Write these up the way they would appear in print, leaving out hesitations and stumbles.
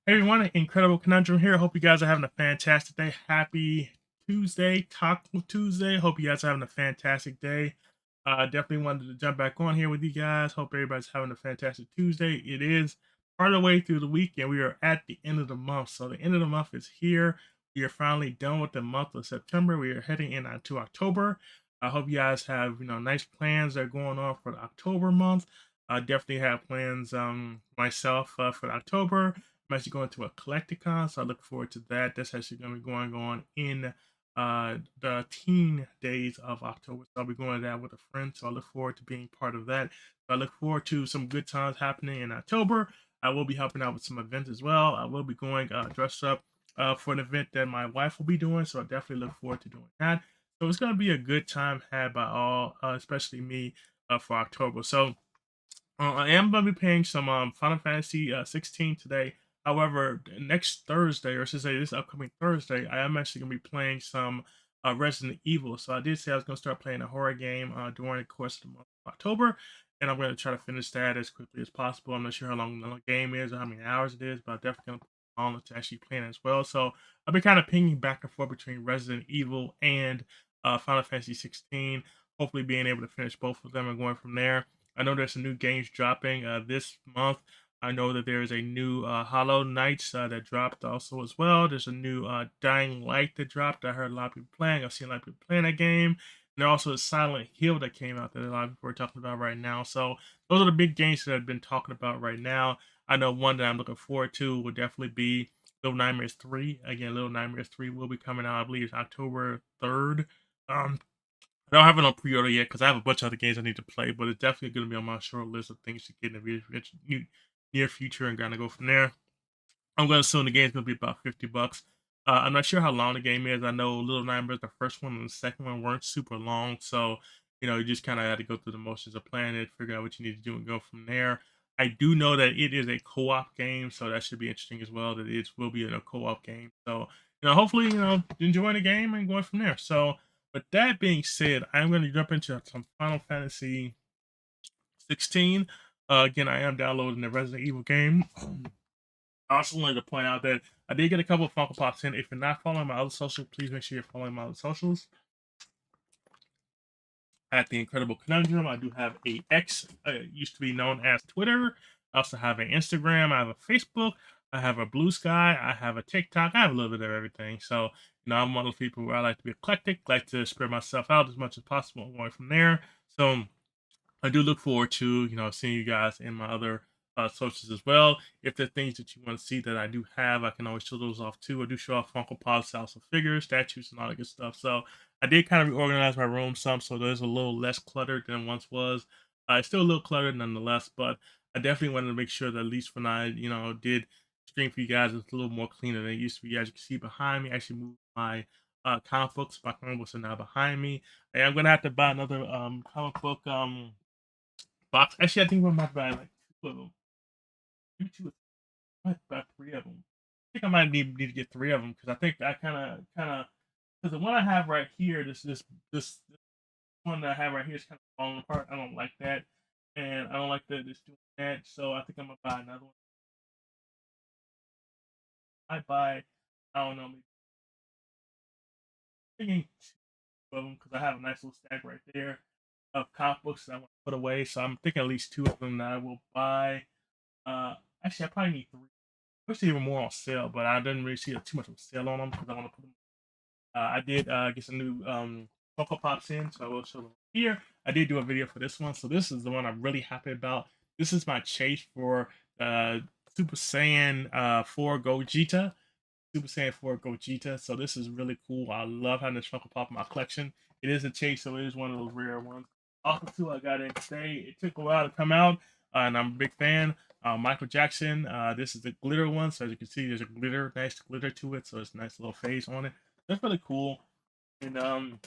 Hey everyone, Incredible Conundrum here. Hope you guys are having a fantastic day. Happy Tuesday, Taco Tuesday. Hope you guys are having a fantastic day. Definitely wanted to jump back on here with you guys. Hope everybody's having a fantastic Tuesday. It is part of the way through the week, and we are at the end of the month. So the end of the month is here. We are finally done with the month of September. We are heading into October. I hope you guys have nice plans that are going on for the October month. I definitely have plans myself for October. I'm actually going to a Collecticon, so I look forward to that. That's actually going to be going on in the teen days of October. So I'll be going to that with a friend. So I look forward to being part of that. So I look forward to some good times happening in October. I will be helping out with some events as well. I will be going dressed up for an event that my wife will be doing. So I definitely look forward to doing that. So it's going to be a good time had by all, especially me, for October. So I am going to be playing some Final Fantasy 16 today. However, next Thursday, or I should say this upcoming Thursday, I am actually going to be playing some Resident Evil. So I did say I was going to start playing a horror game during the course of the month of October, and I'm going to try to finish that as quickly as possible. I'm not sure how long the game is or how many hours it is, but I'm definitely going to put on to actually playing as well. So I'll be kind of pinging back and forth between Resident Evil and Final Fantasy 16. Hopefully, being able to finish both of them and going from there. I know there's some new games dropping this month. I know that there is a new Hollow Knights that dropped also as well. There's a new Dying Light that dropped. I heard a lot of people playing. I've seen a lot of people playing that game. And there also is Silent Hill that came out that a lot of people are talking about right now. So those are the big games that I've been talking about right now. I know one that I'm looking forward to will definitely be Little Nightmares 3. Again, Little Nightmares 3 will be coming out, I believe it's October 3rd. I don't have it on pre-order yet because I have a bunch of other games I need to play, but it's definitely going to be on my short list of things to get in the near future and gonna go from there. I'm going to assume the game's going to be about $50. I'm not sure how long the game is. I know Little Nightmares, the first one and the second one weren't super long, so you just kind of had to go through the motions of playing it, figure out what you need to do, and go from there. I do know that it is a co-op game, so that should be interesting as well. That it will be in a co-op game, so hopefully enjoying the game and going from there. So, with that being said, I'm going to jump into some Final Fantasy 16. Again, I am downloading the Resident Evil game. I also wanted to point out that I did get a couple of Funko Pops in. If you're not following my other socials, please make sure you're following my other socials. At the Incredible Conundrum, I do have a X, used to be known as Twitter. I also have an Instagram. I have a Facebook. I have a Blue Sky. I have a TikTok. I have a little bit of everything. So, I'm one of those people where I like to be eclectic, like to spread myself out as much as possible, going from there. So, I do look forward to seeing you guys in my other socials as well. If there are things that you want to see that I do have, I can always show those off too. I do show off Funko Pops, also figures, statues, and all that good stuff. So I did kind of reorganize my room some, so there's a little less cluttered than it once was. It's still a little cluttered nonetheless, but I definitely wanted to make sure that at least when I did stream for you guys, it's a little more cleaner than it used to be. As you can see behind me, I actually moved my comic books. My comic books are now behind me. And I'm gonna have to buy another comic book box. Actually, I think I'm about to buy like two of them. Maybe two. I might buy three of them. I think I might need to get three of them because I think I kind of because the one I have right here, this one that I have right here is kind of falling apart. I don't like that, and I don't like that it's doing that. So I think I'm gonna buy another one. I buy, I don't know, maybe thinking two of them because I have a nice little stack right there of comic books that I want to put away. So I'm thinking at least two of them that I will buy. Actually, I probably need three. Wish they were more on sale, but I didn't really see too much of a sale on them because I want to put them. I did get some new Funko Pops in, so I will show them here. I did do a video for this one, so this is the one I'm really happy about. This is my chase for uh, Super Saiyan 4 Gogeta. Super Saiyan 4 Gogeta. So this is really cool. I love having this Funko Pop in my collection. It is a chase, so it is one of those rare ones. Also, too, I got it today. It took a while to come out, and I'm a big fan. Michael Jackson. This is the glitter one, so as you can see, there's a nice glitter to it, so it's a nice little phase on it. That's really cool. And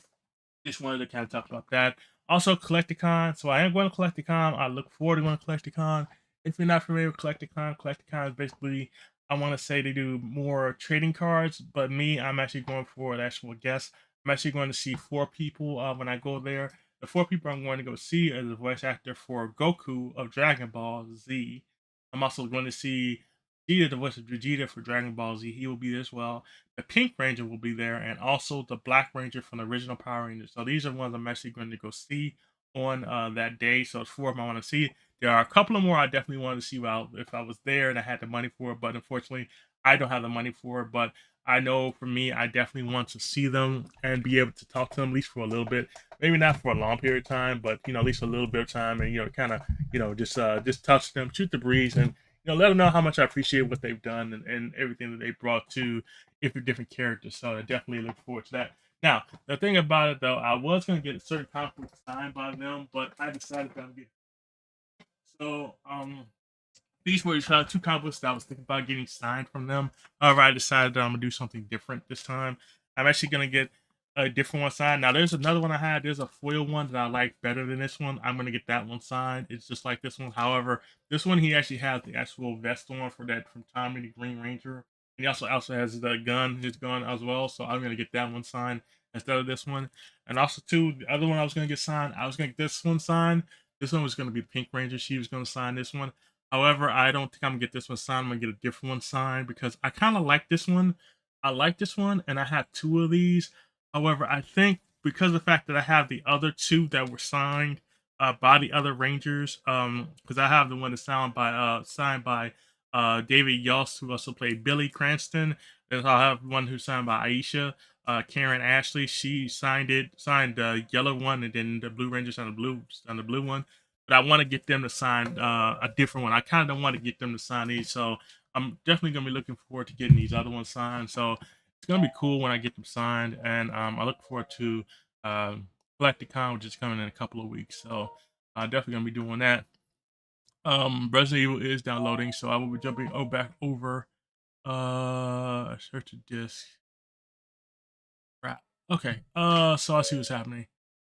just wanted to kind of talk about that. Also, Collecticon. So I am going to Collecticon. I look forward to going to Collecticon. If you're not familiar with Collecticon is basically, I want to say they do more trading cards, but me, I'm actually going for an actual guest. I'm actually going to see four people when I go there. The four people I'm going to go see is the voice actor for Goku of Dragon Ball Z. I'm also going to see Vegeta, the voice of Vegeta for Dragon Ball Z, he will be there as well. The Pink Ranger will be there, and also the Black Ranger from the original Power Rangers. So these are ones I'm actually going to go see on that day. So it's 4 of them I want to see. There are a couple of more I definitely wanted to see if I was there and I had the money for it, but unfortunately, I don't have the money for it. But I know for me, I definitely want to see them and be able to talk to them at least for a little bit. Maybe not for a long period of time, but at least a little bit of time, and kind of just touch them, shoot the breeze, and let them know how much I appreciate what they've done and everything that they brought to different characters. So I definitely look forward to that. Now, the thing about it though, I was gonna get a certain comic book signed by them, but I decided that I'm getting so these were two comic books that I was thinking about getting signed from them. However, I decided that I'm gonna do something different this time. I'm actually gonna get a different one signed. Now, there's another one I had. There's a foil one that I like better than this one. I'm gonna get that one signed. It's just like this one. However, this one he actually has the actual vest on for that from Tommy the Green Ranger. And he also has the gun, his gun as well. So I'm gonna get that one signed instead of this one. And also too, the other one I was gonna get signed. I was gonna get this one signed. This one was gonna be the Pink Ranger. She was gonna sign this one. However, I don't think I'm gonna get this one signed. I'm gonna get a different one signed because I kind of like this one. I like this one, and I have two of these. However, I think because of the fact that I have the other two that were signed by the other Rangers, because I have the one that's signed by David Yost, who also played Billy Cranston. And I have one who's signed by Aisha, Karen Ashley. She signed the yellow one, and then the Blue Rangers on the blue one. But I want to get them to sign a different one. I kind of don't want to get them to sign these, so I'm definitely gonna be looking forward to getting these other ones signed. So it's gonna be cool when I get them signed, and I look forward to Galacticon, which is coming in a couple of weeks. So I'm definitely gonna be doing that. Resident Evil is downloading, so I will be jumping back over. Search a disc. Right. Okay. So I see what's happening.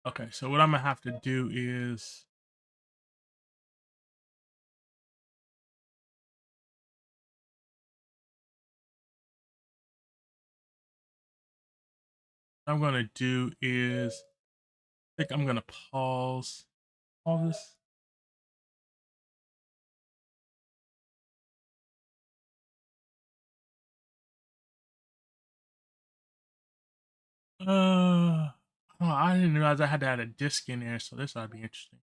Okay. So what I'm gonna have to do is. What I'm gonna do is. I think I'm gonna pause all this. Oh, I didn't realize I had to add a disc in there, so this ought to be interesting.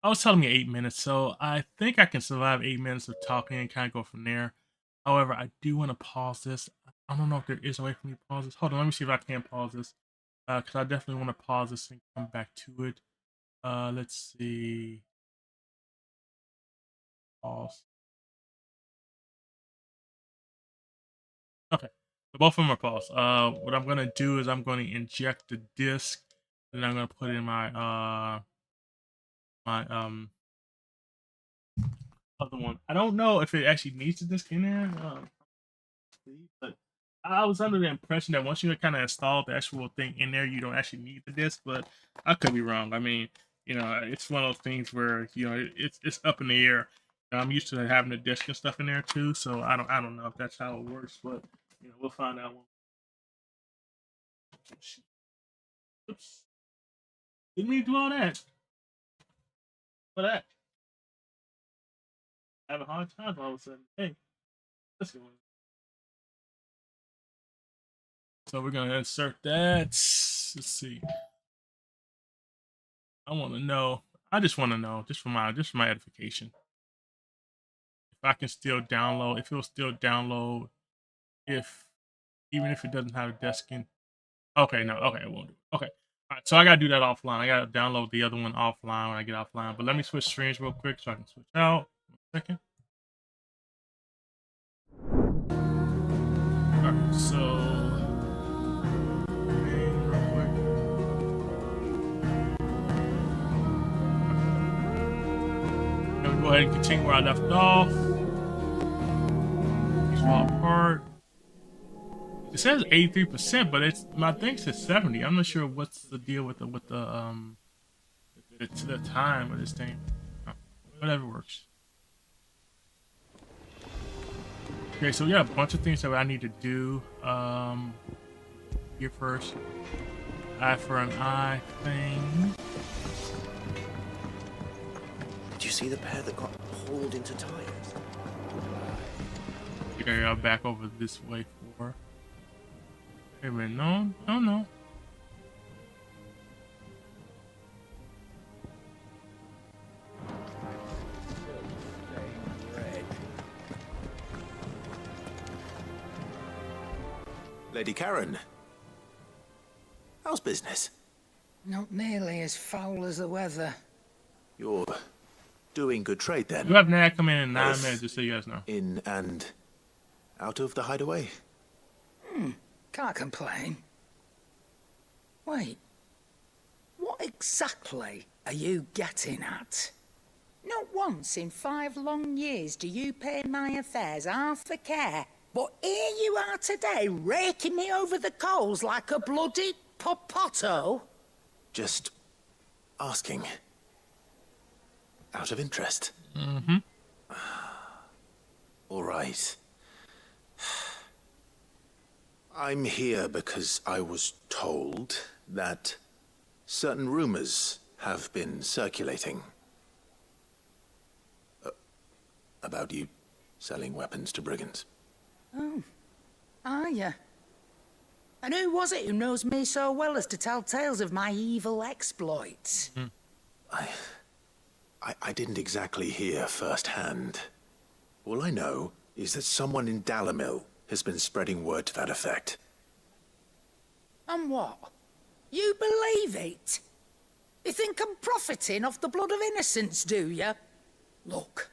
I was telling me 8 minutes, so I think I can survive 8 minutes of talking and kind of go from there. However, I do want to pause this. I don't know if there is a way for me to pause this. Hold on, let me see if I can pause this. Because I definitely want to pause this and come back to it. Let's see. Pause. Okay, so both of them are paused. What I'm gonna do is I'm going to inject the disc, and I'm gonna put in my other one. I don't know if it actually needs the disc in there, but I was under the impression that once you kind of install the actual thing in there, you don't actually need the disc. But I could be wrong. I mean, it's one of those things where it's up in the air. I'm used to having the disc and stuff in there too, so I don't know if that's how it works, but we'll find out. Oops, didn't mean to do all that. For that, I have a hard time all of a sudden. Hey, let's go. So we're gonna insert that. Let's see. I want to know. I just want to know, just for my edification, if I can still download. If it'll still download, if even if it doesn't have a desk in. Okay, no. Okay, it won't do. Okay. All right, so I gotta do that offline. I gotta download the other one offline when I get offline. But let me switch screens real quick so I can switch out. 1 second. All right, so. Real quick. I'm gonna go ahead and continue where I left off. These fall apart. It says 83%, but my thing says 70. I'm not sure what's the deal with the time of this thing. Whatever works. Okay, so we got a bunch of things that I need to do. Here first. Eye for an eye thing. Did you see the pair that got hauled into tires? Okay, I'll back over this way for. Wait a minute, no, no, no. Lady Karen, how's business? Not nearly as foul as the weather. You're doing good trade then? You have Nat come in 9 minutes, just so you guys know. In and out of the hideaway? Can't complain. Wait, what exactly are you getting at? Not once in 5 long years do you pay my affairs half a care, but here you are today, raking me over the coals like a bloody popoto? Just asking. Out of interest. Mm-hmm. All right. I'm here because I was told that certain rumors have been circulating about you selling weapons to brigands. Oh, are ya? And who was it who knows me so well as to tell tales of my evil exploits? I didn't exactly hear firsthand. All I know is that someone in Dalamil has been spreading word to that effect. And what? You believe it? You think I'm profiting off the blood of innocents, do you? Look,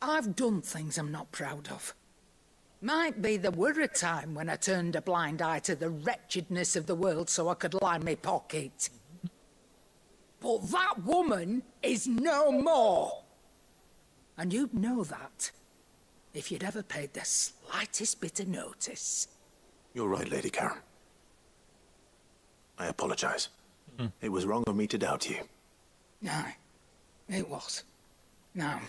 I've done things I'm not proud of. Might be there were a time when I turned a blind eye to the wretchedness of the world so I could line my pocket. But that woman is no more. And you'd know that if you'd ever paid the slightest bit of notice. You're right, Lady Karen. I apologize. It was wrong of me to doubt you. No, it was. Now,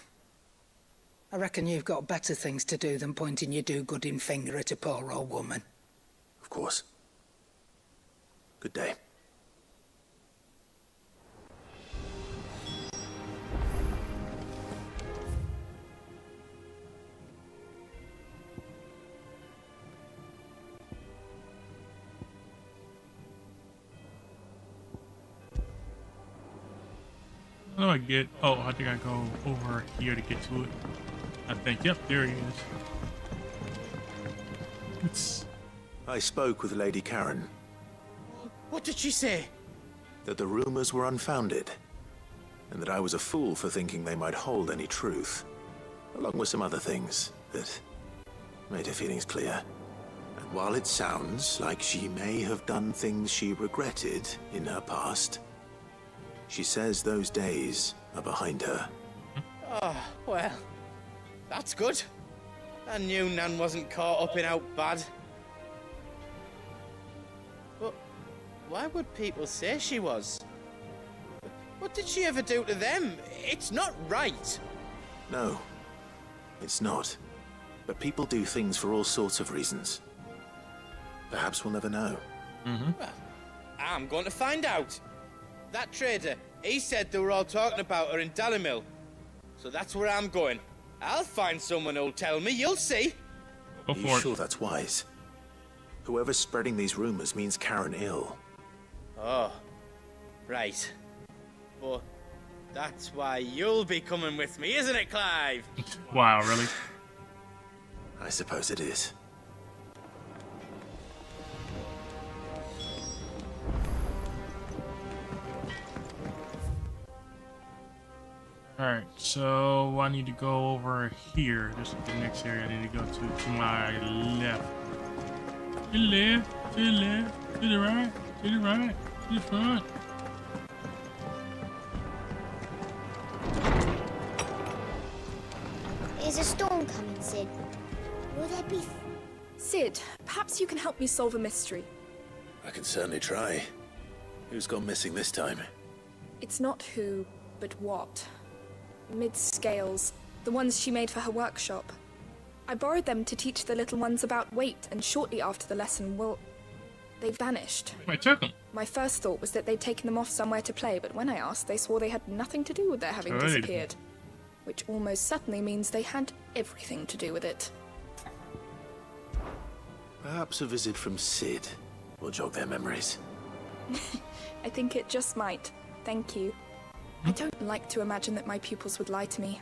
I reckon you've got better things to do than pointing your do-gooding finger at a poor old woman. Of course. Good day. How do I get? Oh, I think I go over here to get to it. I think. Yep, there he is. I spoke with Lady Karen. What did she say? That the rumors were unfounded, and that I was a fool for thinking they might hold any truth, along with some other things that made her feelings clear. And while it sounds like she may have done things she regretted in her past, she says those days are behind her. Oh, well, that's good. I knew Nan wasn't caught up in out bad. But why would people say she was? What did she ever do to them? It's not right. No, it's not. But people do things for all sorts of reasons. Perhaps we'll never know. Well, I'm going to find out. That trader, he said they were all talking about her in Dalamil. So that's where I'm going. I'll find someone who'll tell me, you'll see. Go Are you for it. sure that's wise? Whoever's spreading these rumors means Karen ill. Oh, right. But that's why you'll be coming with me, isn't it, Clive? Wow, really? I suppose it is. Alright, so I need to go over here. This is the next area I need to go to my left. To the left, to the left, to the right, to the right, to the front. Is a storm coming, Sid? Will there be... Sid, perhaps you can help me solve a mystery. I can certainly try. Who's gone missing this time? It's not who, but what. Mid-scales, the ones she made for her workshop. I borrowed them to teach the little ones about weight, and shortly after the lesson, well, They vanished. I took them. My first thought was that they'd taken them off somewhere to play, but when I asked, they swore they had nothing to do with their having disappeared. Which almost certainly means they had everything to do with it. Perhaps a visit from Sid will jog their memories. I think it just might. Thank you. I don't like to imagine that my pupils would lie to me.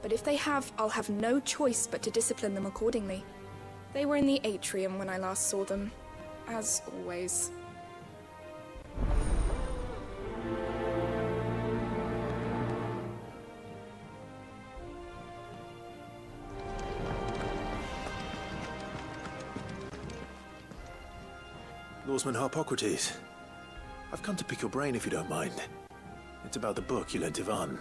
But if they have, I'll have no choice but to discipline them accordingly. They were in the atrium when I last saw them. As always. Lawsman Harpocrates, I've come to pick your brain if you don't mind. It's about the book you lent Ivan.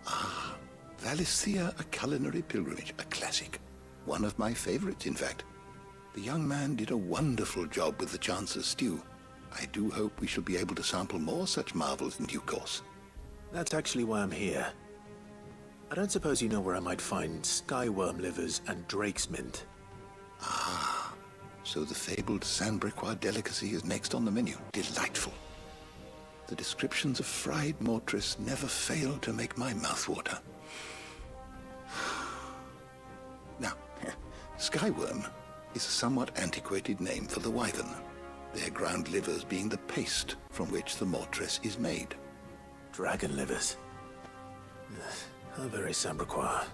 Ah, Valisthea, A Culinary Pilgrimage, a classic. One of my favorites, in fact. The young man did a wonderful job with the Chance's stew. I do hope we shall be able to sample more such marvels in due course. That's actually why I'm here. I don't suppose you know where I might find skyworm livers and drake's mint. Ah, so the fabled Sandbrequois delicacy is next on the menu. Delightful. The descriptions of fried mortress never fail to make my mouth water. Now, skyworm is a somewhat antiquated name for the wyvern, their ground livers being the paste from which the mortress is made. Dragon livers. How very Sandbrequois.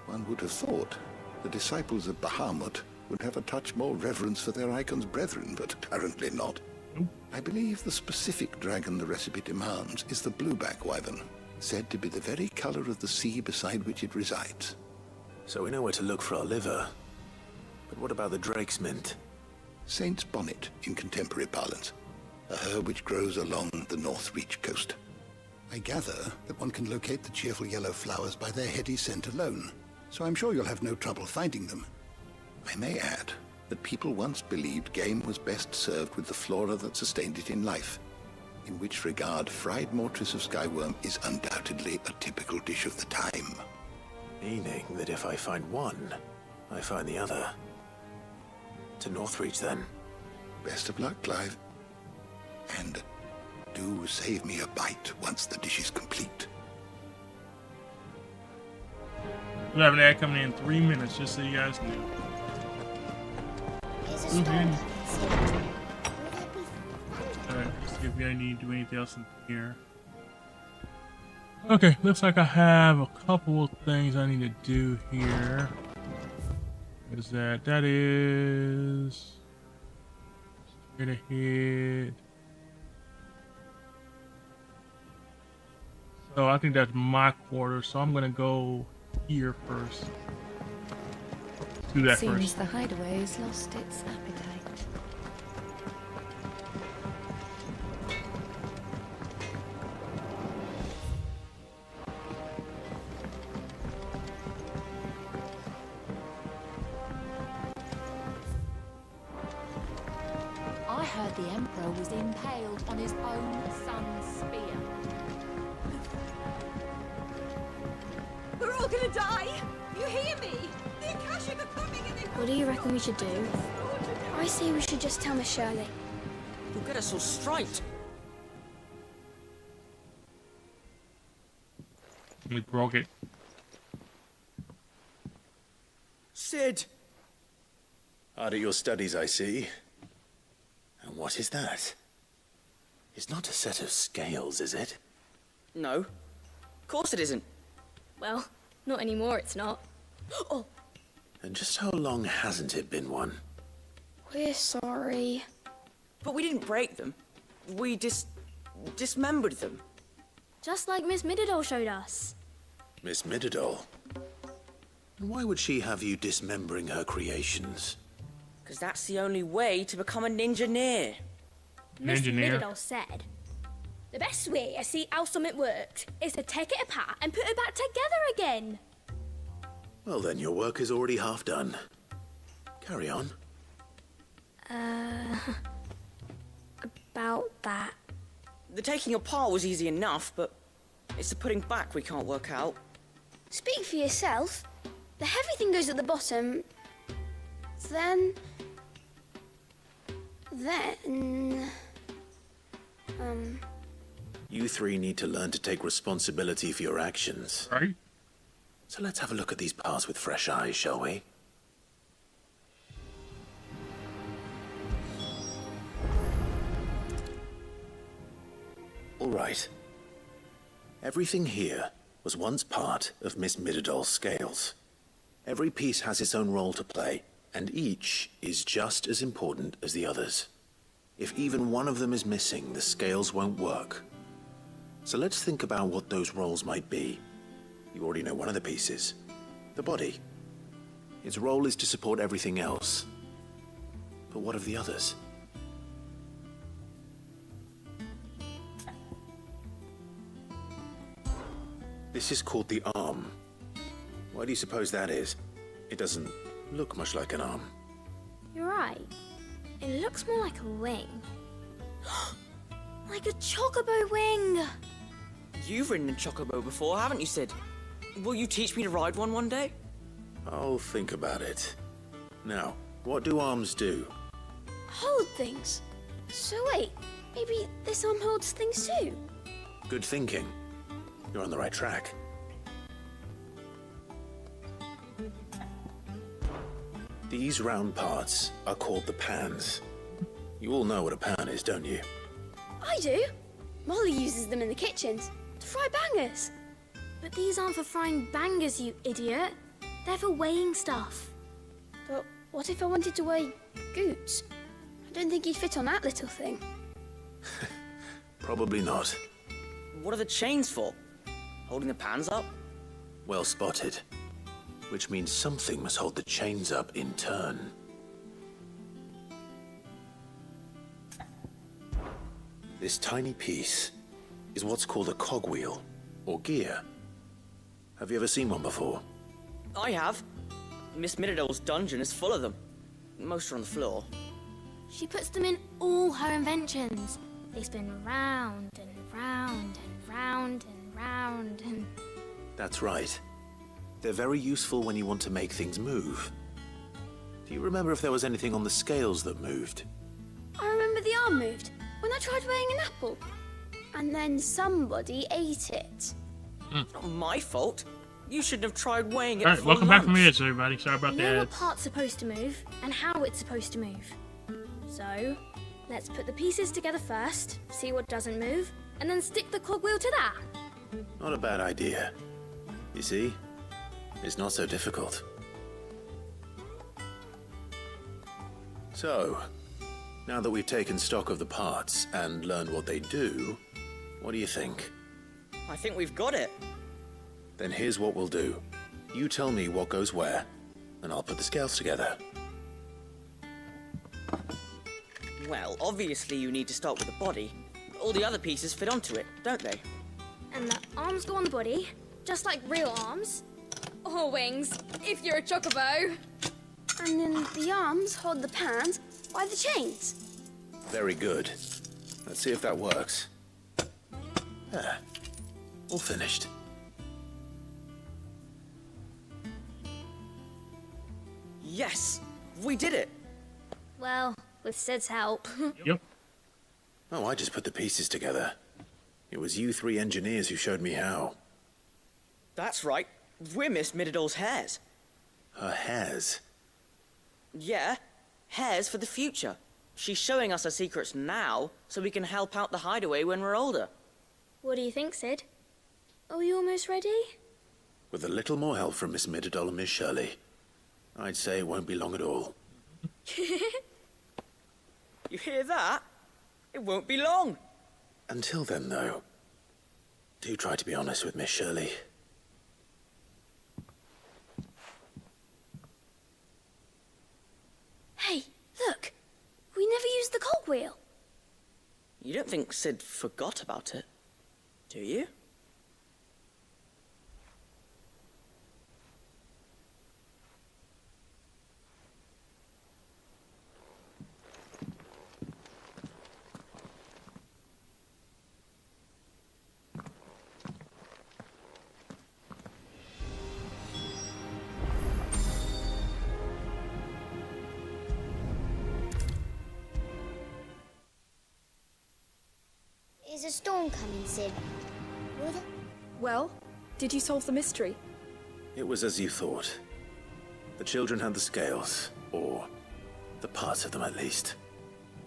One would have thought the disciples of Bahamut would have a touch more reverence for their icon's brethren, but apparently not. I believe the specific dragon the recipe demands is the blueback wyvern, said to be the very color of the sea beside which it resides. So we know where to look for our liver. But what about the drake's mint? Saint's bonnet in contemporary parlance, a herb which grows along the North Reach coast. I gather that one can locate the cheerful yellow flowers by their heady scent alone, so I'm sure you'll have no trouble finding them. I may add that people once believed game was best served with the flora that sustained it in life, in which regard fried mortress of skyworm is undoubtedly a typical dish of the time. Meaning that if I find one, I find the other. To Northreach, then. Best of luck, Clive. And do save me a bite once the dish is complete. We'll have an ad coming in 3 minutes, just so you guys know. Here's a stone Mhm. coming soon. Will there be Alright, let's see if I need to do anything else in here. Okay, looks like I have a couple of things I need to do here. What is that? That is straight ahead. So I think that's my quarter, so I'm gonna go here first. Do that Seems first. the hideaway has lost its appetite. I heard the Emperor was impaled on his own son's spear. We're all gonna die! You hear me? The Akashic are coming and they... What do you reckon we should do? I say we should just tell Miss Shirley. You'll get us all straight. We broke it. Sid! Hard at your studies, I see. And what is that? It's not a set of scales, is it? No. Of course it isn't. Well, not anymore, it's not. Oh, And just how long hasn't it been one? we're sorry. But we didn't break them. We dismembered them. Just like Miss Mididol showed us. Miss Mididol? And why would she have you dismembering her creations? Because that's the only way to become a ninja-neer. Miss Engineer. Mididol said, the best way to see how something worked is to take it apart and put it back together again. Well then, your work is already half done. Carry on. About that. The taking apart was easy enough, but it's the putting back we can't work out. Speak for yourself. The heavy thing goes at the bottom. Then then... You three need to learn to take responsibility for your actions. Right? So let's have a look at these parts with fresh eyes, shall we? All right. Everything here was once part of Miss Midadol's scales. Every piece has its own role to play, and each is just as important as the others. If even one of them is missing, the scales won't work. So let's think about what those roles might be. You already know one of the pieces, the body. Its role is to support everything else. But what of the others? This is called the arm. Why do you suppose that is? It doesn't look much like an arm. You're right. It looks more like a wing. Like a chocobo wing! You've ridden a chocobo before, haven't you, Sid? Will you teach me to ride one day? I'll think about it. Now, what do arms do? Hold things. So wait, maybe this arm holds things too? Good thinking. You're on the right track. These round parts are called the pans. You all know what a pan is, don't you? I do. Molly uses them in the kitchens to fry bangers. But these aren't for frying bangers, you idiot. They're for weighing stuff. But what if I wanted to weigh Goots? I don't think he'd fit on that little thing. Probably not. What are the chains for? Holding the pans up? Well spotted. Which means something must hold the chains up in turn. This tiny piece is what's called a cogwheel, or gear. Have you ever seen one before? I have. Miss Midadol's dungeon is full of them. Most are on the floor. She puts them in all her inventions. They spin round and round and round and round and... That's right. They're very useful when you want to make things move. Do you remember if there was anything on the scales that moved? I remember the arm moved when I tried weighing an apple. And then somebody ate it. Not my fault. You shouldn't have tried weighing it. Alright, before welcome back from lunch. the edge, everybody. Sorry about You know what that. part's supposed to move and how it's supposed to move. So, let's put the pieces together first, see what doesn't move, and then stick the cogwheel to that. Not a bad idea. You see? It's not so difficult. So, now that we've taken stock of the parts and learned what they do, what do you think? I think we've got it. Then here's what we'll do. You tell me what goes where, and I'll put the scales together. Well, obviously you need to start with the body. All the other pieces fit onto it, don't they? And the arms go on the body, just like real arms. Or wings, if you're a chocobo. And then the arms hold the pans by the chains. Very good. Let's see if that works. There. All finished. Yes! We did it! Well, with Sid's help. Yep. Oh, I just put the pieces together. It was you three engineers who showed me how. That's right. We're Miss Midadol's hares. Her hairs. Yeah, hares for the future. She's showing us her secrets now, so we can help out the hideaway when we're older. What do you think, Sid? Are we almost ready? With a little more help from Miss Midadol and Miss Shirley, I'd say it won't be long at all. You hear that? It won't be long. Until then, though, do try to be honest with Miss Shirley. Hey, look! We never used the cogwheel. You don't think Sid forgot about it, do you? Is a storm coming, Sid? Would it? Well, did you solve the mystery? It was as you thought. The children had the scales, or the parts of them at least.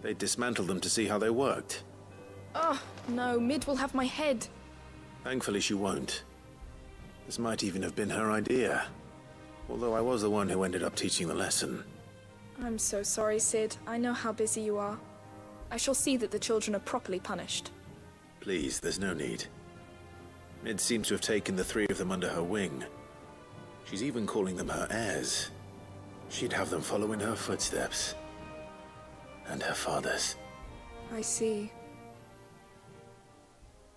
They dismantled them to see how they worked. Oh, no, Mid will have my head. Thankfully she won't. This might even have been her idea. Although I was the one who ended up teaching the lesson. I'm so sorry, Sid. I know how busy you are. I shall see that the children are properly punished. Please, there's no need. Mid seems to have taken the three of them under her wing. She's even calling them her heirs. She'd have them follow in her footsteps. And her father's. I see.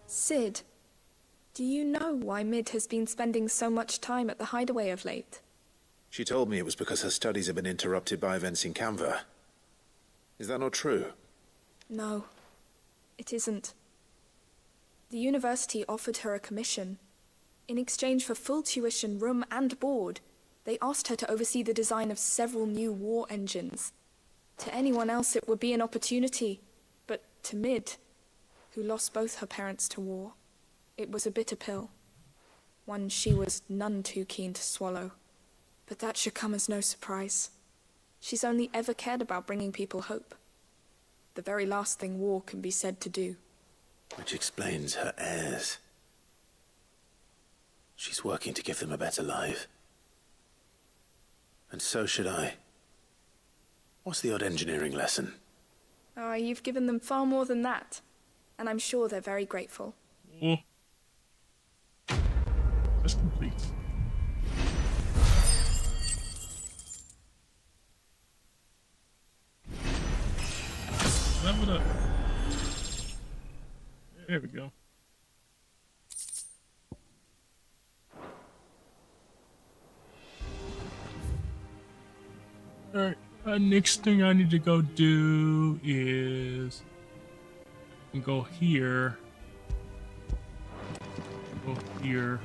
Sid, do you know why Mid has been spending so much time at the hideaway of late? She told me it was because her studies have been interrupted by events in Canva. Is that not true? No, it isn't. The university offered her a commission. In exchange for full tuition, room and board, they asked her to oversee the design of several new war engines. To anyone else it would be an opportunity, but to Mid, who lost both her parents to war, it was a bitter pill. One she was none too keen to swallow. But that should come as no surprise. She's only ever cared about bringing people hope. The very last thing war can be said to do. Which explains her heirs. She's working to give them a better life. And so should I. What's the odd engineering lesson? Oh, you've given them far more than that. And I'm sure they're very grateful. Oh. That's complete. Level up. There we go. Alright, next thing I need to go do is go here. Go here.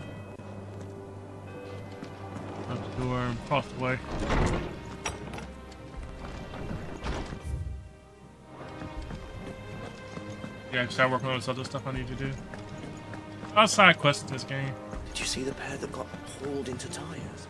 Up the door and cross the way. Yeah, start working on this other stuff I need to do. Outside quests in this game. Did you see the pair that got hauled into tires?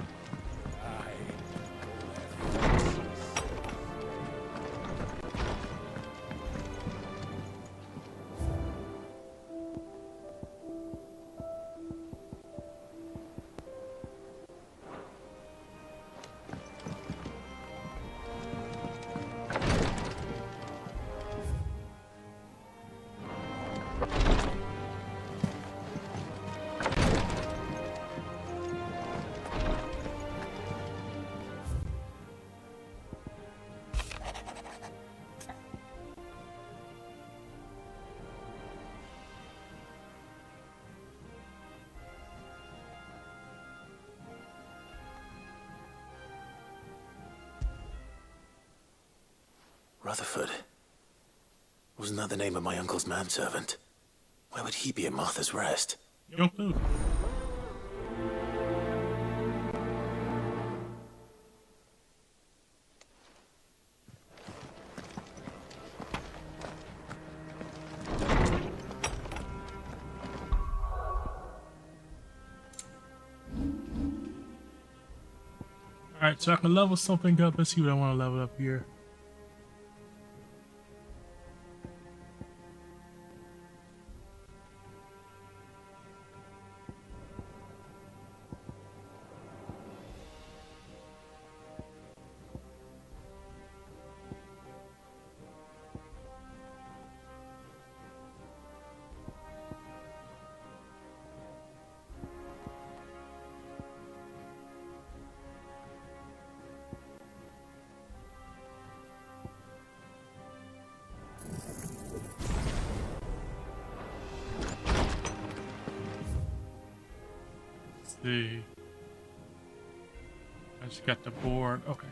Rutherford. Wasn't that the name of my uncle's manservant? Why would he be at Martha's Rest? No clue. Alright, so I can level something up. Let's see what I want to level up here. See. I just got the board. Okay.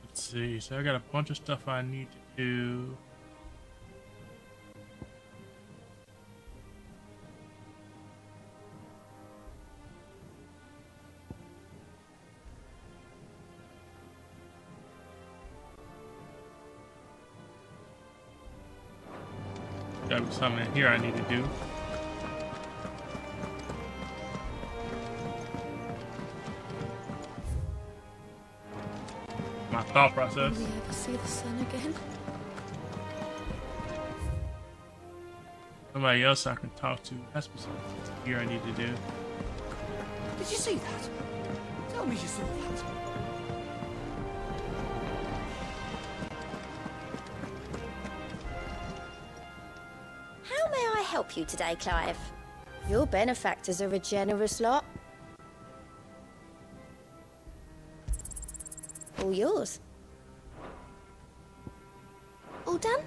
Let's see. So I got a bunch of stuff I need to do. Gotta be something in here I need to do. My thought process. Will we ever see the sun again? Somebody else I can talk to. That's what's here I need to do. Did you see that? Tell me you saw that. How may I help you today, Clive? Your benefactors are a generous lot. All yours. All done?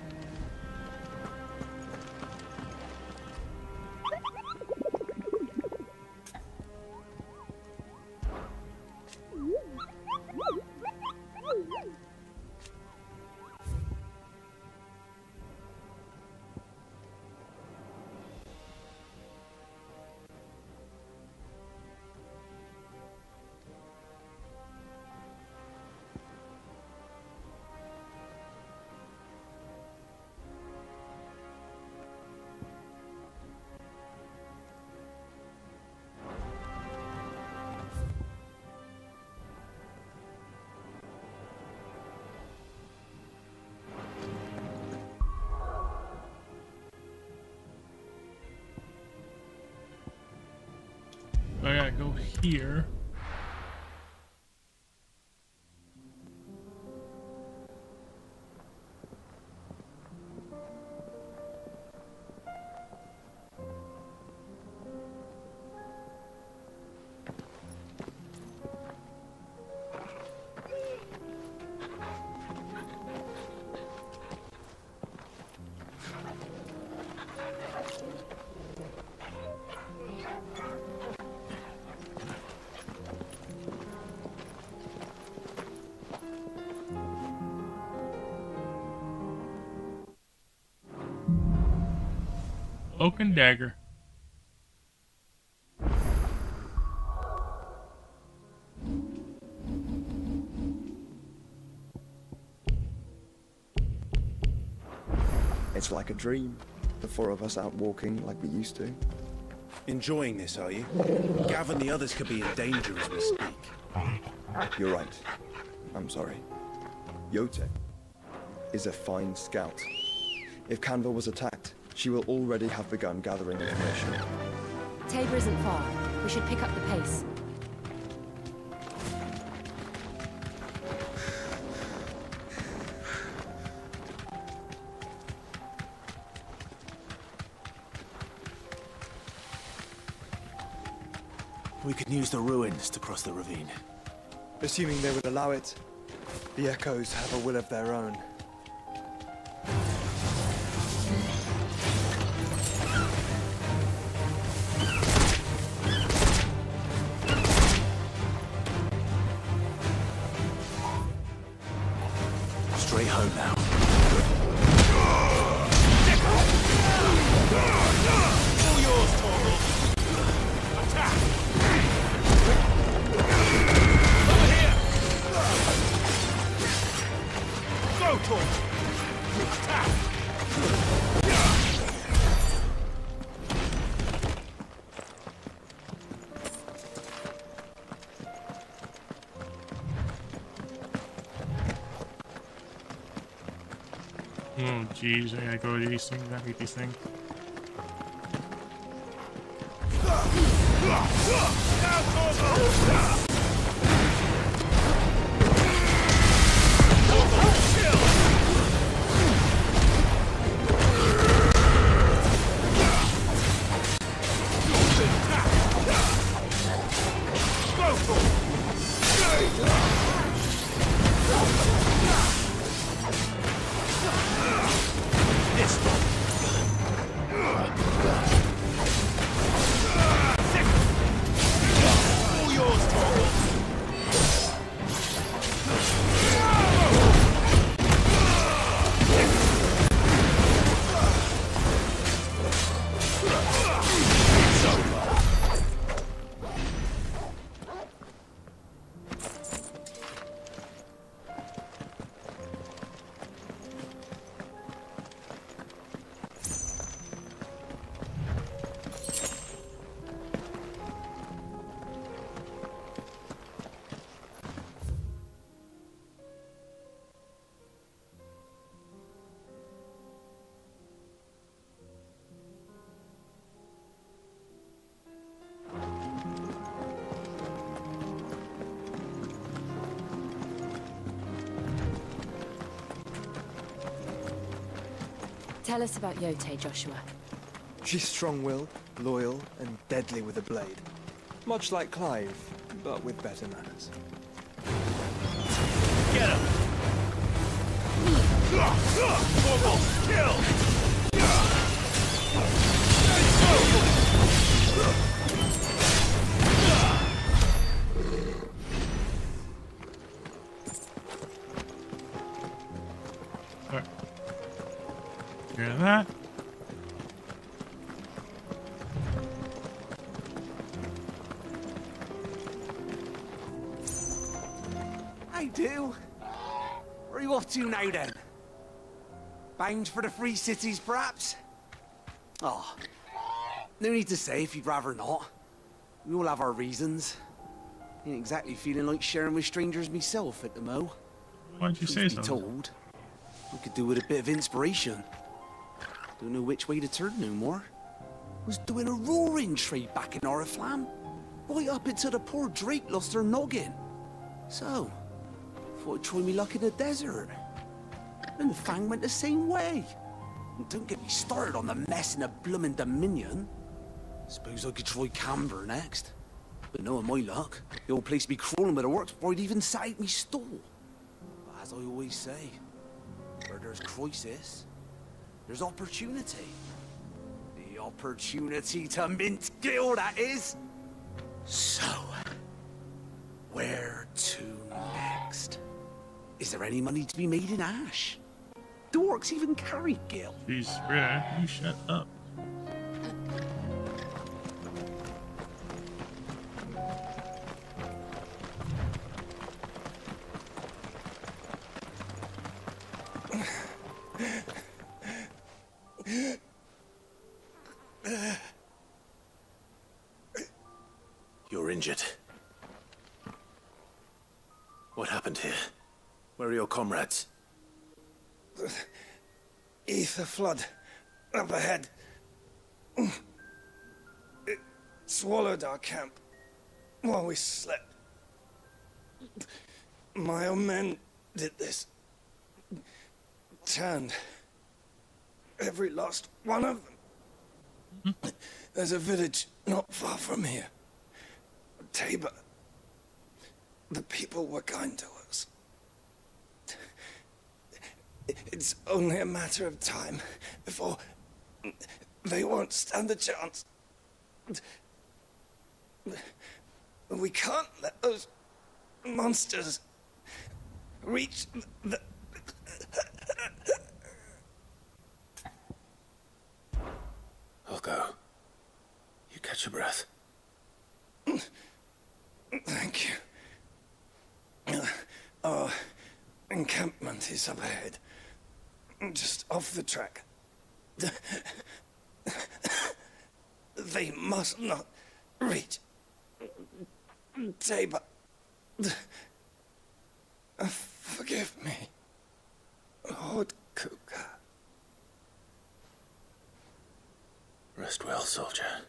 I gotta go here. Oak and dagger. It's like a dream. The four of us out walking like we used to. Enjoying this, are you? Gav and the others could be in danger as we speak. You're right. I'm sorry. Yote is a fine scout. If Canva was attacked, she will already have begun gathering information. Tabor isn't far. We should pick up the pace. We could use the ruins to cross the ravine. Assuming they would allow it, the echoes have a will of their own. Straight home now. All yours, Torvald. Attack! Over here! Go, Torvald! Attack! Oh jeez, I gotta go to these things. I hate these things. All yours, Torvald. Tell us about Yote, Joshua. She's strong-willed, loyal, and deadly with a blade. Much like Clive, but with better manners. Get him! Almost killed! Alright. Hear that? I do. Where are you off to now, then? Bound for the Free Cities, perhaps? Oh, no need to say if you'd rather not. We all have our reasons. Ain't exactly feeling like sharing with strangers myself at the mo. Why'd you say so? Told, we could do with a bit of inspiration. Don't know which way to turn no more. Was doing a roaring trade back in Oriflamme. Right up until the poor Drake lost her noggin. So, thought I'd try me luck in the desert. And the Fang went the same way. And don't get me started on the mess in the bloomin' Dominion. Suppose I could try Camber next. But knowing my luck, the old place be crawling with the works before I'd even sat out me stall. But as I always say, where there's crisis, there's opportunity. The opportunity to mint Gil, that is. So, where to next? Is there any money to be made in Ash? Do orcs even carry Gil? Jeez, Rhea, you shut up. You're injured. What happened here? Where are your comrades? Ether flood. Up ahead. It swallowed our camp while we slept. My own men did this. Turned every last one of them. There's a village not far from here. Tabor. The people were kind to us. It's only a matter of time before they won't stand a chance. We can't let those monsters reach the... I'll go. You catch your breath. Thank you. Our encampment is up ahead. Just off the track. They must not reach Tabor. Forgive me, Lord Kuka. Rest well, soldier.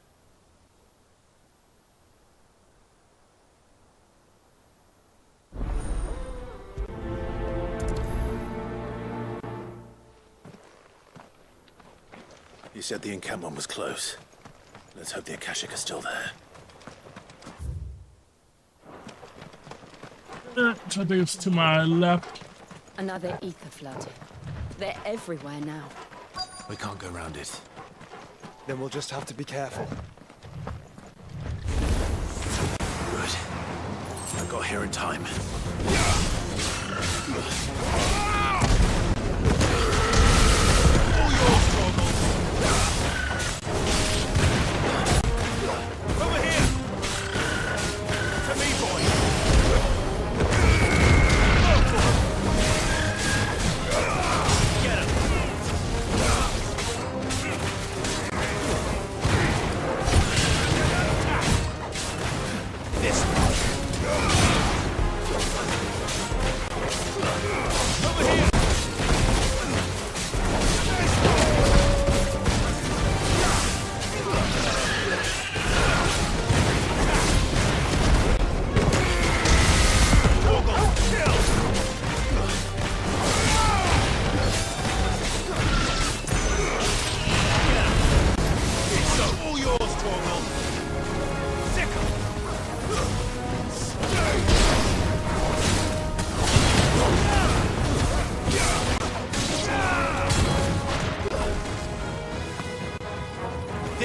You said the encampment was close. Let's hope the Akashic are still there. So I think it's to my left. Another ether flood. They're everywhere now. We can't go around it. Then we'll just have to be careful. Good. I got here in time. Over here!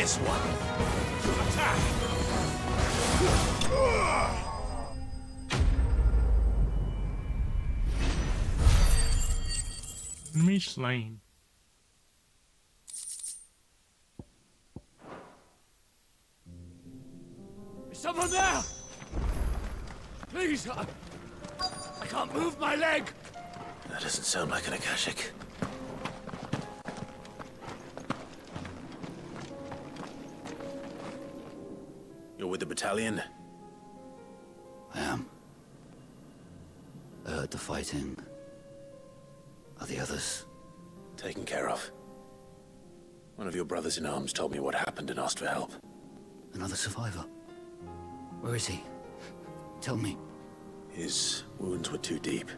this one. Attack! Enemy slain. Is someone there? Please, I can't move my leg. That doesn't sound like an Akashic. You're with the battalion? I am. I heard the fighting. Are the others? Taken care of. One of your brothers in arms told me what happened and asked for help. Another survivor? Where is he? Tell me. His wounds were too deep.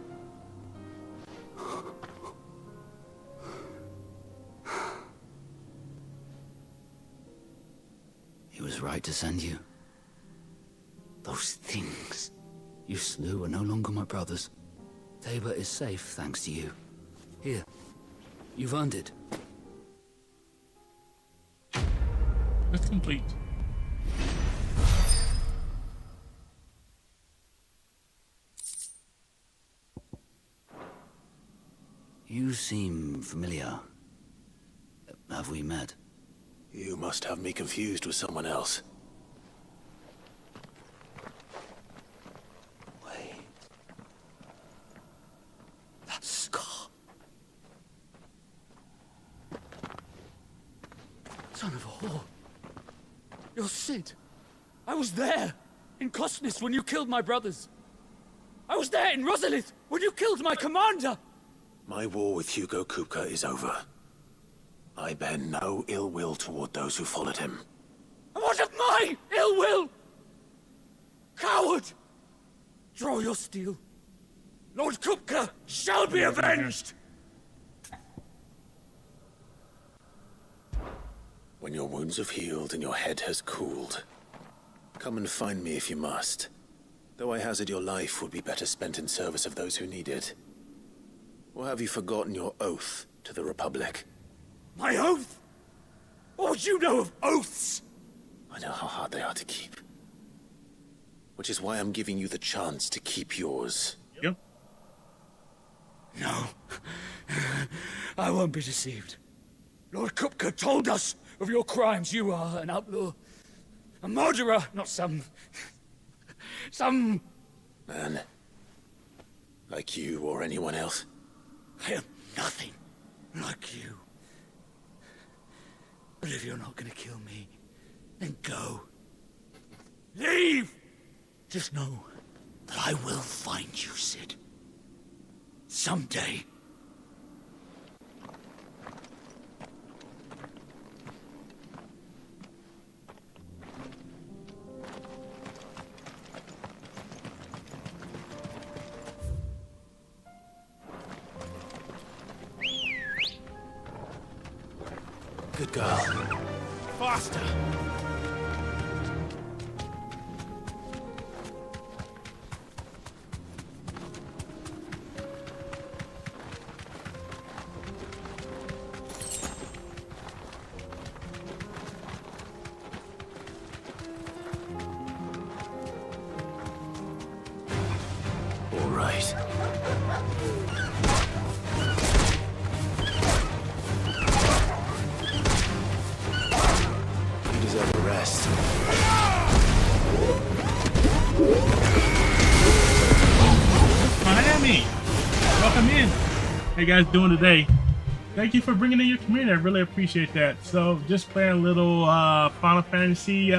He was right to send you. Those things you slew are no longer my brothers. Tabor is safe thanks to you. Here, you've earned it. That's complete. You seem familiar. Have we met? You must have me confused with someone else. Wait. That scar. Son of a whore. You're Sid. I was there, in Cosnes, when you killed my brothers. I was there in Rosalith, when you killed my commander. My war with Hugo Kupka is over. I bear no ill will toward those who followed him. And what of my ill will? Coward! Draw your steel. Lord Kupka shall be avenged! When your wounds have healed and your head has cooled, come and find me if you must. Though I hazard your life would be better spent in service of those who need it. Or have you forgotten your oath to the Republic? My oath? What would you know of oaths? I know how hard they are to keep. Which is why I'm giving you the chance to keep yours. Yep. No. I won't be deceived. Lord Kupka told us of your crimes. You are an outlaw. A murderer, not some man. Like you or anyone else. I am nothing like you. But if you're not gonna kill me, then go. Leave! Just know that I will find you, Sid. Someday. Good girl. Faster! All right. You deserve a rest. Miami, welcome in. How you guys doing today? Thank you for bringing in your community. I really appreciate that. So just playing a little Final Fantasy.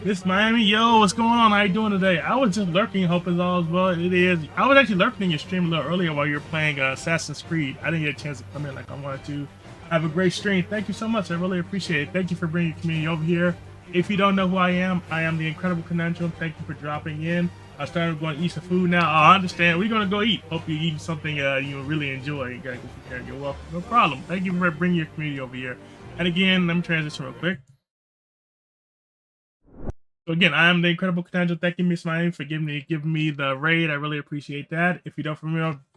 This Miami, yo, what's going on? How you doing today? I was just lurking, hoping all is well. It is. I was actually lurking in your stream a little earlier while you were playing Assassin's Creed. I didn't get a chance to come in like I wanted to. Have a great stream. Thank you so much. I really appreciate it. Thank you for bringing your community over here. If you don't know who I am the Incredible Conundrum. Thank you for dropping in. I started going to eat some food now. I understand. We're going to go eat. Hope you eat something you really enjoy. You got to go prepare. You're welcome. No problem. Thank you for bringing your community over here. And again, let me transition real quick. So again, I am the Incredible Conundrum. Thank you, Miss Miami, for giving me the raid. I really appreciate that. If you don't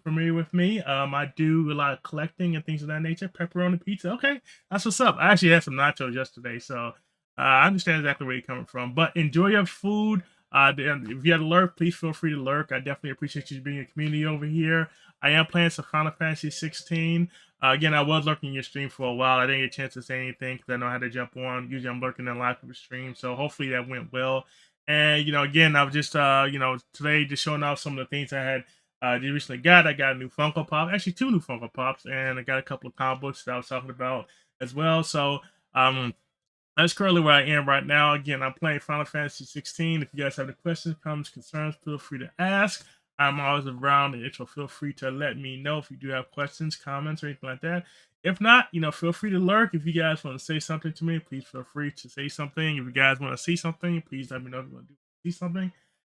familiar with me, I do a lot of collecting and things of that nature. Pepperoni pizza. Okay, that's what's up. I actually had some nachos yesterday, so I understand exactly where you're coming from. But enjoy your food. If you had to lurk, please feel free to lurk. I definitely appreciate you being a community over here. I am playing some Final Fantasy 16. Again, I was lurking your stream for a while. I didn't get a chance to say anything because I know how to jump on. Usually I'm lurking in live for the stream, so hopefully that went well. And again, I was just today just showing off some of the things I had just recently got. I got a new Funko Pop, actually two new Funko Pops, and I got a couple of comic books that I was talking about as well. So that's currently where I am right now. Again, I'm playing Final Fantasy 16. If you guys have any questions, comments, concerns, feel free to ask. I'm always around, and so feel free to let me know if you do have questions, comments, or anything like that. If not, feel free to lurk. If you guys want to say something to me, please feel free to say something. If you guys want to see something, please let me know if you want to see something.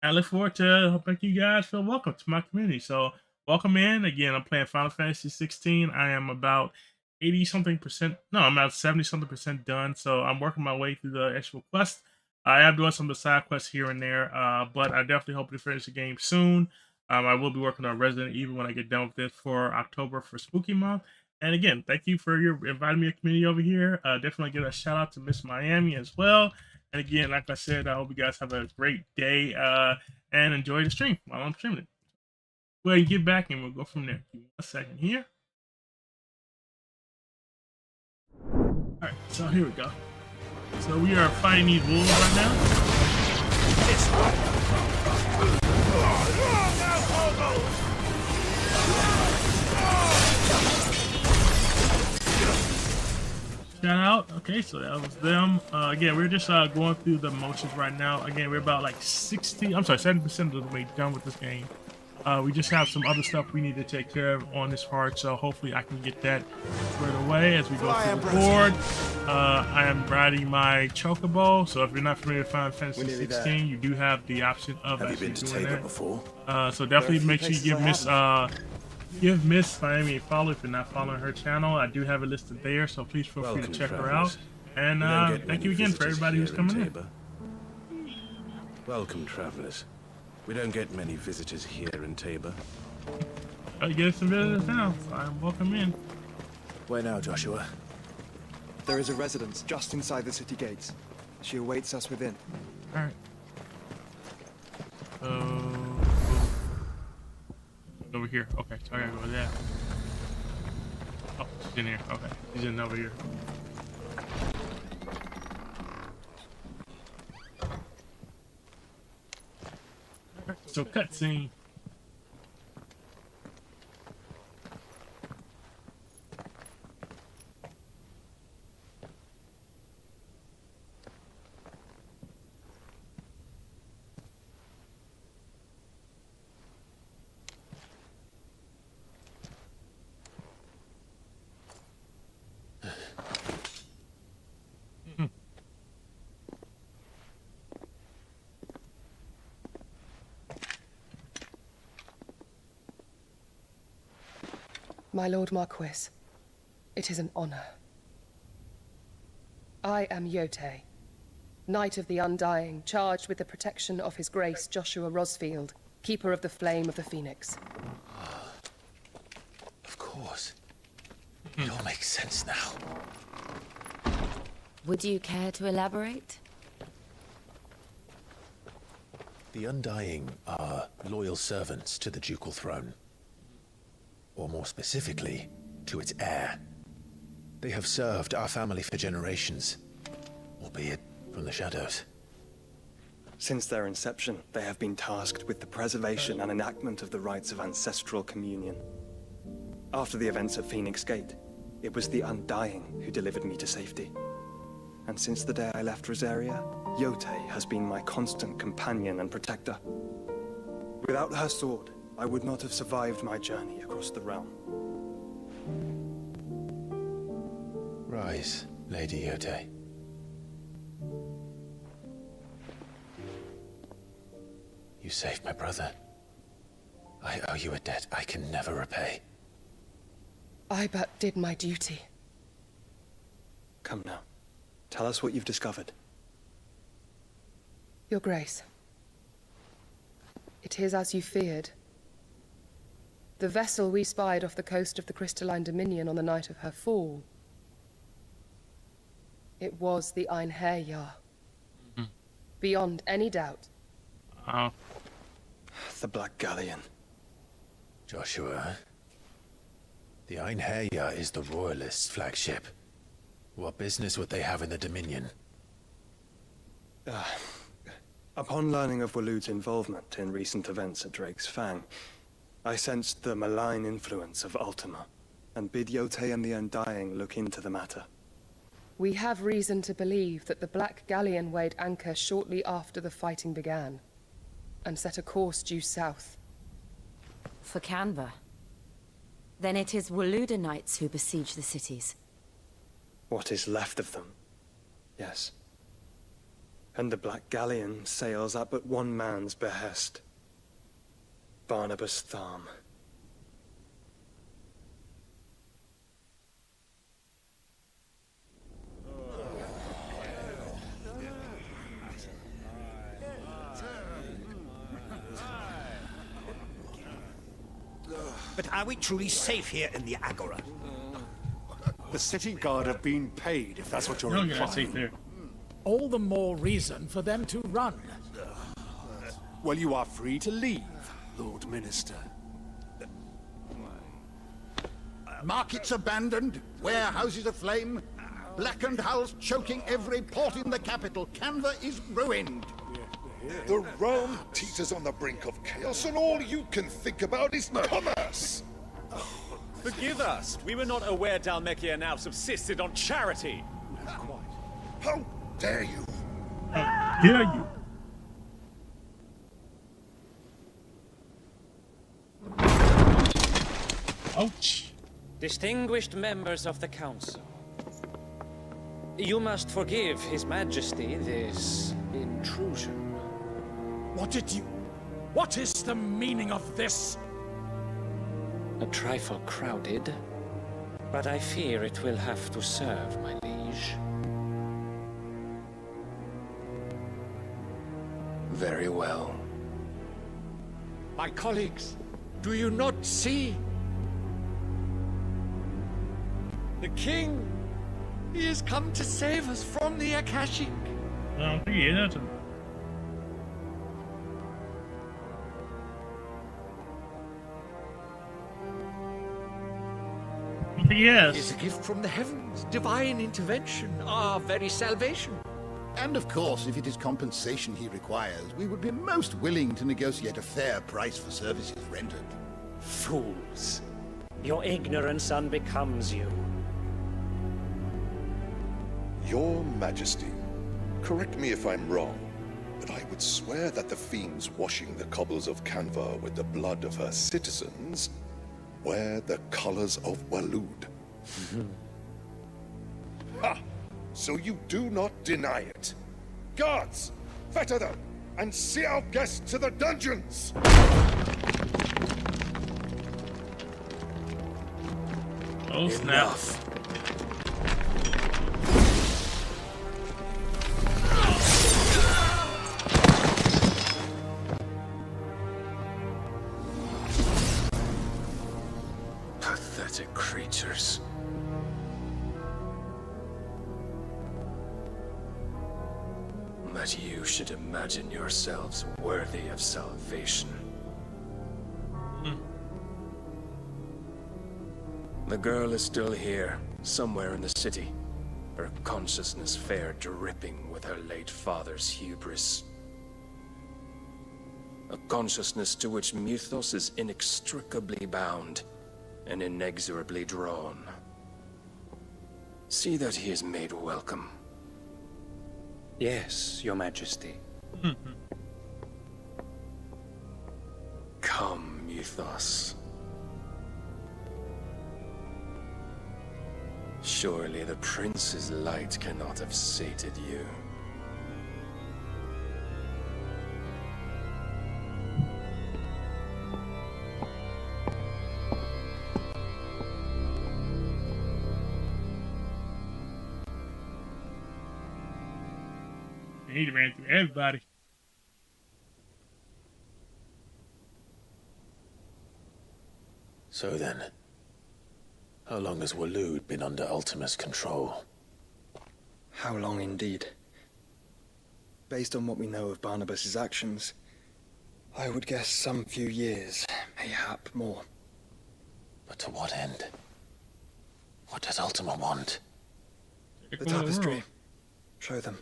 I look forward to making you guys feel welcome to my community. So welcome in. Again, I'm playing Final Fantasy 16. I am about 80 something percent. No, I'm about 70 something percent done. So I'm working my way through the actual quest. I am doing some of the side quests here and there, but I definitely hope to finish the game soon. I will be working on Resident Evil when I get done with this for October for Spooky Month. And again, thank you for inviting me a community over here. Definitely give a shout out to Miss Miami as well. And again, like I said, I hope you guys have a great day and enjoy the stream while I'm streaming it. Go ahead and get back and we'll go from there. Give me a second here. Alright, so here we go. So we are fighting these wolves right now. Shout out. Okay, so that was them. Again, we're just going through the motions right now. Again, we're about like 70% of the way done with this game. We just have some other stuff we need to take care of on this part, so hopefully I can get that squared away as we go through the board. I am riding my Chocobo, so if you're not familiar with Final Fantasy 16, you do have the option of actually doing that. Before? So definitely make sure you give Miss Miami a follow if you're not following her channel. I do have it listed there, so please feel free to check her out. And thank you again for everybody who's coming in. Welcome, travelers. We don't get many visitors here in Tabor. Oh, you get some visitors now, so I'm welcome in. Where now, Joshua? There is a residence just inside the city gates. She awaits us within. Alright. Over here. Okay, so I gotta go with that. Oh, she's in here. Okay, she's in over here. So cutscene. My Lord Marquis, it is an honor. I am Yote, Knight of the Undying, charged with the protection of His Grace Joshua Rosfield, Keeper of the Flame of the Phoenix. Of course. It all makes sense now. Would you care to elaborate? The Undying are loyal servants to the ducal throne. Or more specifically, to its heir. They have served our family for generations, albeit from the shadows. Since their inception, they have been tasked with the preservation and enactment of the rites of ancestral communion. After the events at Phoenix Gate, it was the Undying who delivered me to safety. And since the day I left Rosaria, Yote has been my constant companion and protector. Without her sword, I would not have survived my journey across the realm. Rise, Lady Yote. You saved my brother. I owe you a debt I can never repay. I but did my duty. Come now. Tell us what you've discovered. Your Grace. It is as you feared. The vessel we spied off the coast of the Crystalline Dominion on the night of her fall. It was the Einherjar. Beyond any doubt. The Black Galleon. Joshua, the Einherjar is the Royalists' flagship. What business would they have in the Dominion? Upon learning of Waloed's involvement in recent events at Drake's Fang, I sensed the malign influence of Ultima, and bid Yote and the Undying look into the matter. We have reason to believe that the Black Galleon weighed anchor shortly after the fighting began, and set a course due south. For Canva. Then it is Waloed knights who besiege the cities. What is left of them? Yes. And the Black Galleon sails at but one man's behest. Barnabas Tharm. But are we truly safe here in the Agora? The city guard have been paid, if that's what you're implying. All the more reason for them to run. Well, you are free to leave, Lord Minister. Markets abandoned, warehouses aflame, blackened hulls choking every port in the capital. Canva is ruined. The realm teeters on the brink of chaos, and all you can think about is commerce! Forgive us. We were not aware Dhalmekia now subsisted on charity. How dare you? How dare you? Ouch. Distinguished members of the Council, you must forgive His Majesty this intrusion. What is the meaning of this? A trifle crowded, but I fear it will have to serve, my liege. Very well. My colleagues, do you not see? The king, he has come to save us from the Akashic. I don't think he is. Yes. It is a gift from the heavens, divine intervention, our very salvation. And of course, if it is compensation he requires, we would be most willing to negotiate a fair price for services rendered. Fools. Your ignorance unbecomes you. Your Majesty, correct me if I'm wrong, but I would swear that the fiends washing the cobbles of Canva with the blood of her citizens wear the colors of Waloed. Ha! So you do not deny it. Guards, fetter them, and see our guests to the dungeons! Oh, snap. Pathetic creatures. That you should imagine yourselves worthy of salvation. The girl is still here, somewhere in the city. Her consciousness fair dripping with her late father's hubris. A consciousness to which Mythos is inextricably bound and inexorably drawn. See that he is made welcome. Yes, Your Majesty. Come, Mythos. Surely the prince's light cannot have sated you. He ran through everybody. So then, how long has Waloed been under Ultima's control? How long indeed? Based on what we know of Barnabas's actions, I would guess some few years, mayhap more. But to what end? What does Ultima want? The tapestry. Show them.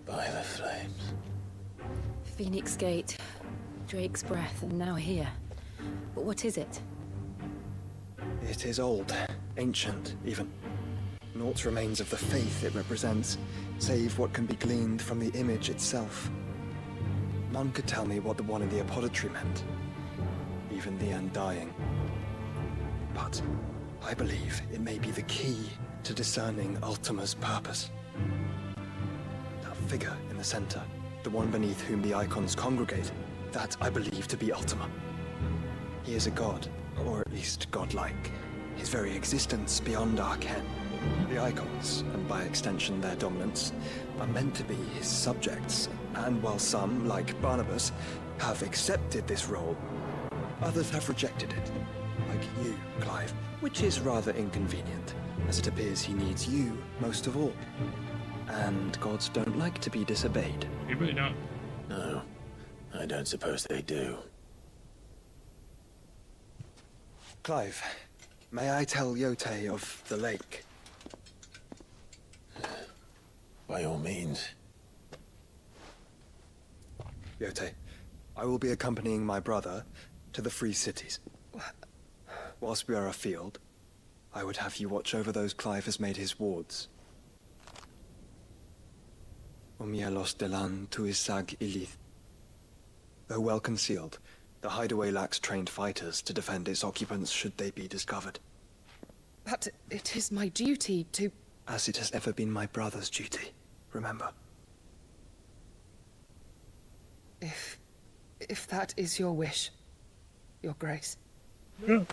By the flames. Phoenix Gate, Drake's Breath, and now here. But what is it? It is old, ancient, even. Naught remains of the faith it represents, save what can be gleaned from the image itself. None could tell me what the one in the apothecary meant, even the Undying. But I believe it may be the key to discerning Ultima's purpose. That figure in the center, the one beneath whom the icons congregate, that I believe to be Ultima. He is a god, or at least godlike. His very existence beyond our ken. The icons, and by extension their dominance, are meant to be his subjects, and while some, like Barnabas, have accepted this role, others have rejected it. Like you, Clive, which is rather inconvenient, as it appears he needs you most of all. And gods don't like to be disobeyed. They really don't. No, I don't suppose they do. Clive, may I tell Yote of the lake? By all means. Yote, I will be accompanying my brother to the Free Cities. Whilst we are afield, I would have you watch over those Clive has made his wards. Omielos delan tuisag ilith. Though well concealed, the hideaway lacks trained fighters to defend its occupants should they be discovered. But it is my duty to... As it has ever been my brother's duty, remember. If that is your wish, Your Grace. Yeah.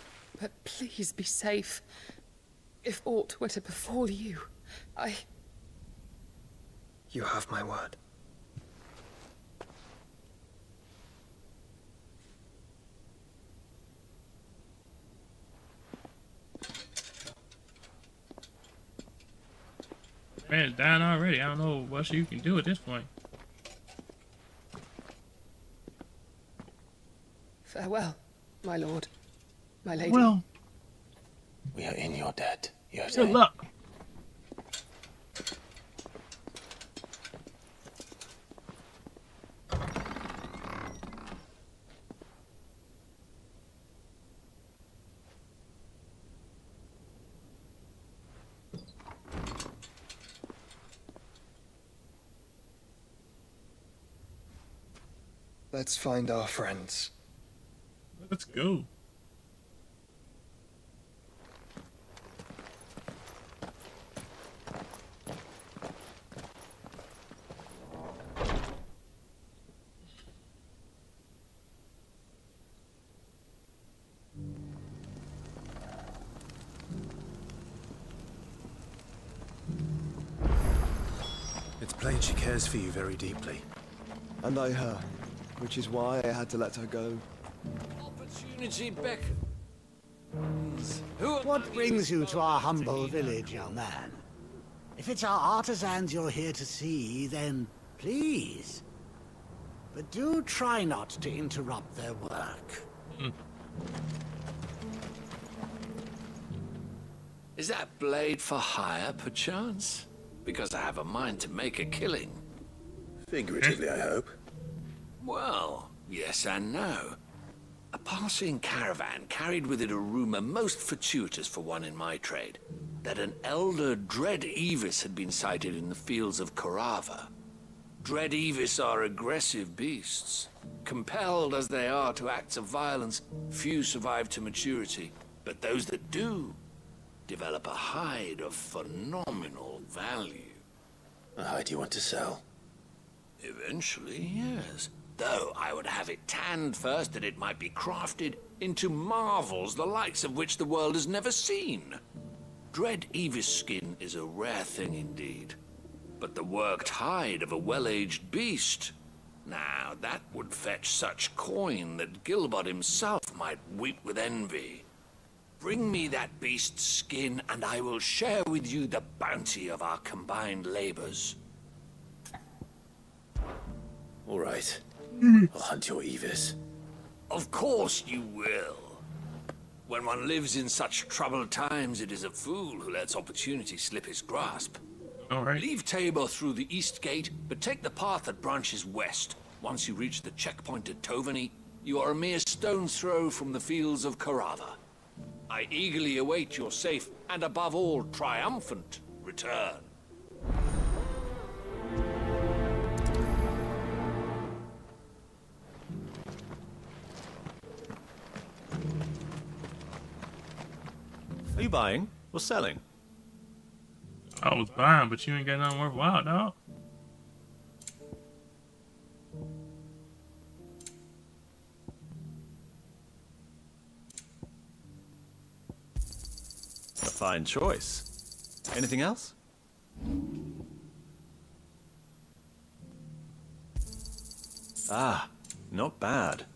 But please be safe. If aught were to befall you, You have my word. Man, it's down already. I don't know what else you can do at this point. Farewell, my lord, my lady. Well, we are in your debt. Good luck. Let's find our friends. Let's go. It's plain she cares for you very deeply. And I her, which is why I had to let her go. Opportunity beckons. What brings you to our humble village, young man? If it's our artisans you're here to see, then please. But do try not to interrupt their work. Is that blade for hire, perchance? Because I have a mind to make a killing. Figuratively, I hope. Well, yes and no. A passing caravan carried with it a rumor most fortuitous for one in my trade, that an elder Dread Evis had been sighted in the fields of Korava. Dread Evis are aggressive beasts. Compelled as they are to acts of violence, few survive to maturity, but those that do develop a hide of phenomenal value. A hide you want to sell? Eventually, yes. Though I would have it tanned first that it might be crafted into marvels the likes of which the world has never seen. Dread Evis skin is a rare thing indeed. But the worked hide of a well-aged beast, now that would fetch such coin that Gilbert himself might weep with envy. Bring me that beast's skin, and I will share with you the bounty of our combined labors. All right. I'll hunt your Evis. Of course you will. When one lives in such troubled times, it is a fool who lets opportunity slip his grasp. All right. Leave Tabor through the east gate, but take the path that branches west. Once you reach the checkpoint at Tovani, you are a mere stone's throw from the fields of Carava. I eagerly await your safe, and above all, triumphant return. Are you buying or selling? I was buying, but you ain't got nothing worthwhile, dog. A fine choice. Anything else? Ah, not bad.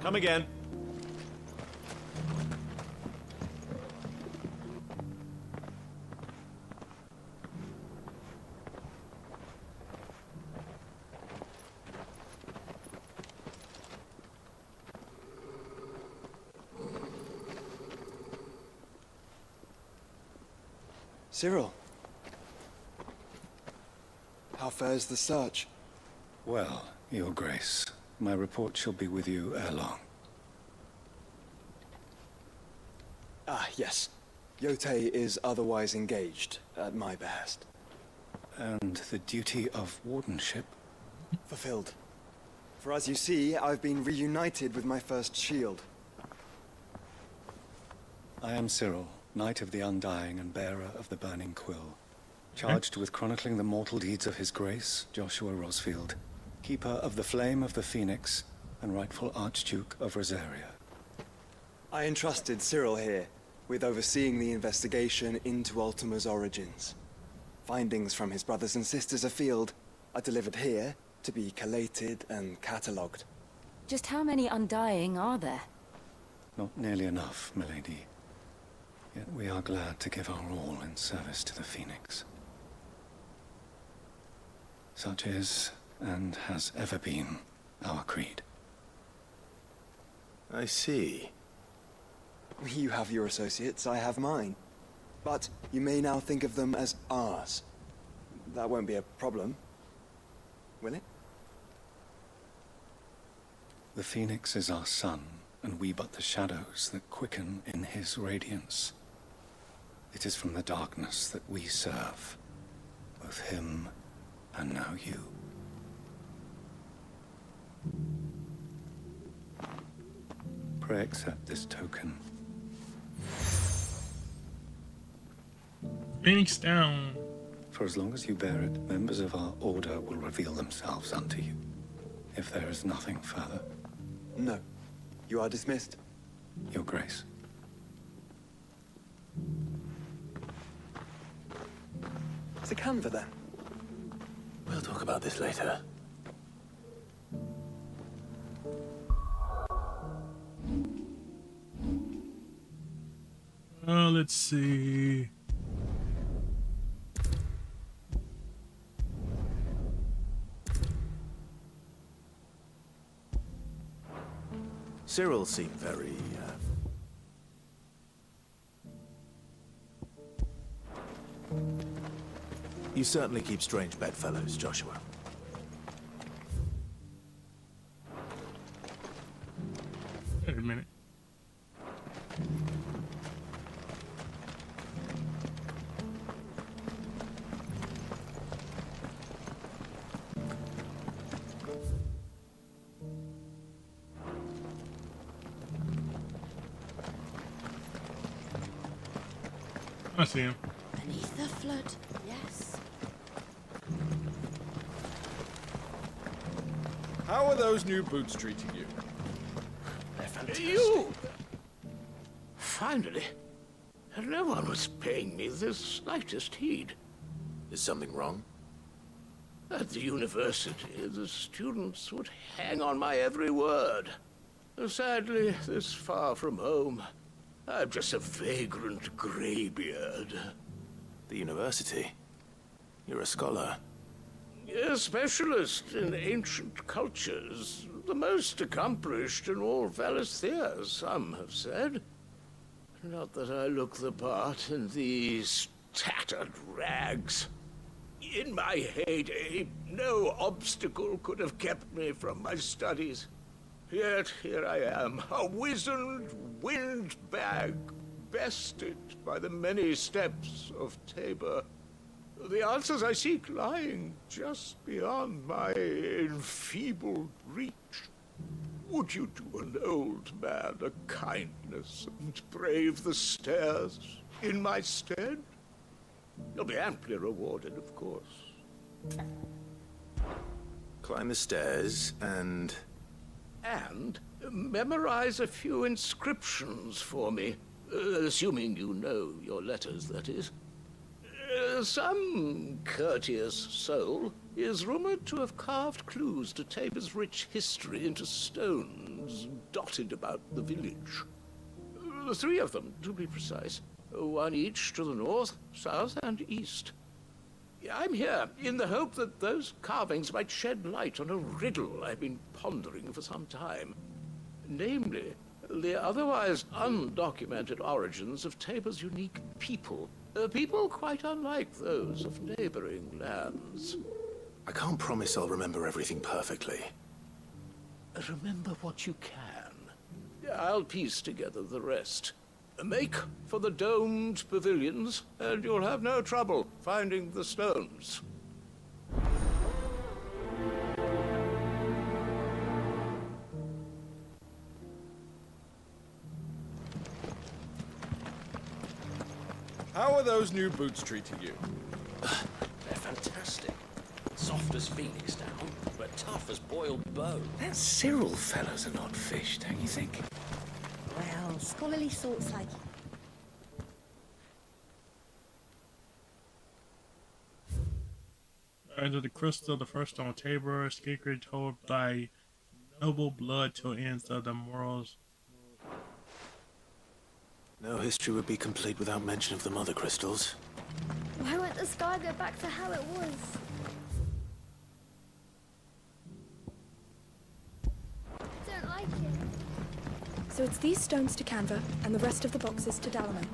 Come again. Cyril. How fares the search? Well, Your Grace, my report shall be with you ere long. Ah, yes. Yotei is otherwise engaged, at my behest. And the duty of wardenship? Fulfilled. For as you see, I've been reunited with my first shield. I am Cyril, Knight of the Undying and bearer of the Burning Quill, charged with chronicling the mortal deeds of His Grace, Joshua Rosfield, keeper of the Flame of the Phoenix and rightful Archduke of Rosaria. I entrusted Cyril here with overseeing the investigation into Ultima's origins. Findings from his brothers and sisters afield are delivered here to be collated and catalogued. Just how many Undying are there? Not nearly enough, milady. Yet we are glad to give our all in service to the Phoenix. Such is, and has ever been, our creed. I see. You have your associates, I have mine. But you may now think of them as ours. That won't be a problem, will it? The Phoenix is our sun, and we but the shadows that quicken in his radiance. It is from the darkness that we serve, both him and now you. Pray accept this token. Phoenix down. For as long as you bear it, members of our order will reveal themselves unto you. If there is nothing further. No. You are dismissed. Your Grace. To Canva, then. We'll talk about this later. Let's see. Cyril seemed very, You certainly keep strange bedfellows, Joshua. Wait a minute. I see him. Beneath the flood. Yes. How are those new boots treating you? They're fantastic. You! Finally. No one was paying me the slightest heed. Is something wrong? At the university, the students would hang on my every word. Sadly, this far from home, I'm just a vagrant greybeard. The university? You're a scholar. A specialist in ancient cultures. The most accomplished in all Valisthea, some have said. Not that I look the part in these tattered rags. In my heyday, no obstacle could have kept me from my studies. Yet here I am, a wizened windbag, bested by the many steps of Tabor. The answers I seek lying just beyond my enfeebled reach. Would you do an old man a kindness and brave the stairs in my stead? You'll be amply rewarded, of course. Climb the stairs and... And memorize a few inscriptions for me. Assuming you know your letters, that is. Some courteous soul is rumored to have carved clues to Tabor's rich history into stones dotted about the village. 3 of them, to be precise. 1 each to the north, south, and east. I'm here in the hope that those carvings might shed light on a riddle I've been pondering for some time. Namely, the otherwise undocumented origins of Tabor's unique people. People quite unlike those of neighboring lands. I can't promise I'll remember everything perfectly. Remember what you can. I'll piece together the rest. Make for the domed pavilions, and you'll have no trouble finding the stones. How are those new boots treating you? They're fantastic. Soft as phoenix down, but tough as boiled bone. That Cyril fellow's an odd fish, don't you think? Well, scholarly sorts like Under the crystal, the first on Tabor, sacred told by noble blood till ends of the morals. No history would be complete without mention of the mother crystals. Why won't the sky go back to how it was? I don't like it. So it's these stones to Canva, and the rest of the boxes to Dalaman.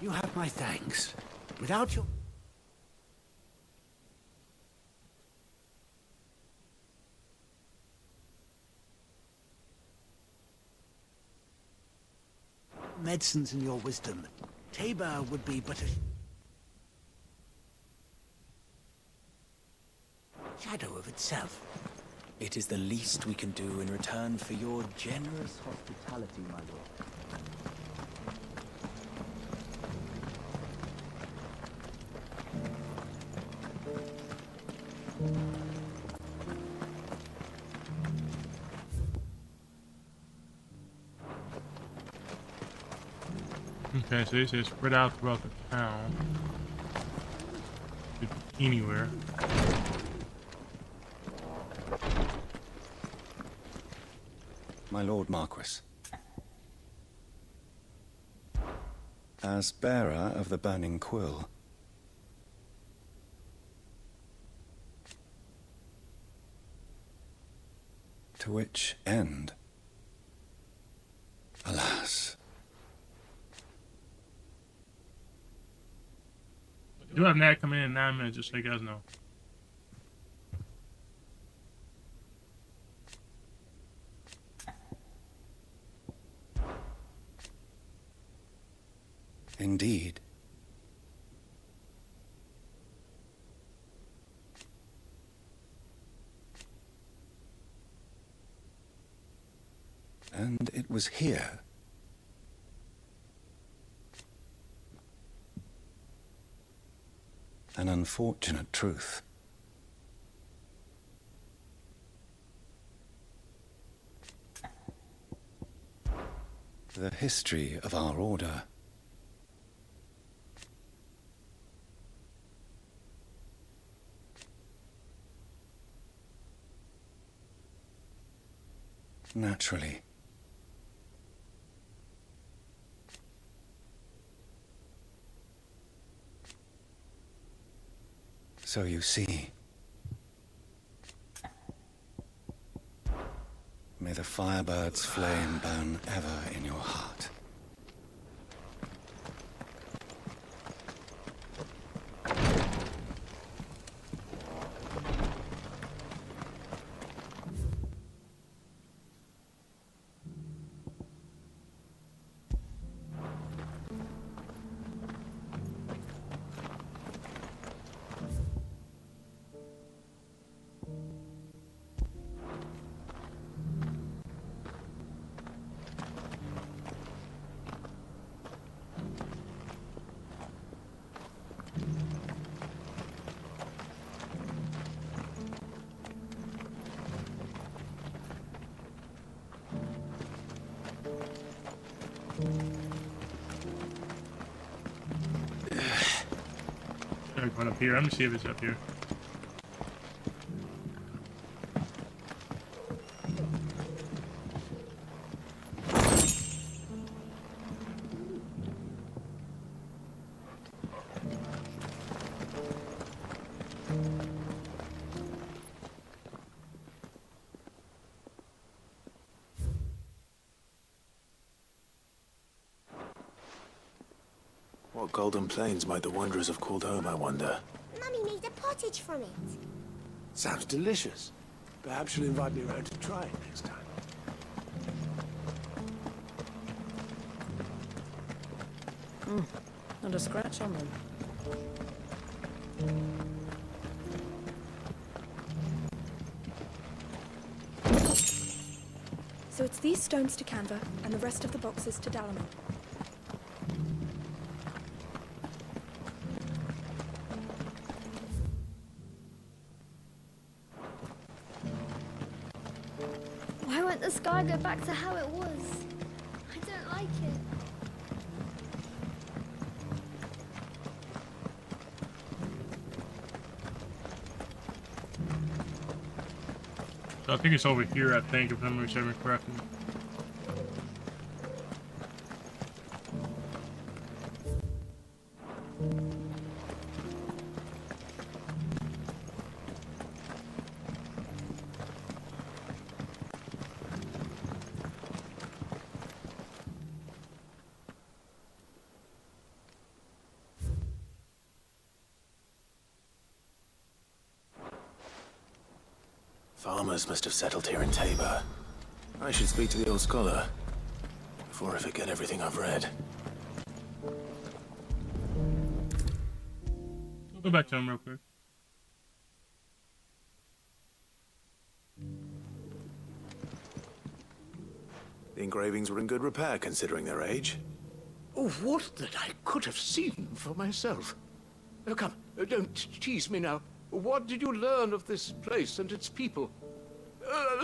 You have my thanks. Without your... medicines and your wisdom, Tabor would be but a shadow of itself. It is the least we can do in return for your generous hospitality, my lord. Okay, so this is spread out throughout the town. Could be anywhere. My Lord Marquis. As bearer of the burning quill, to which end? Alas. I do have Nat come in 9 minutes, just so you guys know. was here. An unfortunate truth. The history of our order. Naturally. So you see, may the Firebird's flame burn ever in your heart. One up here. I'm gonna see if it's up here. What golden plains might the wanderers have called home, I wonder? Mummy made a pottage from it. Sounds delicious. Perhaps you'll invite me around to try it next time. Not a scratch on them. So it's these stones to Canva, and the rest of the boxes to Dalaman. Why won't the sky go back to how it was? I don't like it. So I think it's over here, I think, if I'm remembering correctly. Farmers must have settled here in Tabor. I should speak to the old scholar before I forget everything I've read. I'll go back to him real quick. The engravings were in good repair considering their age. Oh, would that I could have seen for myself. Oh, come, don't tease me now. What did you learn of this place and its people?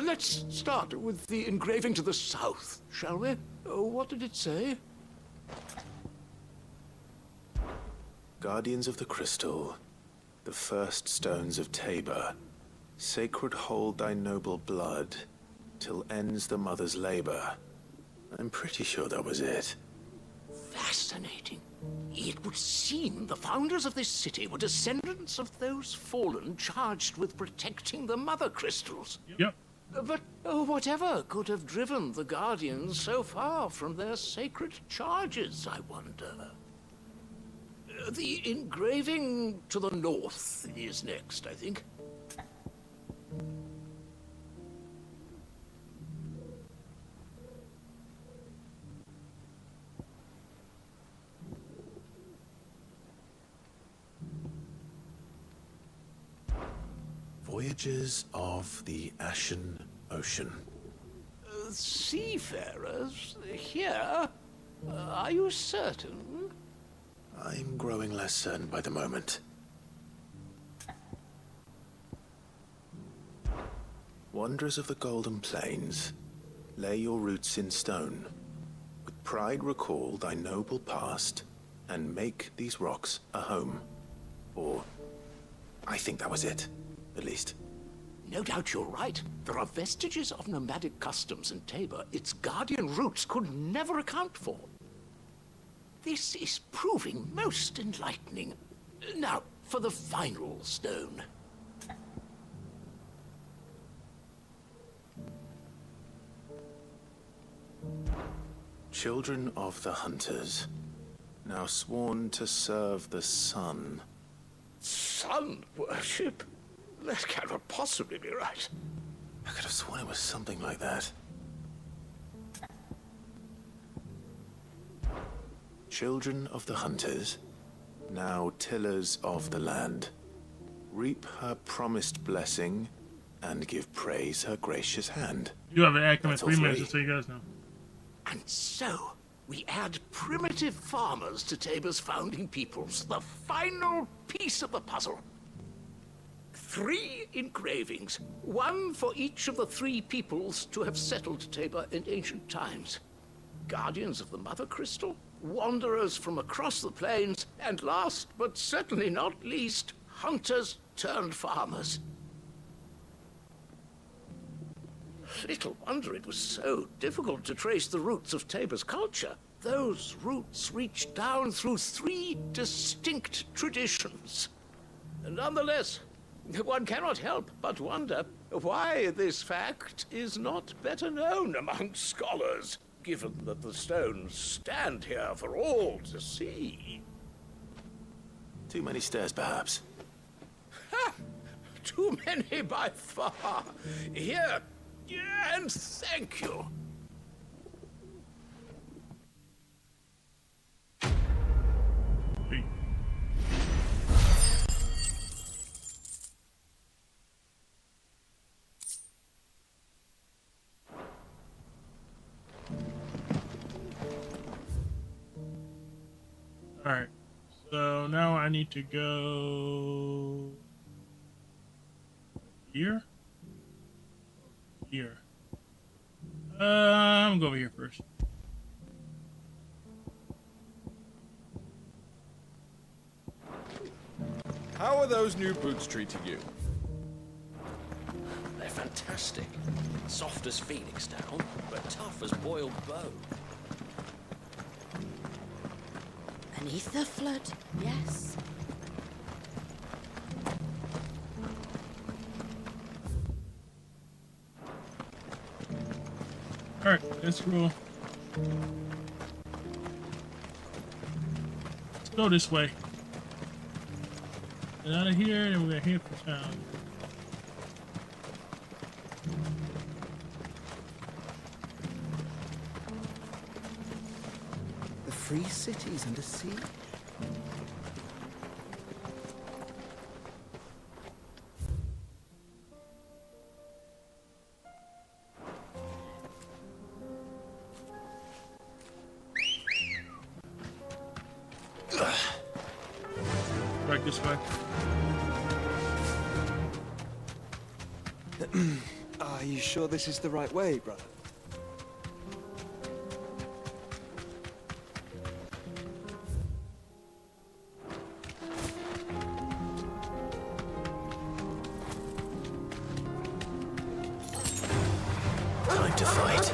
Let's start with the engraving to the south, shall we? What did it say? Guardians of the Crystal, the first stones of Tabor. Sacred hold thy noble blood, till ends the mother's labor. I'm pretty sure that was it. Fascinating. It would seem the founders of this city were descendants of those fallen charged with protecting the mother crystals. Yep. But whatever could have driven the Guardians so far from their sacred charges, I wonder? The engraving to the north is next, I think. Voyages of the Ashen Ocean. seafarers here? Are you certain? I'm growing less certain by the moment. Wanderers of the Golden Plains, lay your roots in stone. With pride recall thy noble past, and make these rocks a home. Or, I think that was it, at least. No doubt you're right. There are vestiges of nomadic customs in Tabor its guardian roots could never account for. This is proving most enlightening. Now, for the final stone. Children of the Hunters, now sworn to serve the sun. Sun worship? That cannot possibly be right. I could have sworn it was something like that. Children of the Hunters, now tillers of the land, reap her promised blessing and give praise her gracious hand. You have an active in That's all 3 minutes, three. just so you guys know. And so, we add primitive farmers to Tabor's founding peoples, the final piece of the puzzle. 3 engravings, 1 for each of the 3 peoples to have settled Tabor in ancient times. Guardians of the Mother Crystal, wanderers from across the plains, and last but certainly not least, hunters turned farmers. Little wonder it was so difficult to trace the roots of Tabor's culture. Those roots reach down through 3 distinct traditions. Nonetheless, one cannot help but wonder why this fact is not better known among scholars, given that the stones stand here for all to see. Too many stairs, perhaps. Ha! Too many by far. Here, and thank you. Alright, so now I need to go here. Here. I'm gonna go over here first. How are those new boots treating you? They're fantastic. Soft as phoenix down, but tough as boiled bone. Beneath the flood, yes. Alright, let's roll. Let's go this way. Get out of here, and we're gonna head for town. The free cities and a sea. Right this way. Are you sure this is the right way, brother? Time to fight.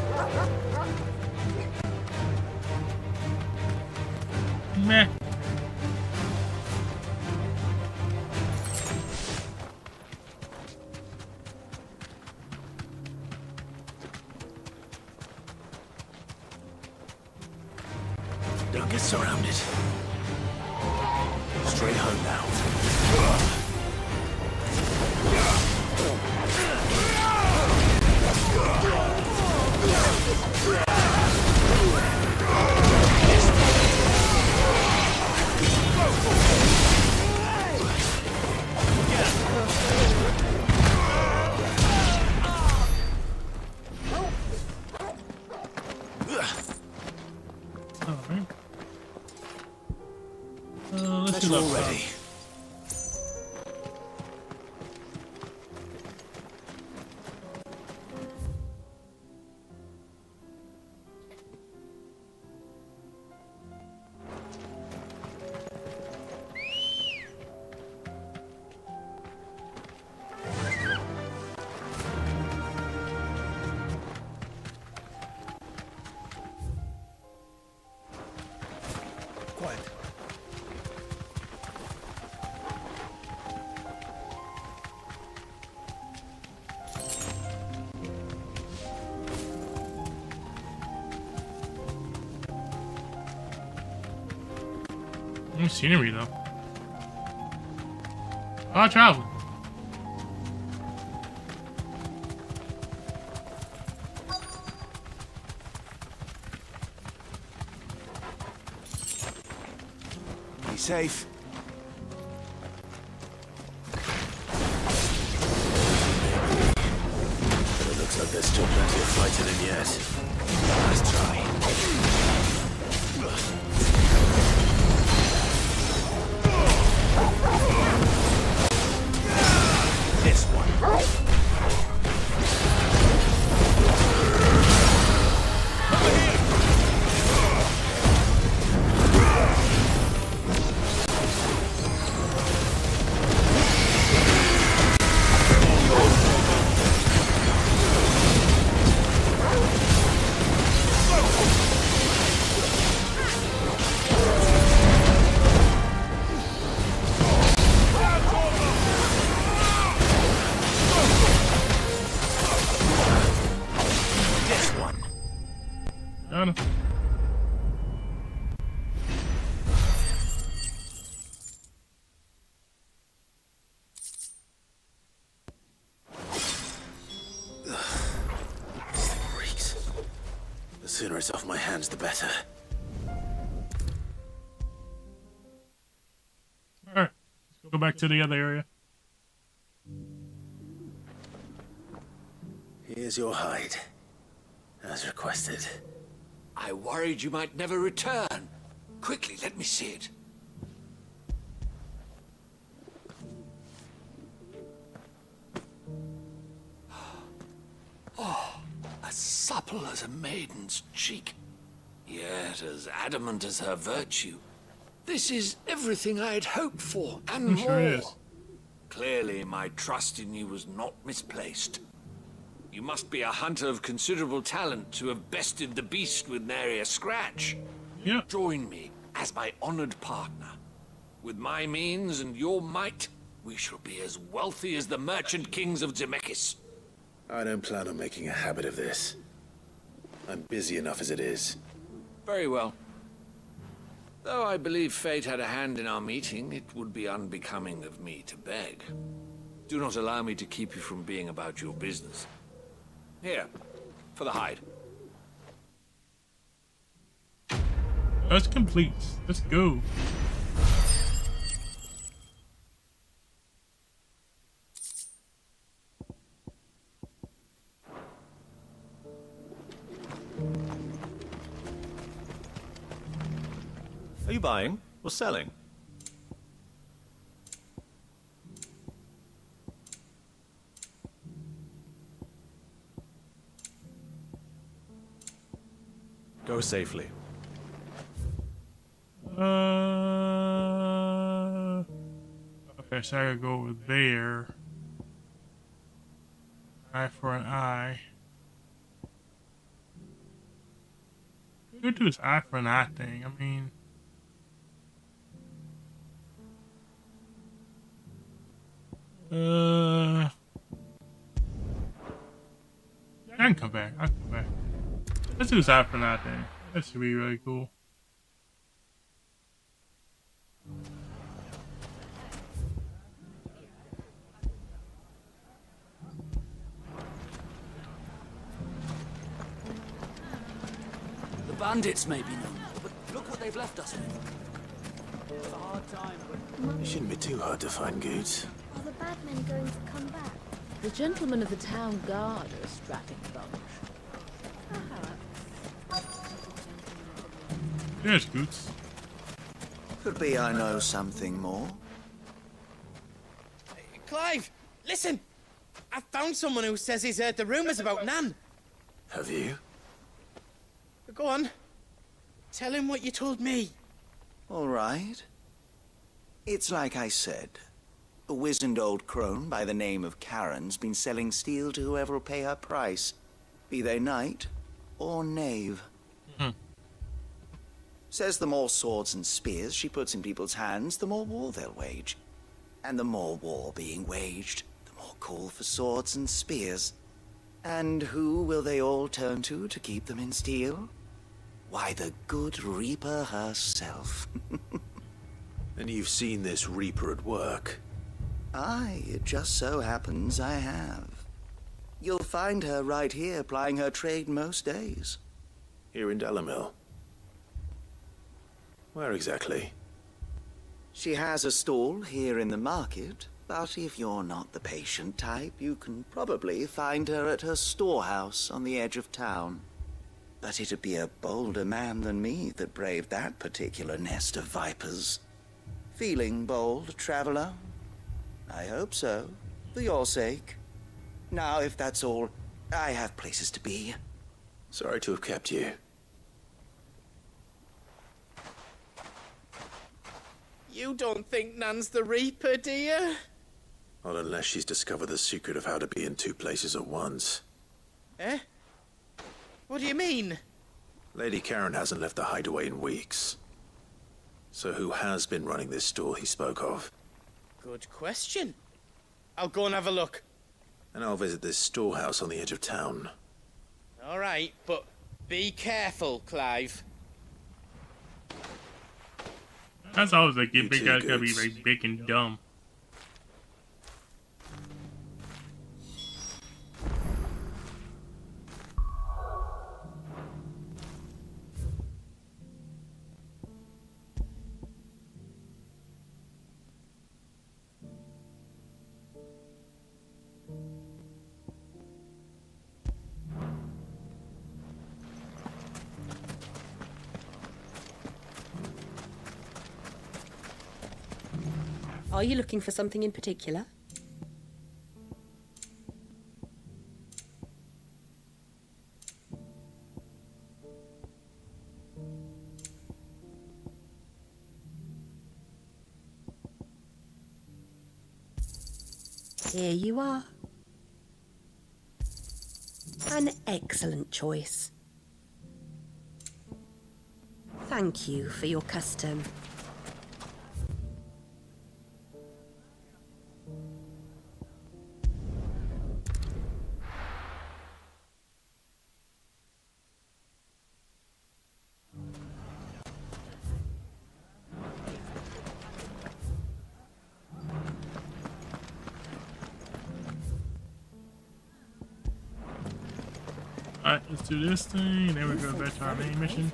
Meh. Don't get surrounded. Straight home now. already. Quiet. New scenery though. I travel. Be safe. But it looks like there's still plenty of fighting in yet. Let's try. This one. Done. This thing reeks. The sooner it's off my hands, the better. Alright. Let's go back to the other area. Here's your hide. As requested. I worried you might never return. Quickly, let me see it. Oh, as supple as a maiden's cheek, yet as adamant as her virtue. This is everything I had hoped for, and more. Sure is. Clearly, my trust in you was not misplaced. You must be a hunter of considerable talent to have bested the beast with nary a scratch. Yep. Join me as my honored partner. With my means and your might, we shall be as wealthy as the merchant kings of Zemeckis. I don't plan on making a habit of this. I'm busy enough as it is. Very well. Though I believe fate had a hand in our meeting, it would be unbecoming of me to beg. Do not allow me to keep you from being about your business. Here, for the hide. That's complete. Let's go. Are you buying or selling? Go safely. Okay, so I gotta go over there. Eye for an eye. We could do this eye for an eye thing. I mean, I can come back. I can come back. Let's do this eye for an eye thing. That should be really cool. The bandits may be no more, but look what they've left us with. It's a hard time, but... It shouldn't be too hard to find goods. Are the bad men going to come back? The gentlemen of the town guard are a strapping bunch. There's goods. Could be I know something more. Clive, listen! I found someone who says he's heard the rumours about Nan. Have you? Go on. Tell him what you told me. All right. It's like I said. A wizened old crone by the name of Karen's been selling steel to whoever will pay her price, be they knight or knave. Says the more swords and spears she puts in people's hands, the more war they'll wage. And the more war being waged, the more call for swords and spears. And who will they all turn to keep them in steel? Why, the good Reaper herself. And you've seen this Reaper at work? Aye, it just so happens I have. You'll find her right here plying her trade most days. Here in Delamil? Where exactly? She has a stall here in the market, but if you're not the patient type, you can probably find her at her storehouse on the edge of town. But it'd be a bolder man than me that braved that particular nest of vipers. Feeling bold, traveler? I hope so, for your sake. Now, if that's all, I have places to be. Sorry to have kept you. You don't think Nan's the Reaper, do you? Not unless she's discovered the secret of how to be in two places at once. Eh? What do you mean? Lady Karen hasn't left the hideaway in weeks. So who has been running this stall he spoke of? Good question. I'll go and have a look. And I'll visit this storehouse on the edge of town. All right, but be careful, Clive. That's always like big guys gotta be like big and dumb. Are you looking for something in particular? Here you are. An excellent choice. Thank you for your custom. Alright, let's do this thing, then we go back to our main mission.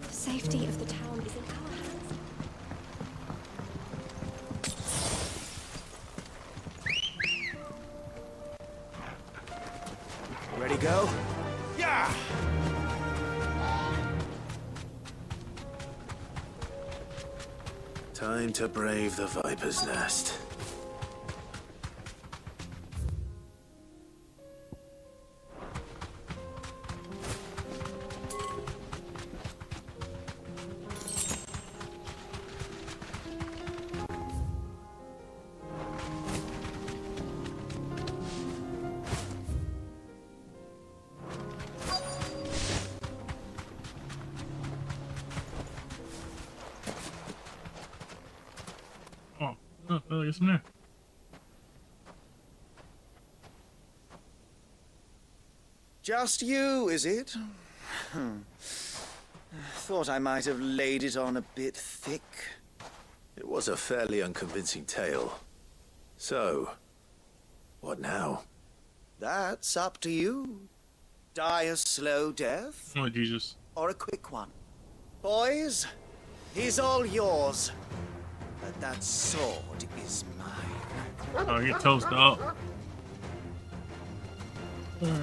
The safety of the town is in our hands. Ready, go? Yeah! Time to brave the Viper's Nest. Oh, there's some there. Just you, is it? Thought I might have laid it on a bit thick. It was a fairly unconvincing tale. So, what now? That's up to you. Die a slow death? Oh, Jesus. Or a quick one? Boys, he's all yours. But that sword is mine. Oh, you're toast up. Alright.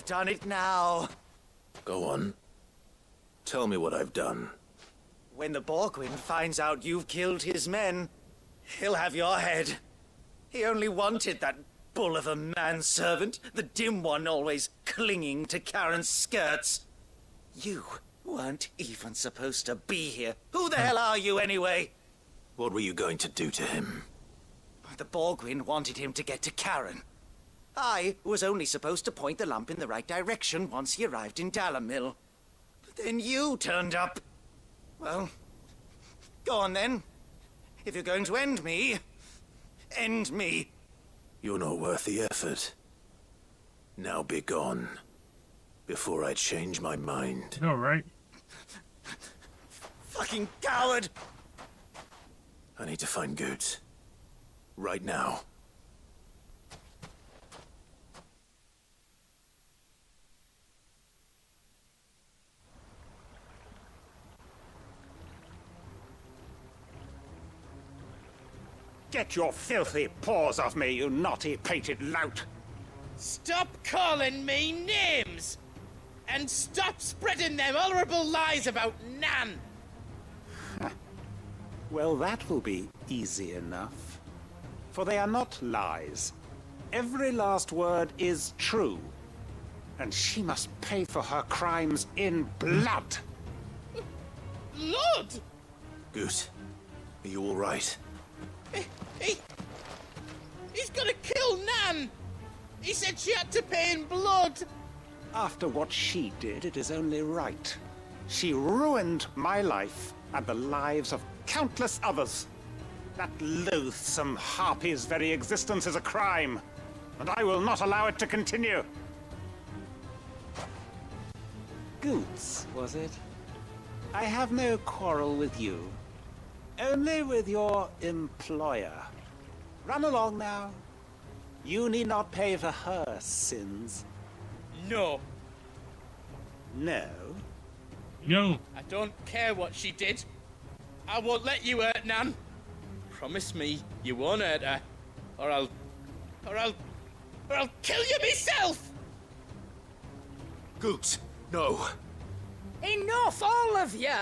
done it now. Go on. Tell me what I've done. When the Borgwyn finds out you've killed his men, he'll have your head. He only wanted that bull of a manservant, the dim one always clinging to Karen's skirts. You weren't even supposed to be here. Who the hell are you anyway? What were you going to do to him? The Borgwyn wanted him to get to Karen. I was only supposed to point the lamp in the right direction once he arrived in Dalamil. But then you turned up. Well, go on then. If you're going to end me, end me. You're not worth the effort. Now be gone, before I change my mind. All right. Fucking coward! I need to find Goods. Right now. Get your filthy paws off me, you naughty-pated lout! Stop calling me names! And stop spreading them horrible lies about Nan! Well, that will be easy enough. For they are not lies. Every last word is true. And she must pay for her crimes in blood. Blood? Goose, are you all right? He's gonna kill Nan! He said she had to pay in blood! After what she did, it is only right. She ruined my life and the lives of countless others. That loathsome harpy's very existence is a crime, and I will not allow it to continue. Goots, was it? I have no quarrel with you. Only with your employer. Run along now. You need not pay for her sins. No. No? No. I don't care what she did. I won't let you hurt Nan. Promise me you won't hurt her, or I'll kill you myself! Goots, no. Enough, all of you!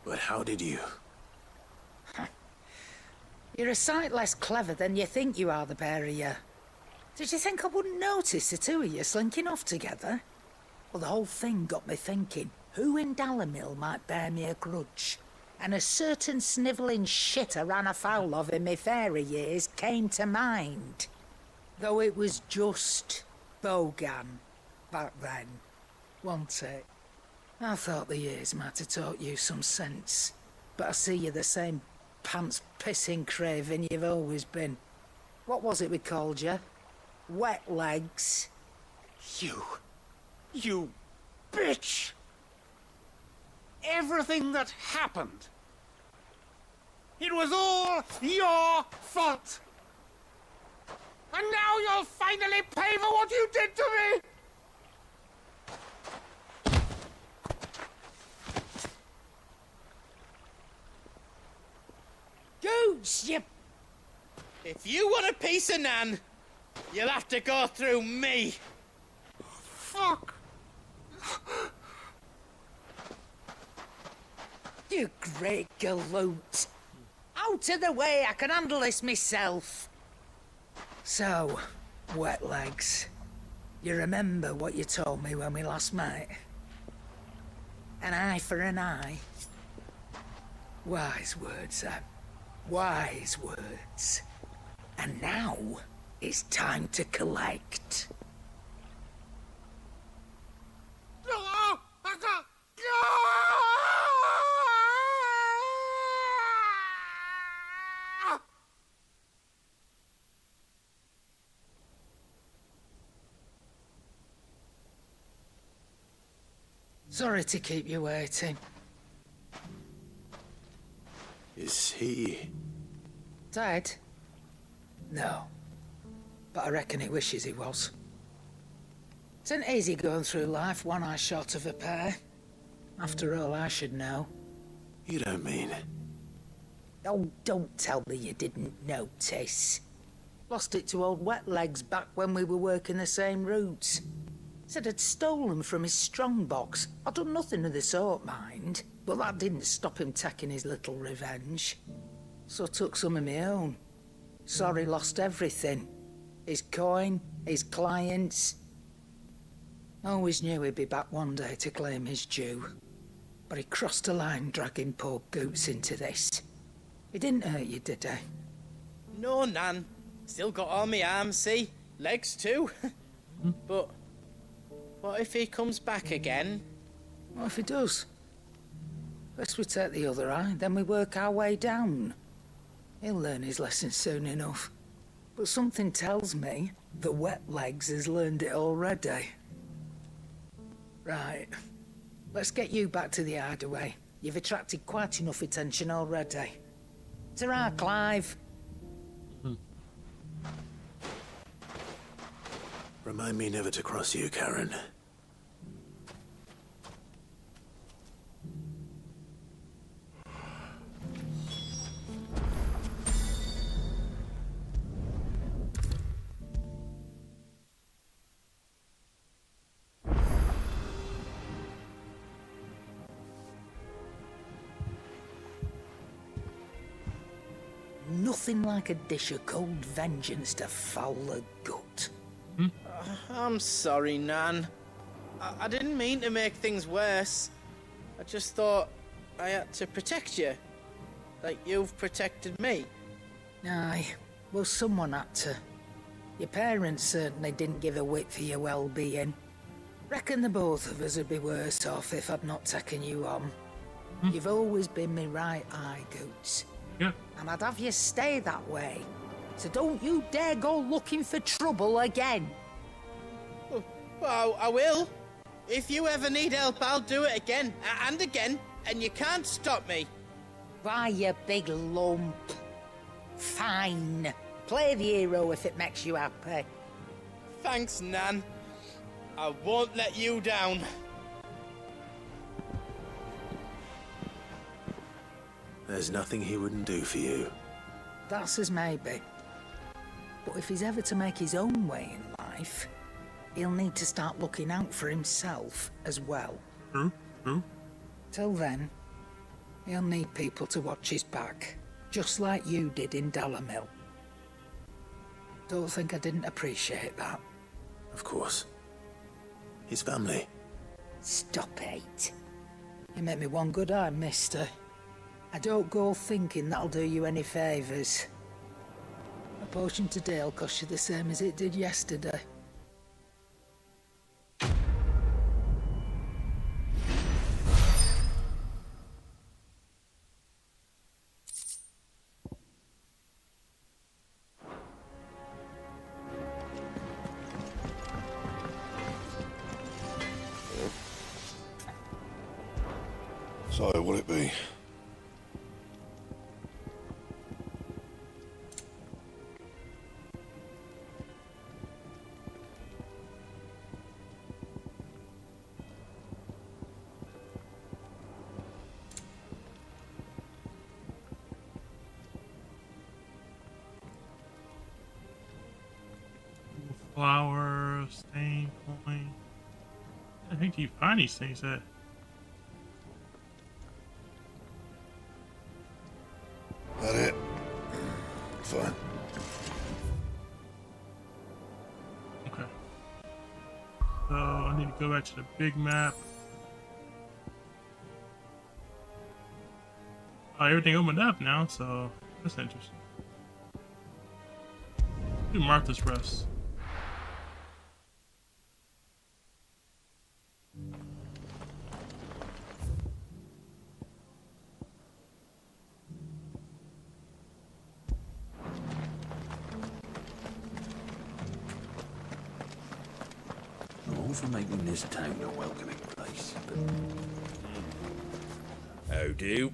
But how did you? You're a sight less clever than you think you are, the pair of you. Did you think I wouldn't notice the two of you slinking off together? Well, the whole thing got me thinking, who in Dalamil might bear me a grudge? And a certain snivelling shit I ran afoul of in my fairy years came to mind. Though it was just Bogan back then, wasn't it? I thought the years might have taught you some sense, but I see you're the same pants-pissing craven you've always been. What was it we called you? Wet legs? You bitch! Everything that happened, it was all your fault! And now you'll finally pay for what you did to me! Goots, you... If you want a piece of Nan, you'll have to go through me. Fuck! You great galoot. Out of the way, I can handle this myself. So, wet legs, you remember what you told me when we last met? An eye for an eye. Wise words, Sam. Wise words. And now, it's time to collect. Sorry to keep you waiting. Is he... Dead? No. But I reckon he wishes he was. It isn't easy going through life one eye short of a pair. After all, I should know. You don't mean... Oh, don't tell me you didn't notice. Lost it to old Wet Legs back when we were working the same routes. Said I'd stolen from his strongbox. I'd done nothing of the sort, mind, but that didn't stop him taking his little revenge. So I took some of my own. Sorry, lost everything. His coin, his clients. Always knew he'd be back one day to claim his due. But he crossed a line dragging poor Goots into this. He didn't hurt you, did he? No, Nan. Still got all my arms, see? Legs too. But what if he comes back again? What if he does? First we take the other eye, then we work our way down. He'll learn his lesson soon enough. But something tells me that Wet Legs has learned it already. Right. Let's get you back to the hideaway. You've attracted quite enough attention already. Ta-ra, Clive. Remind me never to cross you, Karen. Nothing like a dish of cold vengeance to foul the gut. I'm sorry, Nan. I didn't mean to make things worse. I just thought I had to protect you. Like you've protected me. Aye, well, someone had to. Your parents certainly didn't give a whit for your well-being. Reckon the both of us would be worse off if I'd not taken you on. You've always been me right eye, Goots. Yeah. And I'd have you stay that way. So don't you dare go looking for trouble again. Well, I will. If you ever need help, I'll do it again and again, and you can't stop me. Why, you big lump. Fine. Play the hero if it makes you happy. Thanks, Nan. I won't let you down. There's nothing he wouldn't do for you. That's as maybe. But if he's ever to make his own way in life, he'll need to start looking out for himself as well. True. Till then, he'll need people to watch his back, just like you did in Dalamil. Don't think I didn't appreciate that. Of course. His family. Stop it. You make me one good eye, mister. I don't go thinking that'll do you any favours. A potion today'll cost you the same as it did yesterday. So, what'll it be? Flower, stain point. I think you find these things at. That it? Fine. Okay. So I need to go back to the big map. Oh, everything opened up now, so that's interesting. Do Martha's Rest. All for making this town a welcoming place. How do?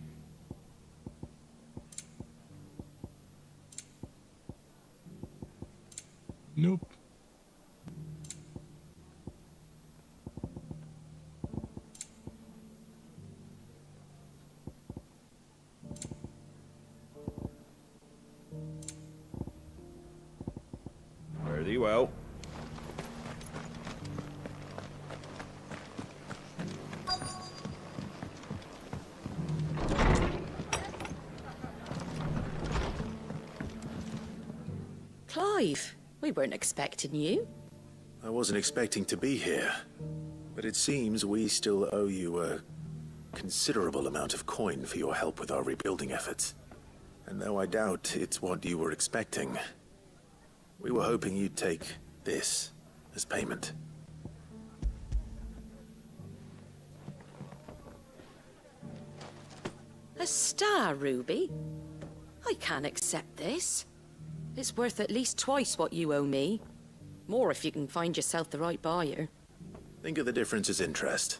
Nope. well. Clive, we weren't expecting you. I wasn't expecting to be here, but it seems we still owe you a considerable amount of coin for your help with our rebuilding efforts. And though I doubt it's what you were expecting, we were hoping you'd take this as payment. A star ruby? I can't accept this. It's worth at least twice what you owe me. More if you can find yourself the right buyer. Think of the difference as interest.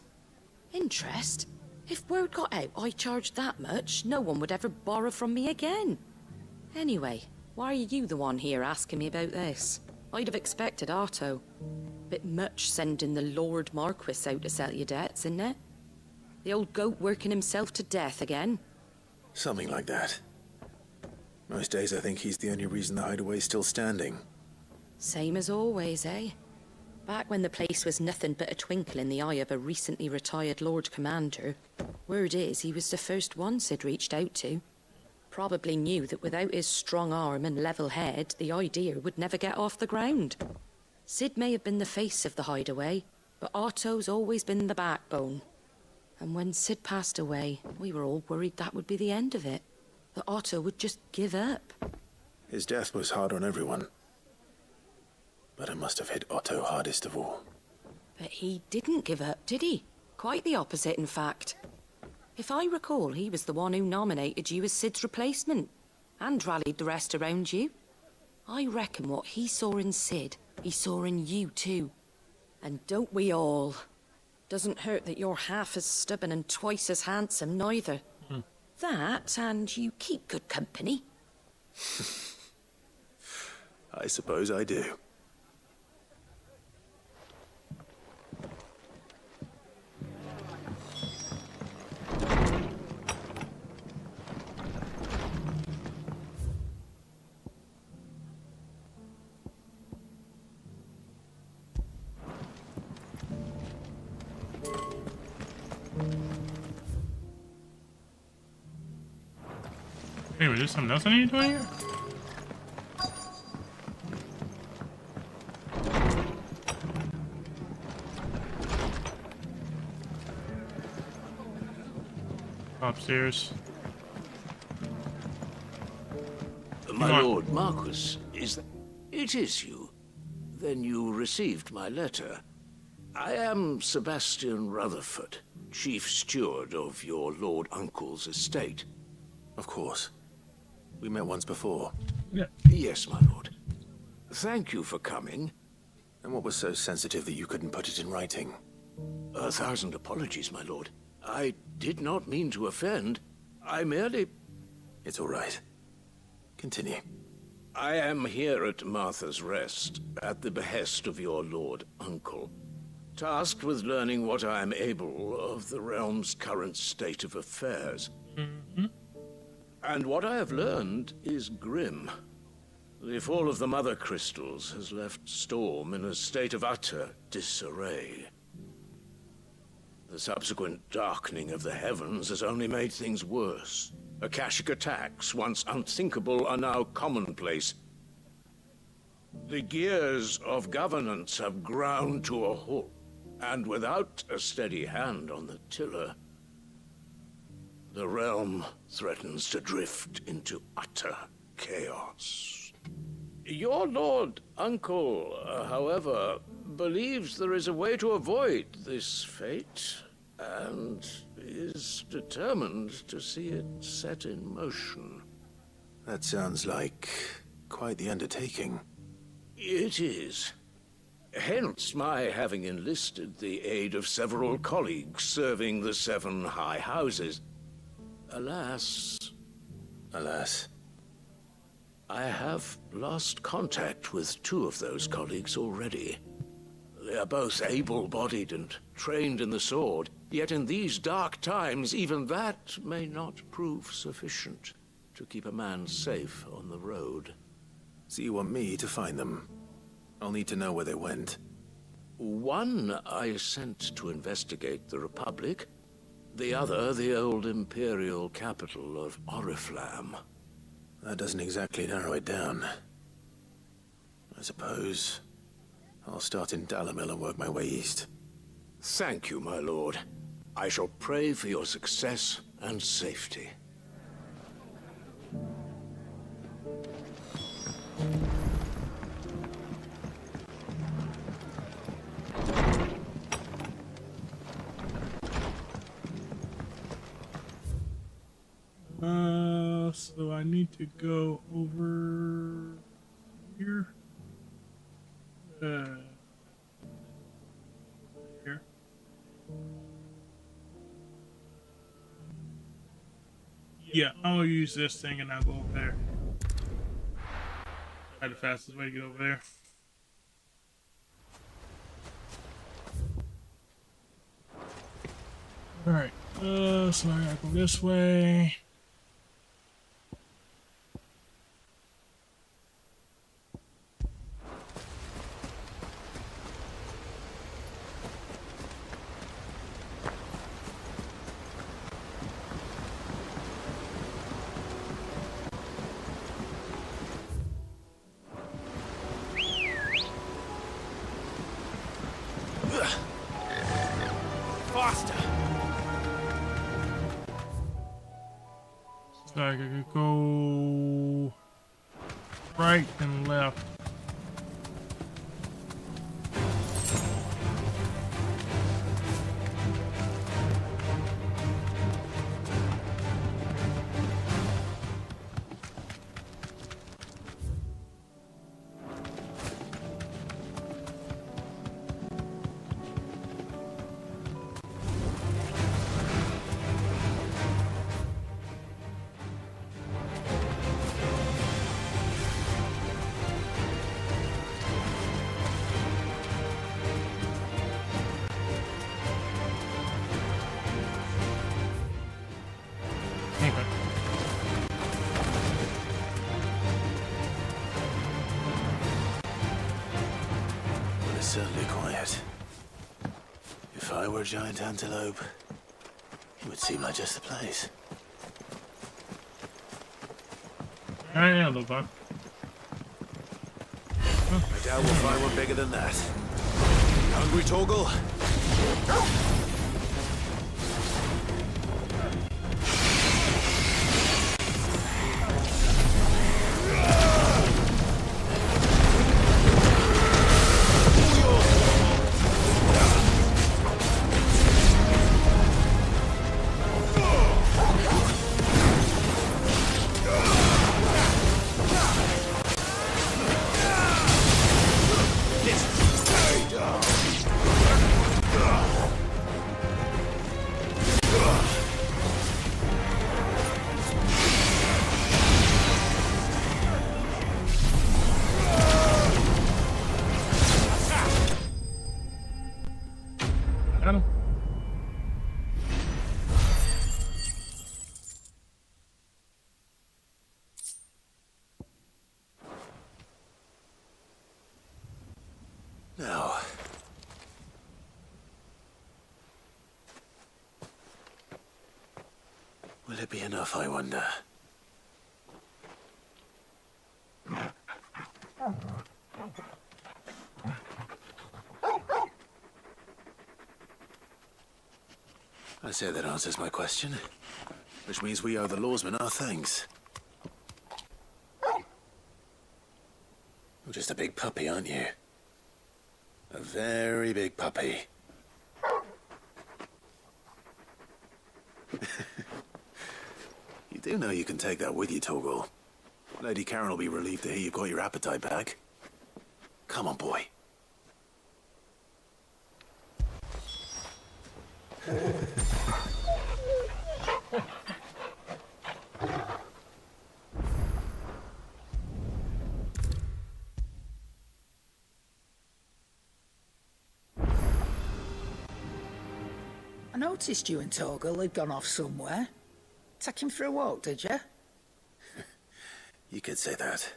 Interest? If word got out I charged that much, no one would ever borrow from me again. Anyway, why are you the one here asking me about this? I'd have expected Otto. Bit much sending the Lord Marquis out to settle your debts, isn't it? The old goat working himself to death again? Something like that. Most days I think he's the only reason the hideaway's still standing. Same as always, eh? Back when the place was nothing but a twinkle in the eye of a recently retired Lord Commander, word is he was the first one Sid reached out to. Probably knew that without his strong arm and level head, the idea would never get off the ground. Sid may have been the face of the hideaway, but Otto's always been the backbone. And when Sid passed away, we were all worried that would be the end of it. That Otto would just give up. His death was hard on everyone. But it must have hit Otto hardest of all. But he didn't give up, did he? Quite the opposite, in fact. If I recall, he was the one who nominated you as Sid's replacement, and rallied the rest around you. I reckon what he saw in Sid, he saw in you too. And don't we all? Doesn't hurt that you're half as stubborn and twice as handsome, neither. That, and you keep good company. I suppose I do. Hey, was there something else I need to do here? Upstairs. My lord Marquis, is that... It is you. Then you received my letter. I am Sebastian Rutherford, chief steward of your lord uncle's estate. Of course. We met once before. Yeah. Yes, my lord. Thank you for coming. And what was so sensitive that you couldn't put it in writing? 1,000 apologies, my lord. I did not mean to offend. I merely... It's all right. Continue. I am here at Martha's Rest, at the behest of your lord uncle, tasked with learning what I am able of the realm's current state of affairs. And what I have learned is grim. The fall of the Mother Crystals has left Storm in a state of utter disarray. The subsequent darkening of the heavens has only made things worse. Akashic attacks, once unthinkable, are now commonplace. The gears of governance have ground to a halt, and without a steady hand on the tiller, the realm threatens to drift into utter chaos. Your lord uncle, however, believes there is a way to avoid this fate, and is determined to see it set in motion. That sounds like quite the undertaking. It is. Hence my having enlisted the aid of several colleagues serving the 7 high houses. Alas... Alas? I have lost contact with 2 of those colleagues already. They are both able-bodied and trained in the sword, yet in these dark times, even that may not prove sufficient to keep a man safe on the road. So you want me to find them? I'll need to know where they went. One I sent to investigate the Republic. The other, the old Imperial capital of Oriflamme. That doesn't exactly narrow it down. I suppose I'll start in Dalamil and work my way east. Thank you, my lord. I shall pray for your success and safety. So I need to go over here. Here. Yeah, I'm gonna use this thing and I'll go over there. That's the fastest way to get over there. Alright, so I gotta go this way. So I could go right and left. It's certainly quiet. If I were a giant antelope, it would seem like just the place. I am the buck. I doubt we'll find one bigger than that. Hungry, Torgal? Got him. Now, will it be enough, I wonder? I say that answers my question, which means we owe the lawsmen our thanks. You're just a big puppy, aren't you? A very big puppy. You do know you can take that with you, Torgal. Lady Karen will be relieved to hear you've got your appetite back. Come on, boy. I noticed you and Torgal had gone off somewhere. Take him for a walk, did you? You could say that.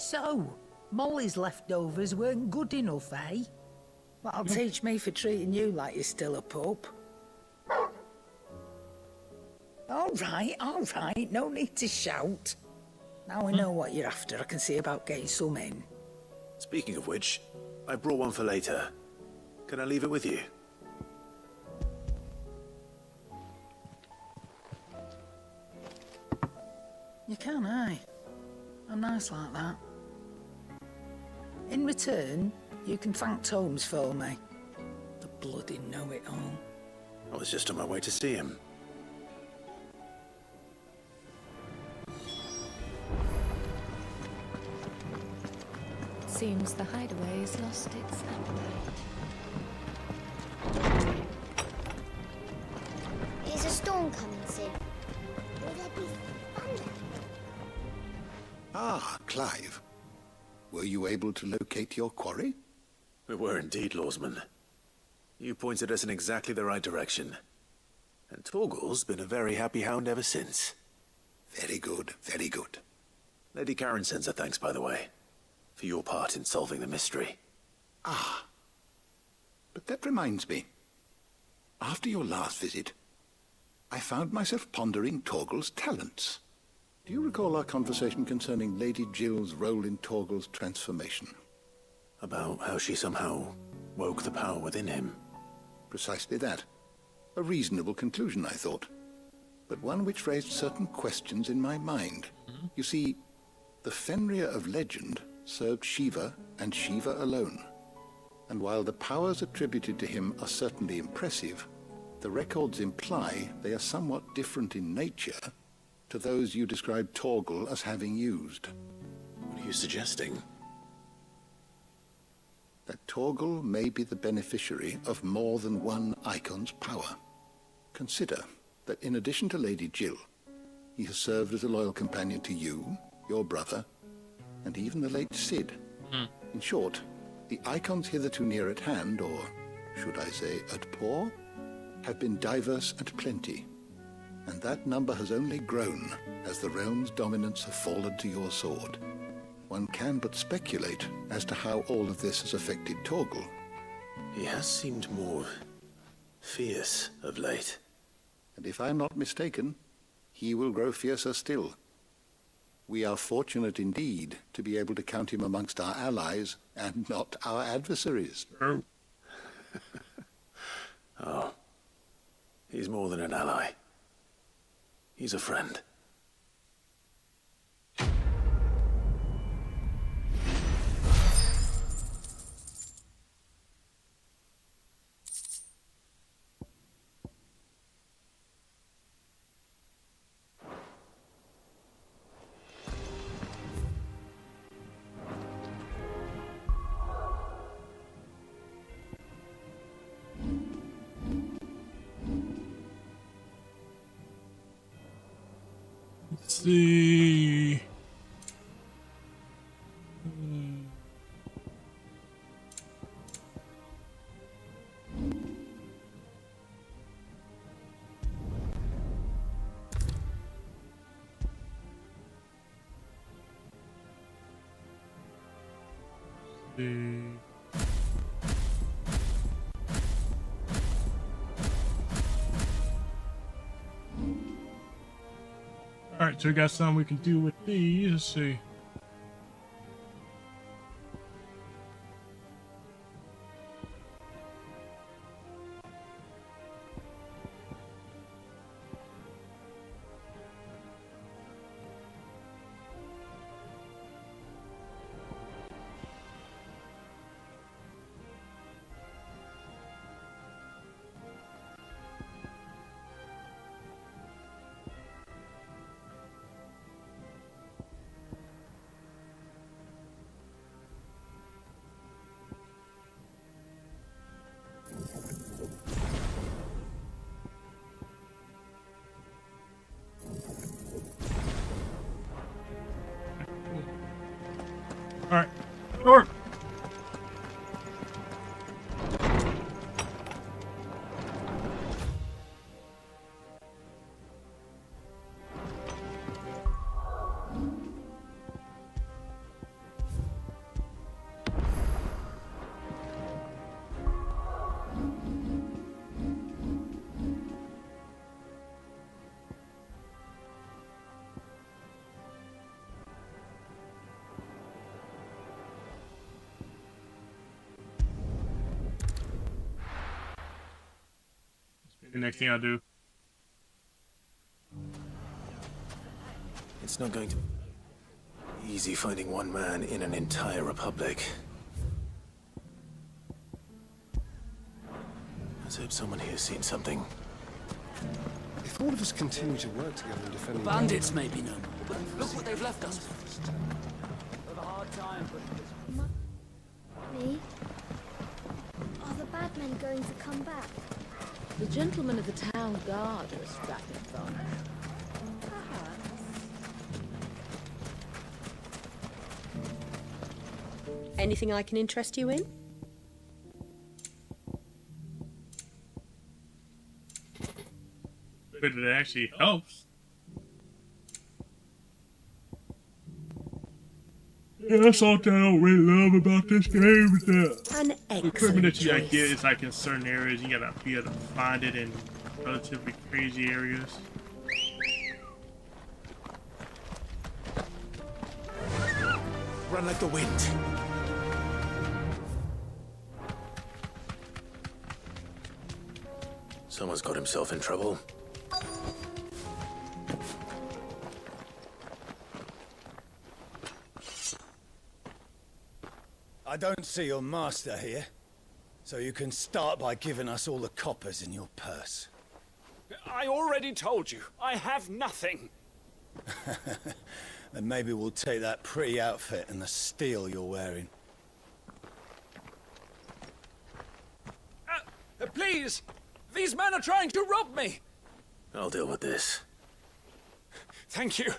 So, Molly's leftovers weren't good enough, eh? That'll teach me for treating you like you're still a pup. All right, no need to shout. Now we know what you're after, I can see about getting some in. Speaking of which, I brought one for later. Can I leave it with you? You can, eh? I'm nice like that. In return, you can thank Tomes for me. The bloody know-it-all. I was just on my way to see him. Seems the hideaway has lost its appetite. Is a storm coming soon? Will there be thunder? Ah, Clive. Were you able to locate your quarry? We were indeed, Lawsman. You pointed us in exactly the right direction. And Torgal's been a very happy hound ever since. Very good, very good. Lady Karen sends her thanks, by the way, for your part in solving the mystery. Ah. But that reminds me. After your last visit, I found myself pondering Torgal's talents. Do you recall our conversation concerning Lady Jill's role in Torgal's transformation? About how she somehow woke the power within him. Precisely that. A reasonable conclusion, I thought. But one which raised certain questions in my mind. You see, the Fenrir of legend served Shiva and Shiva alone. And while the powers attributed to him are certainly impressive, the records imply they are somewhat different in nature to those you described Torgal as having used. What are you suggesting? That Torgal may be the beneficiary of more than one icon's power. Consider that in addition to Lady Jill, he has served as a loyal companion to you, your brother, and even the late Cid. In short, the icons hitherto near at hand, or should I say at paw, have been diverse and plenty, and that number has only grown as the realm's dominance have fallen to your sword. One can but speculate as to how all of this has affected Torgal. He has seemed more fierce of late. And if I'm not mistaken, he will grow fiercer still. We are fortunate indeed to be able to count him amongst our allies and not our adversaries. Oh, he's more than an ally. He's a friend. Let's see. Alright, so we got something we can do with these. Let's see. The next thing I'll do. It's not going to be easy finding one man in an entire republic. Let's hope someone here's seen something. If all of us continue to work together in defending... The bandits may be no more, but look what they've left us with. Have a hard time, but... Me? Are the bad men going to come back? The gentlemen of the town guard are strapping fun. Anything I can interest you in? But it actually helps. Yeah, that's all that I don't really love about this game is that the equipment that you gotta get is like in certain areas. You gotta be able to find it in relatively crazy areas. Run like the wind. Someone's got himself in trouble. I don't see your master here, so you can start by giving us all the coppers in your purse. I already told you, I have nothing. Then maybe we'll take that pretty outfit and the steel you're wearing. Please! These men are trying to rob me! I'll deal with this. Thank you.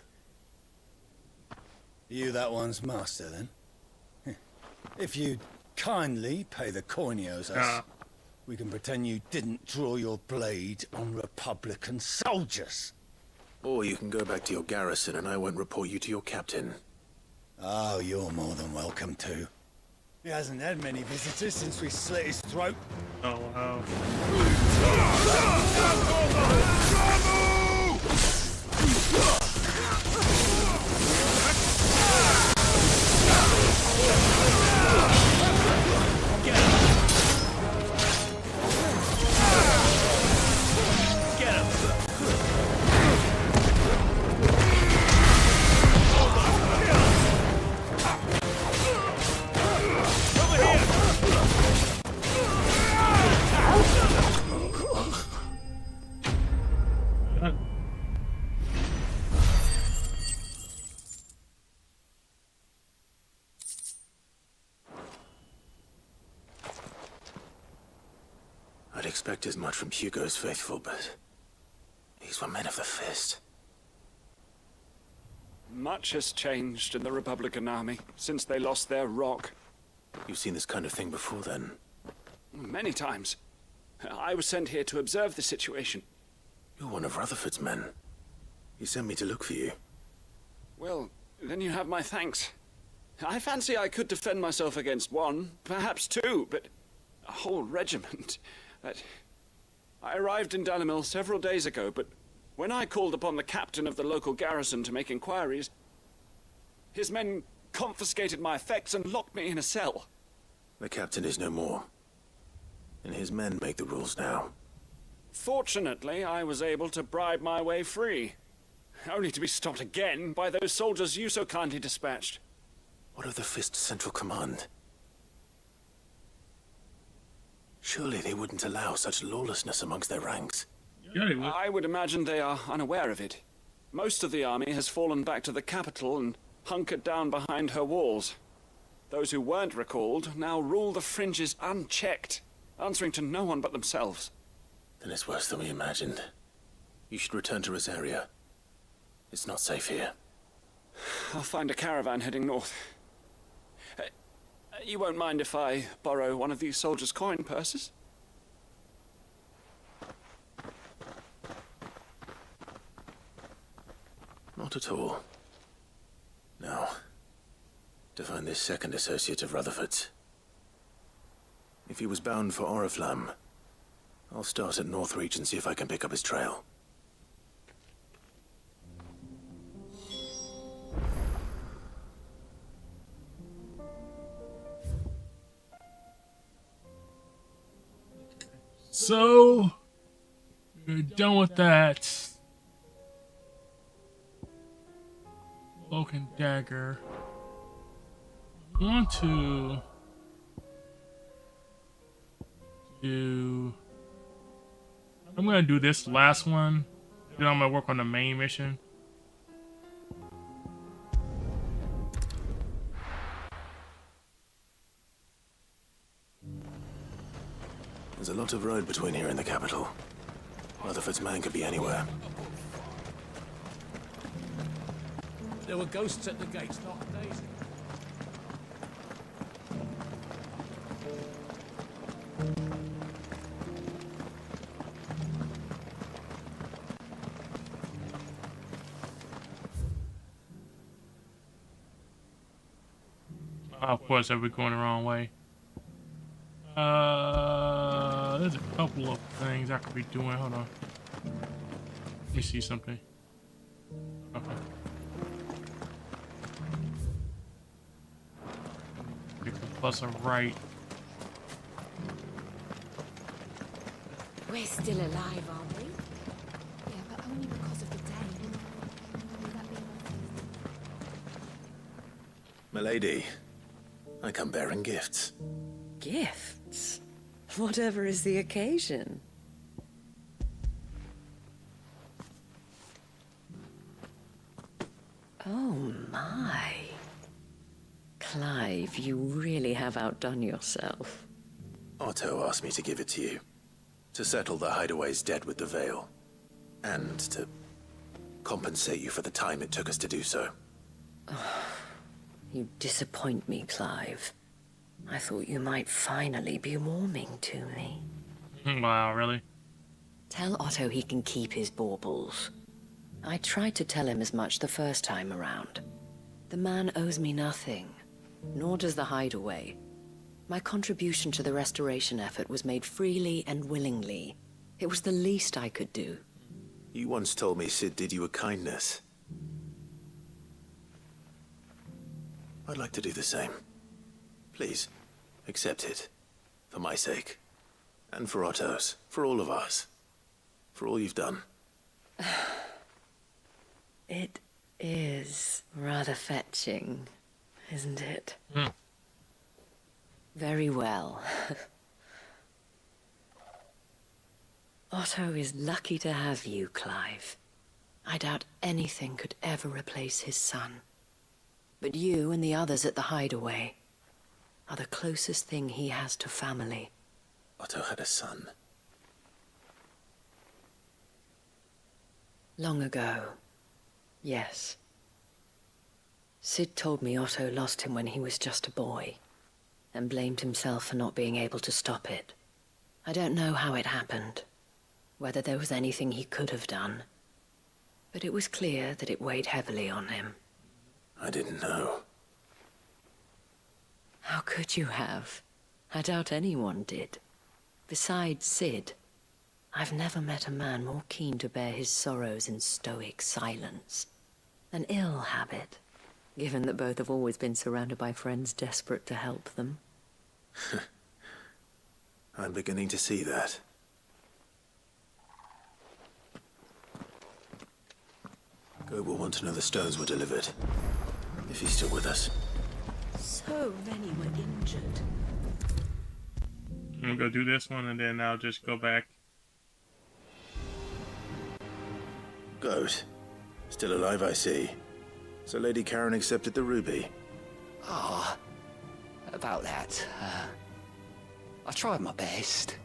You that one's master, then? If you'd kindly pay the coin he owes us, we can pretend you didn't draw your blade on Republican soldiers. Or you can go back to your garrison and I won't report you to your captain. Oh, you're more than welcome to. He hasn't had many visitors since we slit his throat. Oh, wow. I'd expect as much from Hugo's faithful, but these were men of the fist. Much has changed in the Republican army since they lost their rock. You've seen this kind of thing before, then? Many times. I was sent here to observe the situation. You're one of Rutherford's men. He sent me to look for you. Well, then you have my thanks. I fancy I could defend myself against one, perhaps two, but a whole regiment. I arrived in Dalimil several days ago, but when I called upon the captain of the local garrison to make inquiries, his men confiscated my effects and locked me in a cell. The captain is no more, and his men make the rules now. Fortunately, I was able to bribe my way free, only to be stopped again by those soldiers you so kindly dispatched. What of the Fist Central Command? Surely they wouldn't allow such lawlessness amongst their ranks. I would imagine they are unaware of it. Most of the army has fallen back to the capital and hunkered down behind her walls. Those who weren't recalled now rule the fringes unchecked, answering to no one but themselves. Then it's worse than we imagined. You should return to Rosaria. It's not safe here. I'll find a caravan heading north. You won't mind if I borrow one of these soldiers' coin purses? Not at all. Now, to find this second associate of Rutherford's. If he was bound for Oriflamme, I'll start at Northreach and see if I can pick up his trail. So, We're done with that. Cloak and dagger. I want to do. I'm gonna do this last one. Then I'm gonna work on the main mission. There's a lot of road between here and the capital. Rutherford's man could be anywhere. There were ghosts at the gates, not days. Of course, we're going the wrong way. There's a couple of things I could be doing. Hold on. Let me see something. Okay. Pick the plus a right. We're still alive, aren't we? Yeah, but only because of the day. Would that be Milady, I come bearing gifts. Gifts? Whatever is the occasion. Oh my. Clive, you really have outdone yourself. Otto asked me to give it to you. To settle the Hideaway's debt with the Veil. And to compensate you for the time it took us to do so. You disappoint me, Clive. I thought you might finally be warming to me. Wow, really? Tell Otto he can keep his baubles. I tried to tell him as much the first time around. The man owes me nothing, nor does the Hideaway. My contribution to the restoration effort was made freely and willingly. It was the least I could do. You once told me Sid did you a kindness. I'd like to do the same. Please, accept it. For my sake. And for Otto's. For all of us. For all you've done. It is rather fetching, isn't it? Very well. Otto is lucky to have you, Clive. I doubt anything could ever replace his son. But you and the others at the Hideaway are the closest thing he has to family. Otto had a son. Long ago, yes. Sid told me Otto lost him when he was just a boy, and blamed himself for not being able to stop it. I don't know how it happened, whether there was anything he could have done, but it was clear that it weighed heavily on him. I didn't know. How could you have? I doubt anyone did. Besides Sid, I've never met a man more keen to bear his sorrows in stoic silence. An ill habit, given that both have always been surrounded by friends desperate to help them. I'm beginning to see that. Go will want to know the stones were delivered. If he's still with us. So many were injured. I'm gonna go do this one and then I'll just go back. Goat. Still alive, I see. So Lady Karen accepted the ruby. Ah, about that. I tried my best,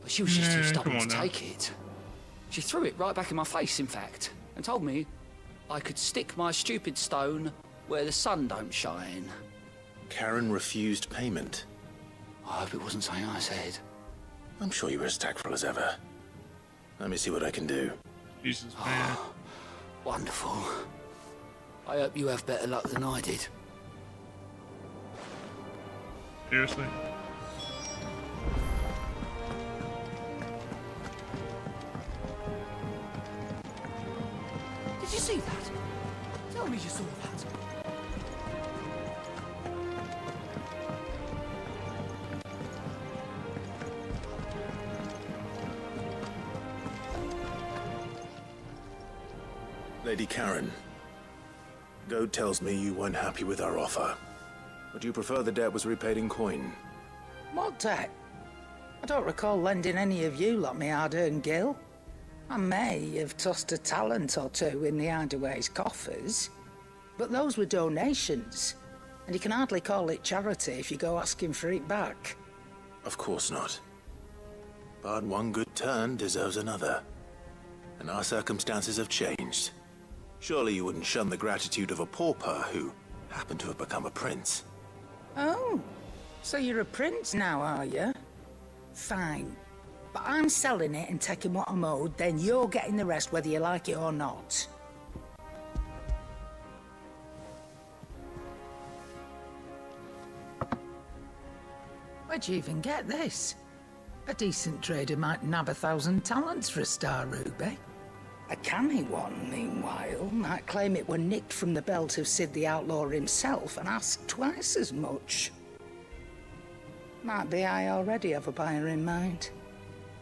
but she was just too stubborn to take it. She threw it right back in my face, in fact, and told me I could stick my stupid stone where the sun don't shine. Karen refused payment. I hope it wasn't something I said. I'm sure you were as tactful as ever. Let me see what I can do. Jesus, man. Wonderful. I hope you have better luck than I did. Seriously? Did you see that? Tell me you saw that. Lady Karen, Goad tells me you weren't happy with our offer. Would you prefer the debt was repaid in coin? What debt? I don't recall lending any of you lot me hard-earned gil. I may have tossed a talent or two in the Hideaway's coffers, but those were donations, and you can hardly call it charity if you go asking for it back. Of course not. But one good turn deserves another. And our circumstances have changed. Surely you wouldn't shun the gratitude of a pauper who happened to have become a prince. Oh, so you're a prince now, are you? Fine. But I'm selling it and taking what I'm owed, then you're getting the rest whether you like it or not. Where'd you even get this? A decent trader might nab 1,000 talents for a star ruby. A canny one, meanwhile, might claim it were nicked from the belt of Sid the Outlaw himself and ask twice as much. Might be I already have a buyer in mind.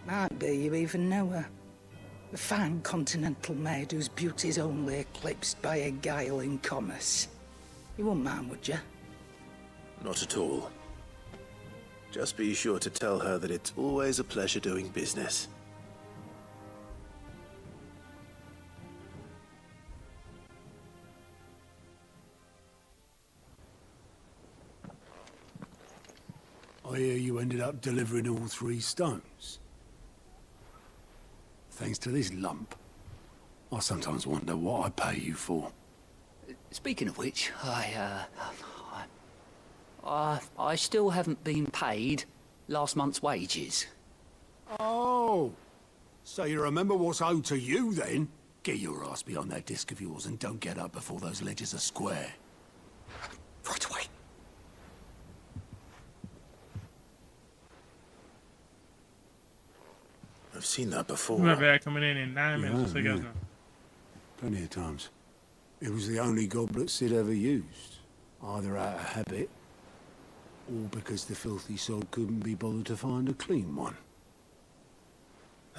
Might be you even know her. A fine continental maid whose beauty's only eclipsed by a guile in commerce. You wouldn't mind, would you? Not at all. Just be sure to tell her that it's always a pleasure doing business. I hear you ended up delivering all 3 stones. Thanks to this lump. I sometimes wonder what I pay you for. Speaking of which, I still haven't been paid last month's wages. Oh, so you remember what's owed to you then? Get your ass behind that disc of yours and don't get up before those ledgers are square. Right away. I've seen that before. My bad, coming in 9 minutes. Just so you guys know. Plenty of times. It was the only goblet Sid ever used, either out of habit or because the filthy soul couldn't be bothered to find a clean one.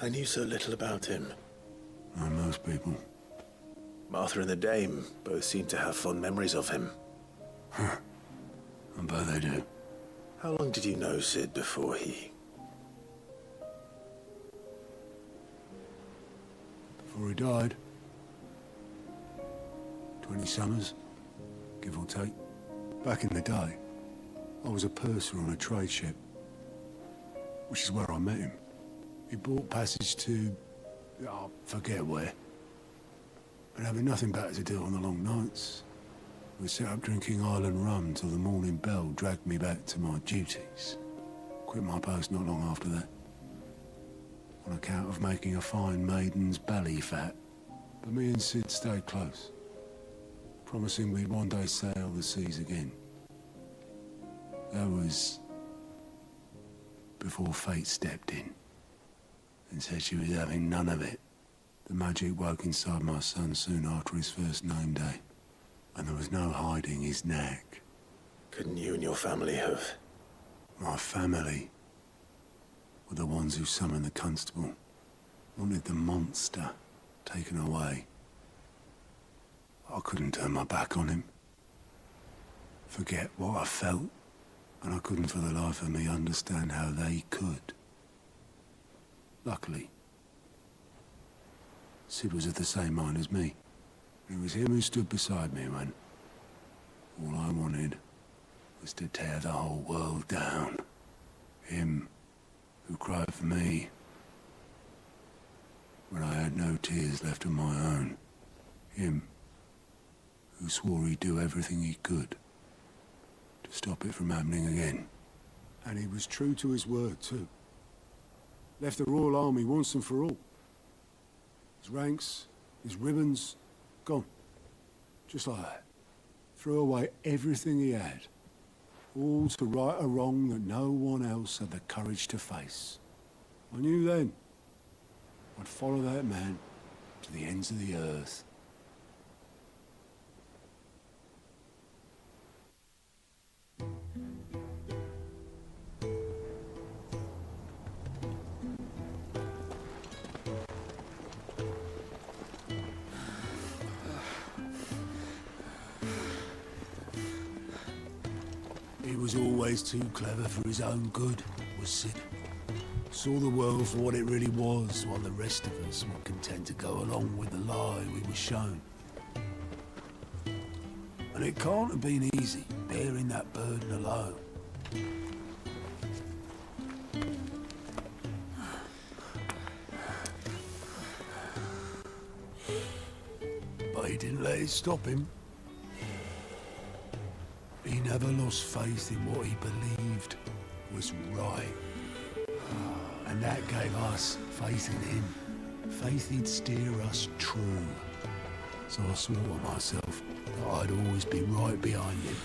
I knew so little about him. Like most people. Martha and the Dame both seem to have fond memories of him. Huh. I bet they do. How long did you know Sid before he... Before he died. 20 summers, give or take. Back in the day, I was a purser on a trade ship, which is where I met him. He bought passage to... I forget where. But having nothing better to do on the long nights, we set up drinking island rum till the morning bell dragged me back to my duties. Quit my post not long after that, on account of making a fine maiden's belly fat. But me and Sid stayed close, promising we'd one day sail the seas again. That was before fate stepped in and said she was having none of it. The magic woke inside my son soon after his first name day, and there was no hiding his knack. Couldn't you and your family have... My family were the ones who summoned the constable, wanted the monster taken away. I couldn't turn my back on him, forget what I felt, and I couldn't for the life of me understand how they could. Luckily, Sid was of the same mind as me. It was him who stood beside me when all I wanted was to tear the whole world down. Him who cried for me when I had no tears left of my own. Him who swore he'd do everything he could to stop it from happening again. And he was true to his word, too. Left the Royal Army once and for all. His ranks, his ribbons, gone. Just like that. Threw away everything he had. All to right a wrong that no one else had the courage to face. I knew then I'd follow that man to the ends of the earth. was always too clever for his own good, was Sid. Saw the world for what it really was, while the rest of us were content to go along with the lie we were shown. And it can't have been easy, bearing that burden alone. But he didn't let it stop him. He never lost faith in what he believed was right. And that gave us faith in him. Faith he'd steer us true. So I swore to myself that I'd always be right behind him,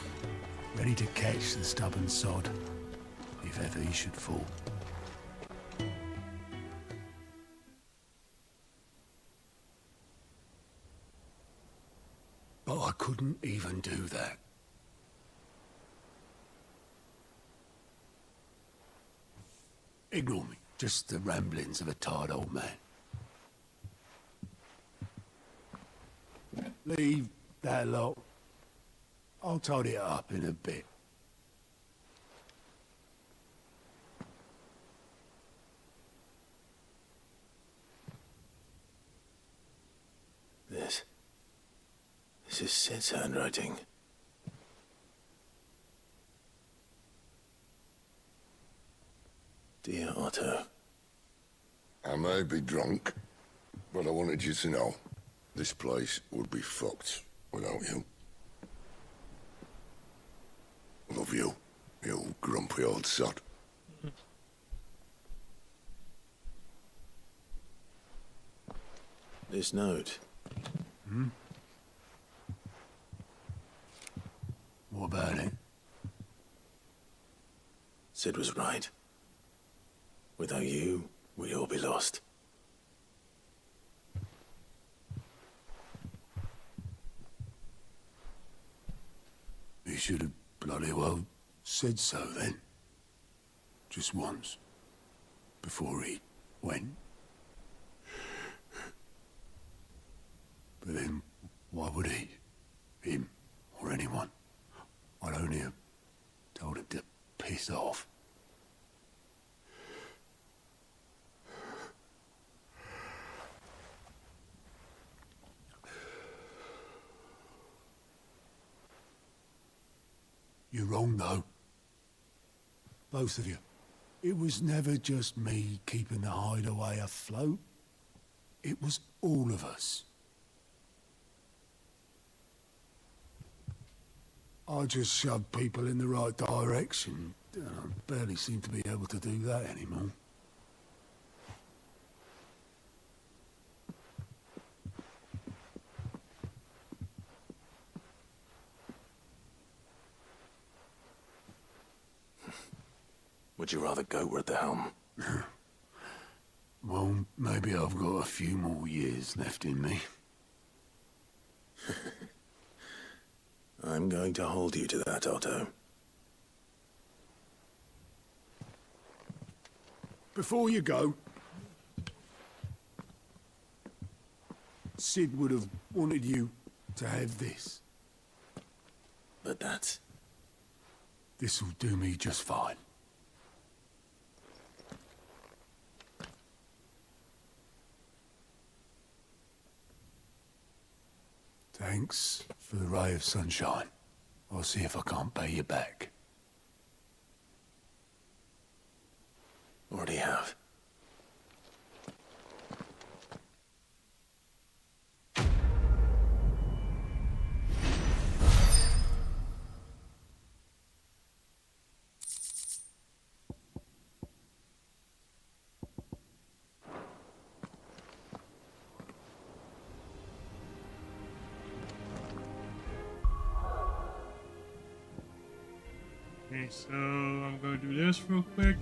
ready to catch the stubborn sod, if ever he should fall. But I couldn't even do that. Ignore me. Just the ramblings of a tired old man. Leave that lot. I'll tidy it up in a bit. This is Sid's handwriting. Dear Otto. I may be drunk, but I wanted you to know this place would be fucked without you. Love you, you grumpy old sod. This note. Hmm? What about it? Sid was right. Without you, we'd all be lost. He should have bloody well said so then. Just once. Before he went. But then, why would he? Him, or anyone? I'd only have told him to piss off. You're wrong, though. Both of you. It was never just me keeping the hideaway afloat. It was all of us. I just shoved people in the right direction. I barely seem to be able to do that anymore. Would you rather goat were at the helm? Well, maybe I've got a few more years left in me. I'm going to hold you to that, Otto. Before you go, Sid would have wanted you to have this. But that's... This'll do me just fine. Thanks for the ray of sunshine. I'll see if I can't pay you back. Already have. Okay, so I'm going to do this real quick.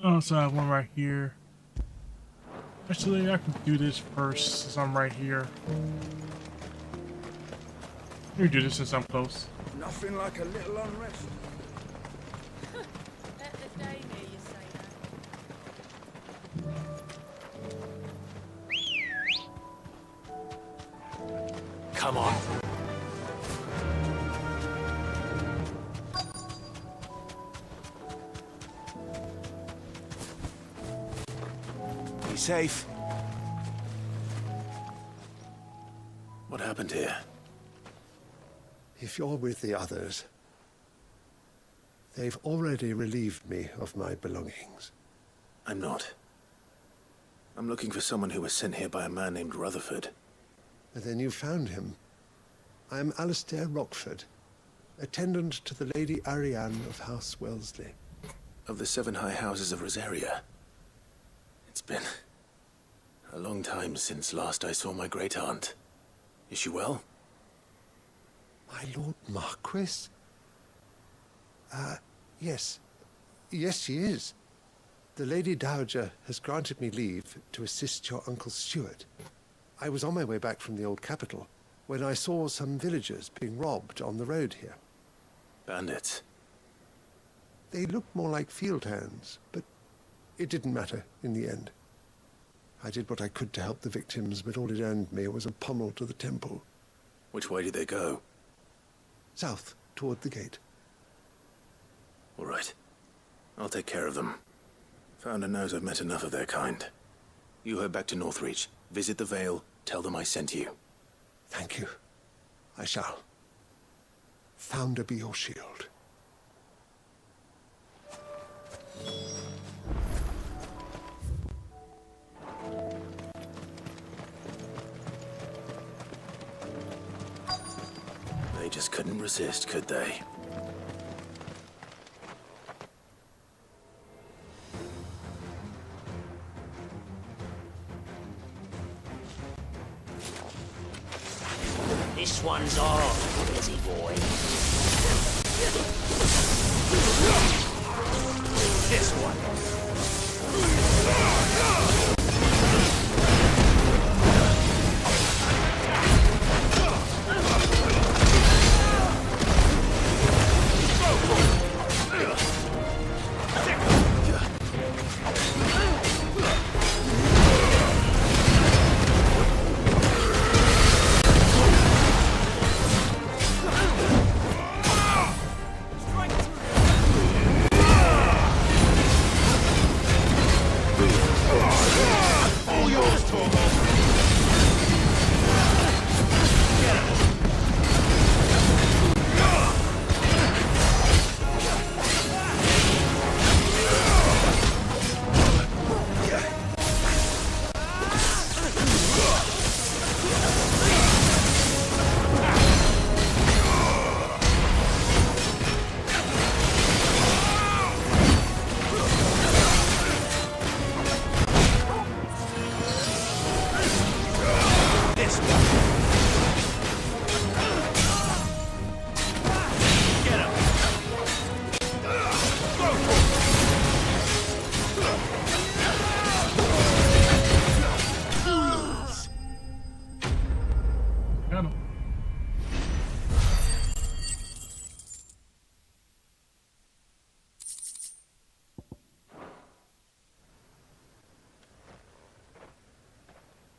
Oh, so I have one right here. Actually, I can do this first since I'm right here. Let me do this since I'm close. Nothing like a little unrest. Come on. Be safe. What happened here? If you're with the others, they've already relieved me of my belongings. I'm not. I'm looking for someone who was sent here by a man named Rutherford. And then you found him. I am Alistair Rockford, attendant to the Lady Ariane of House Wellesley. Of the 7 high houses of Rosaria. It's been a long time since last I saw my great-aunt. Is she well? My Lord Marquis? Yes. Yes, she is. The Lady Dowager has granted me leave to assist your Uncle Stuart. I was on my way back from the old capital when I saw some villagers being robbed on the road here. Bandits? They looked more like field hands, but it didn't matter in the end. I did what I could to help the victims, but all it earned me was a pummel to the temple. Which way did they go? South, toward the gate. All right. I'll take care of them. Founder knows I've met enough of their kind. You head back to Northreach, visit the Vale, tell them I sent you. Thank you. I shall. Founder be your shield. They just couldn't resist, could they? This one's off, busy boy. This one.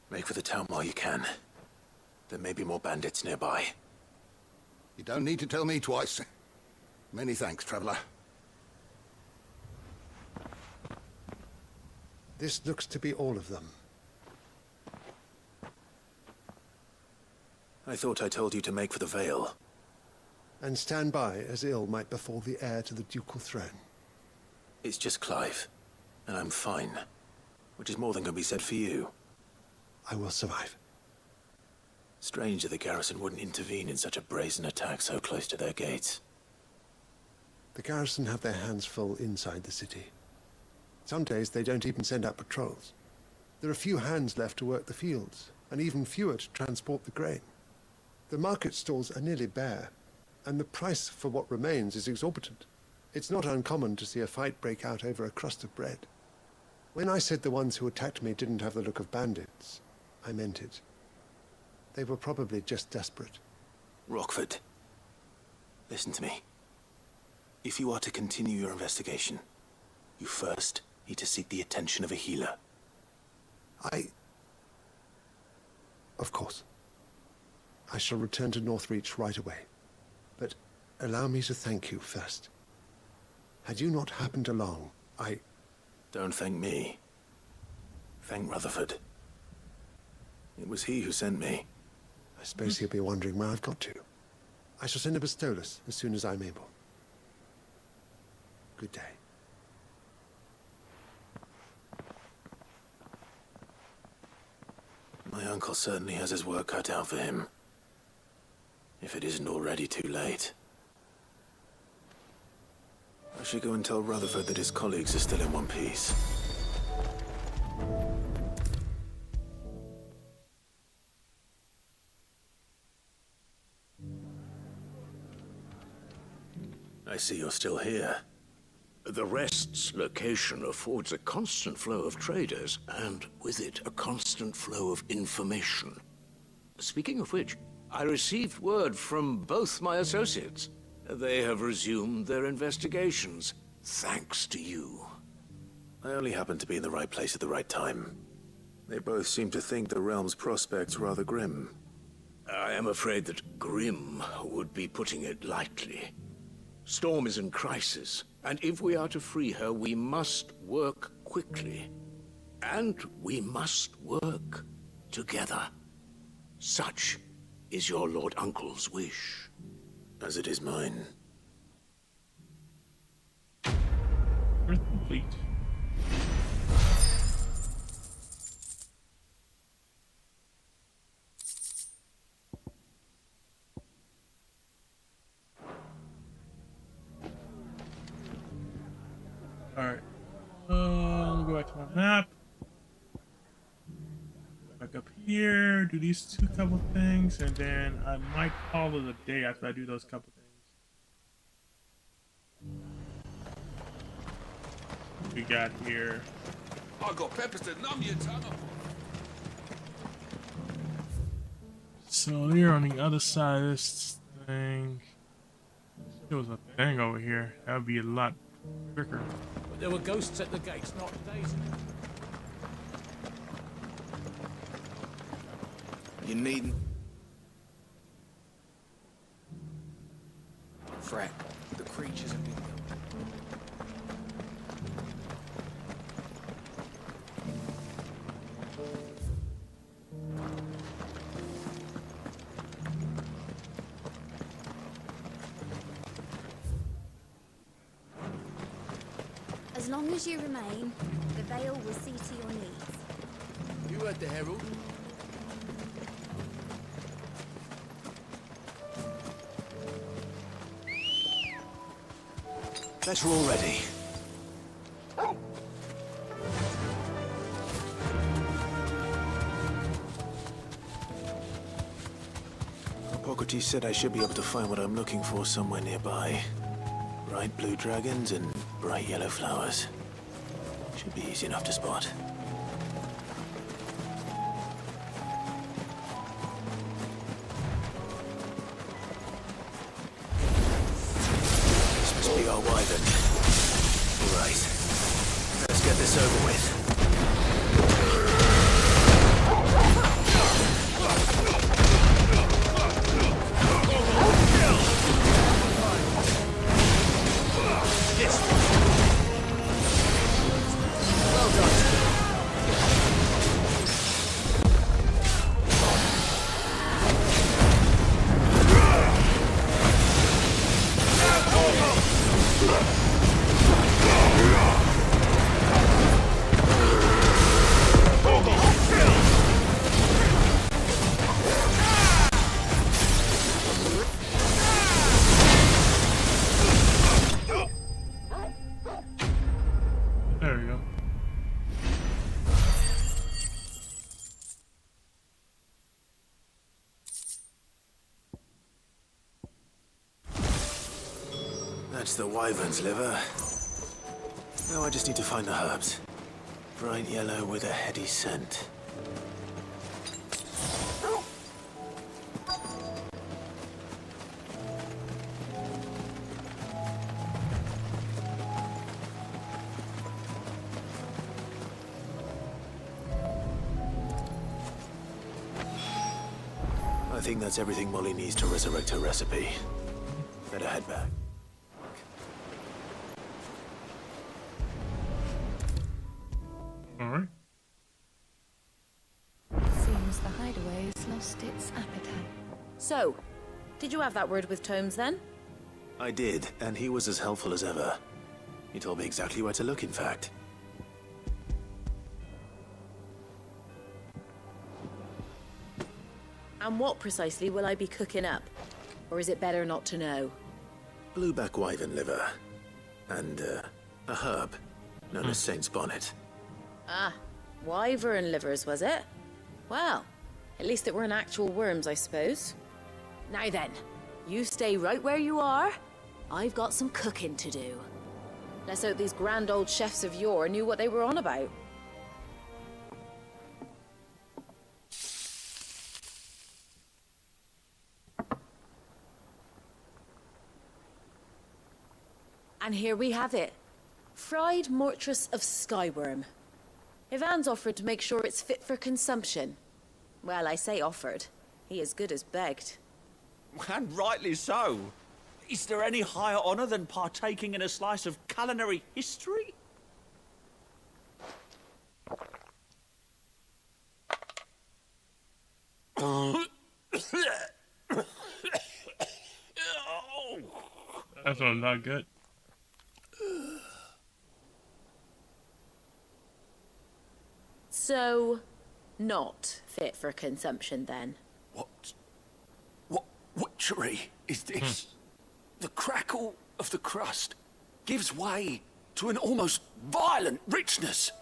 Make for the town while you can. There may be more bandits nearby. You don't need to tell me twice. Many thanks, traveler. This looks to be all of them. I thought I told you to make for the Vale. And stand by as ill might befall the heir to the ducal throne. It's just Clive, and I'm fine. Which is more than can be said for you. I will survive. Strange that the garrison wouldn't intervene in such a brazen attack so close to their gates. The garrison have their hands full inside the city. Some days they don't even send out patrols. There are few hands left to work the fields, and even fewer to transport the grain. The market stalls are nearly bare, and the price for what remains is exorbitant. It's not uncommon to see a fight break out over a crust of bread. When I said the ones who attacked me didn't have the look of bandits, I meant it. They were probably just desperate. Rockford, listen to me. If you are to continue your investigation, you first need to seek the attention of a healer. Of course. I shall return to Northreach right away. But allow me to thank you first. Had you not happened along, I... Don't thank me. Thank Rutherford. It was he who sent me. I suppose he'll be wondering where I've got to. I shall send a Pistolus as soon as I'm able. Good day. My uncle certainly has his work cut out for him. If it isn't already too late. I should go and tell Rutherford that his colleagues are still in one piece. I see you're still here. The Rest's location affords a constant flow of traders, and with it, a constant flow of information. Speaking of which, I received word from both my associates. They have resumed their investigations, thanks to you. I only happened to be in the right place at the right time. They both seem to think the realm's prospects rather grim. I am afraid that grim would be putting it lightly. Storm is in crisis, and if we are to free her, we must work quickly. And we must work together. Such is your Lord Uncle's wish. As it is mine. Earth complete. Alright. Let me go back to my map. Back up here, do these two couple things, and then I might call it a day after I do those couple things. What we got here? I got peppers to numb your tongue. So they're on the other side of this thing. If there was a thing over here, that would be a lot quicker. But there were ghosts at the gates, not days. You needn't fret. The creatures have been killed. As long as you remain, the veil will see to your needs. You heard the herald. Better already. Hippocrates said I should be able to find what I'm looking for somewhere nearby. Bright blue dragons and bright yellow flowers. Should be easy enough to spot. This must be our wyvern. Right. Let's get this over with. There we go. That's the wyvern's liver. Now I just need to find the herbs. Bright yellow with a heady scent. I think that's everything Molly needs to resurrect her recipe. Better head back. Alright. Seems the hideaway's lost its appetite. So, did you have that word with Tomes then? I did, and he was as helpful as ever. He told me exactly where to look, in fact. And what precisely will I be cooking up? Or is it better not to know? Blueback wyvern liver. And, a herb known as Saint's Bonnet. Ah, wyvern livers, was it? Well, at least it weren't actual worms, I suppose. Now then, you stay right where you are. I've got some cooking to do. Let's hope these grand old chefs of yore knew what they were on about. And here we have it. Fried mortress of skyworm. Ivan's offered to make sure it's fit for consumption. Well, I say offered. He as good as begged. And rightly so. Is there any higher honor than partaking in a slice of culinary history? That's not good. So, not fit for consumption then? What witchery is this? The crackle of the crust gives way to an almost violent richness.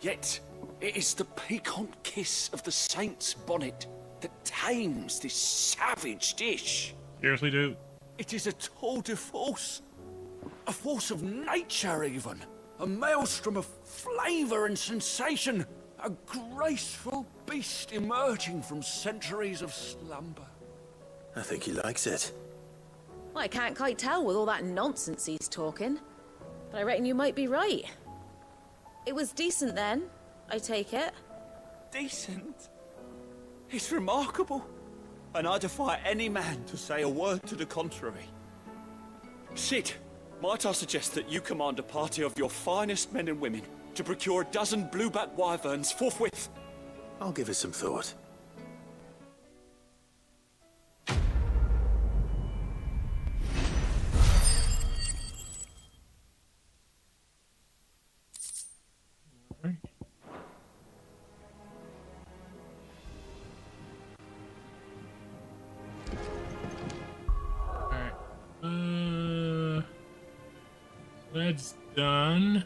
Yet, it is the piquant kiss of the saint's bonnet that tames this savage dish. Seriously, dude? It is a tour de force. A force of nature, even. A maelstrom of flavour and sensation. A graceful beast emerging from centuries of slumber. I think he likes it. Well, I can't quite tell with all that nonsense he's talking. But I reckon you might be right. It was decent then, I take it. Decent? It's remarkable. And I defy any man to say a word to the contrary. Sid, might I suggest that you command a party of your finest men and women to procure a dozen blueback wyverns forthwith? I'll give it some thought. That's done. As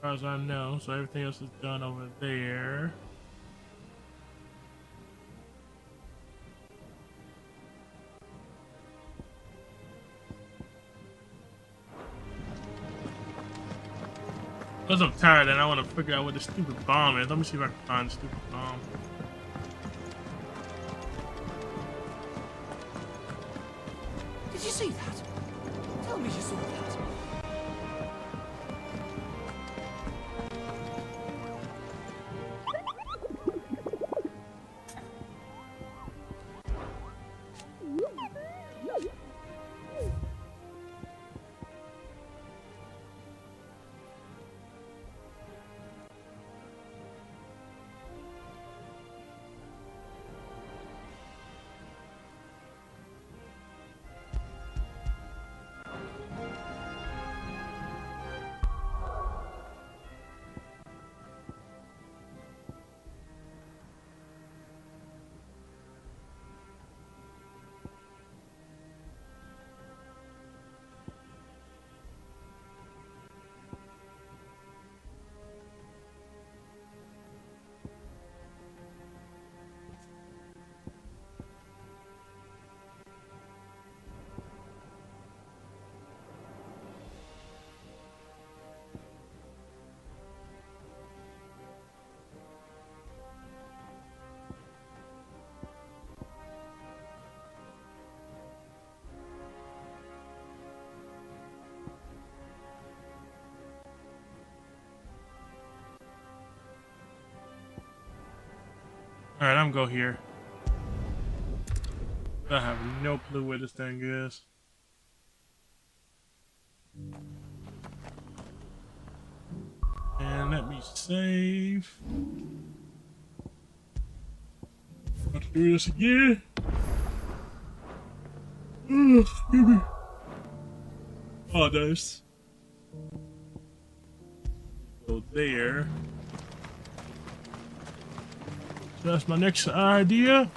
far as I know, so everything else is done over there. Because I'm tired and I want to figure out what the stupid bomb is. Let me see if I can find the stupid bomb. Did you see that? Tell me you saw that. Alright, I'm gonna go here. I have no clue where this thing is. And let me save. Let's do this again. Excuse me. Oh, nice. Go there. So that's my next idea.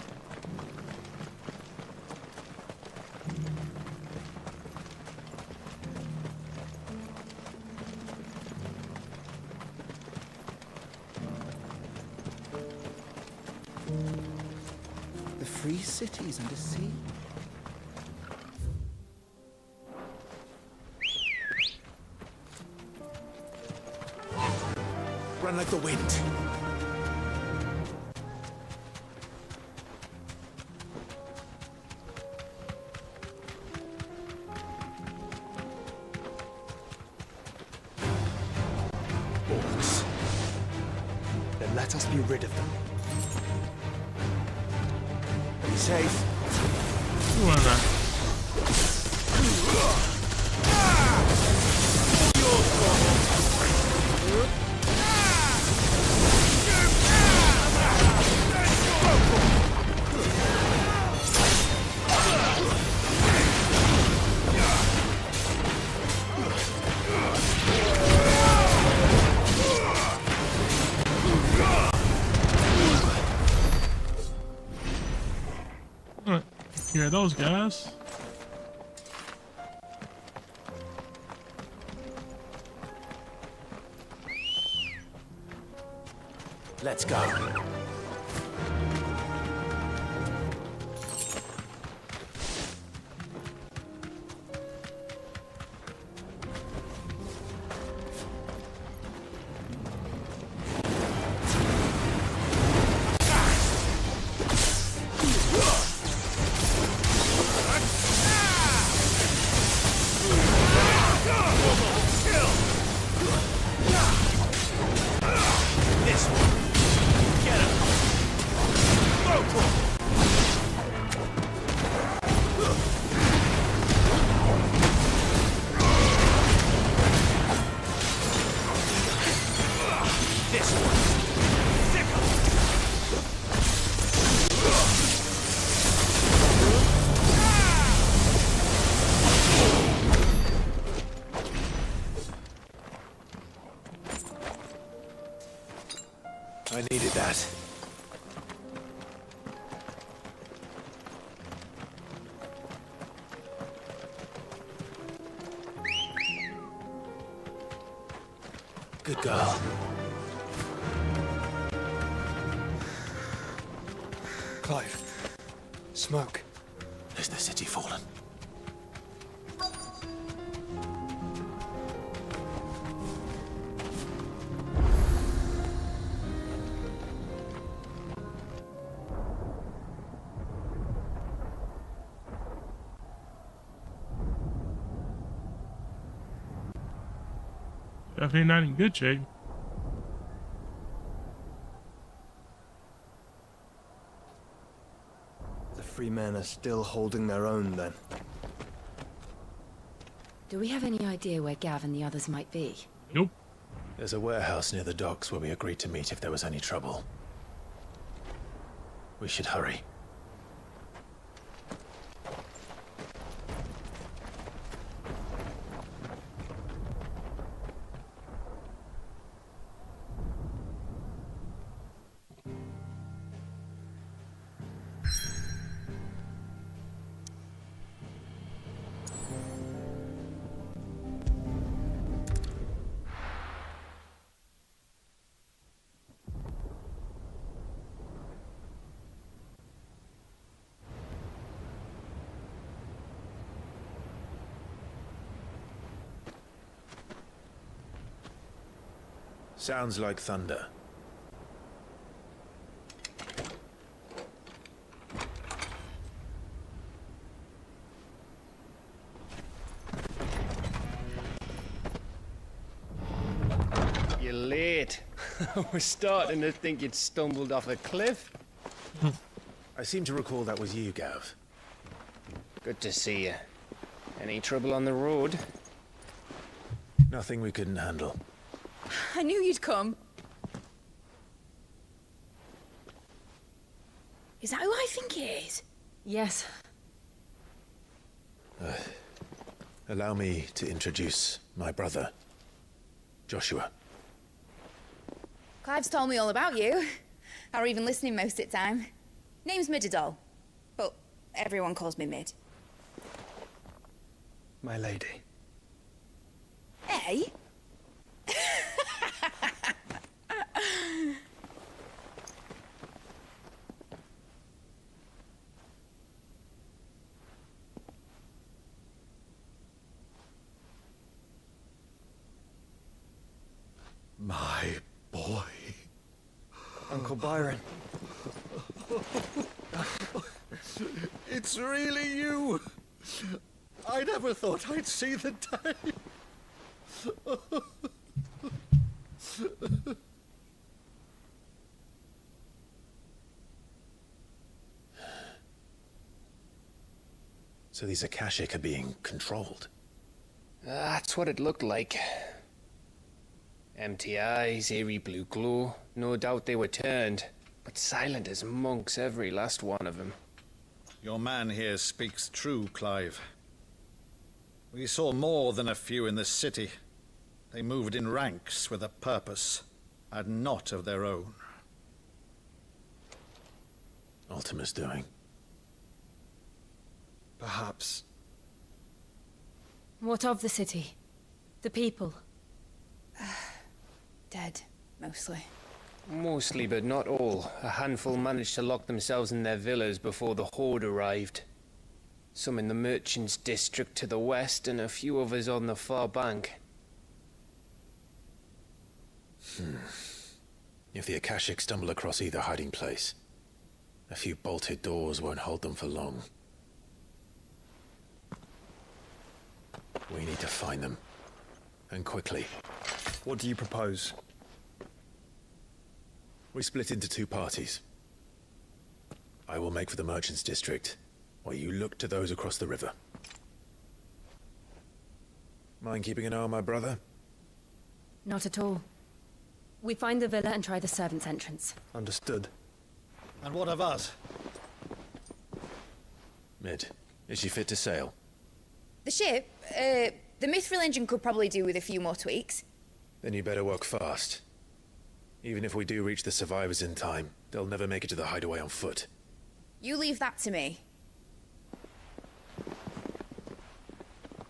The free cities under sea. Run like the wind. Orcs. Then let us be rid of them. Be safe. Here, those guys. Let's go. I needed that. Good girl. Clive. Smoke. Is the city fallen? Definitely not in good shape. The free men are still holding their own then. Do we have any idea where Gav and the others might be? Nope. There's a warehouse near the docks where we agreed to meet if there was any trouble. We should hurry. Sounds like thunder. You're late. I was starting to think you'd stumbled off a cliff. I seem to recall that was you, Gav. Good to see you. Any trouble on the road? Nothing we couldn't handle. I knew you'd come. Is that who I think it is? Yes. Allow me to introduce my brother, Joshua. Clive's told me all about you. Or even listening most of the time. Name's Midadol, but everyone calls me Mid. My lady. Hey? My boy. Uncle Byron. It's really you. I never thought I'd see the day. So these Akashic are being controlled? That's what it looked like. Empty eyes, eerie blue glow. No doubt they were turned, but silent as monks, every last one of them. Your man here speaks true, Clive. We saw more than a few in the city. They moved in ranks with a purpose, and not of their own. Ultima's doing. Perhaps. What of the city? The people? Dead, mostly. Mostly, but not all. A handful managed to lock themselves in their villas before the Horde arrived. Some in the merchants' district to the west, and a few others on the far bank. If the Akashic stumble across either hiding place, a few bolted doors won't hold them for long. We need to find them. And quickly. What do you propose? We split into two parties. I will make for the merchants' district, while you look to those across the river. Mind keeping an eye on my brother? Not at all. We find the villa and try the servants' entrance. Understood. And what of us? Mid, is she fit to sail? The ship, the Mithril engine could probably do with a few more tweaks. Then you better work fast. Even if we do reach the survivors in time, they'll never make it to the hideaway on foot. You leave that to me.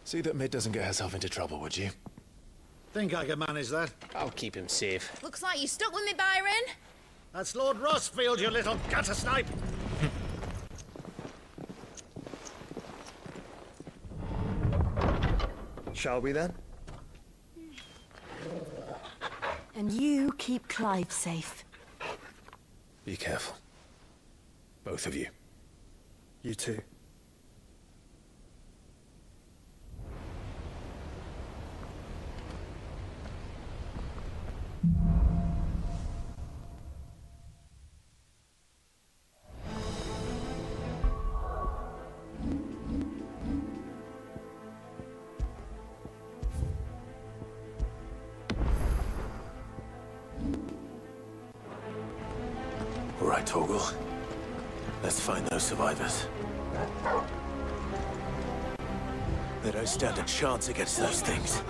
See that Mid doesn't get herself into trouble, would you? Think I can manage that? I'll keep him safe. Looks like you stuck with me, Byron. That's Lord Rossfield, you little gutter snipe! Shall we then? And you keep Clive safe. Be careful. Both of you. You too. All right, Torgal. Let's find those survivors. They don't stand a chance against those things.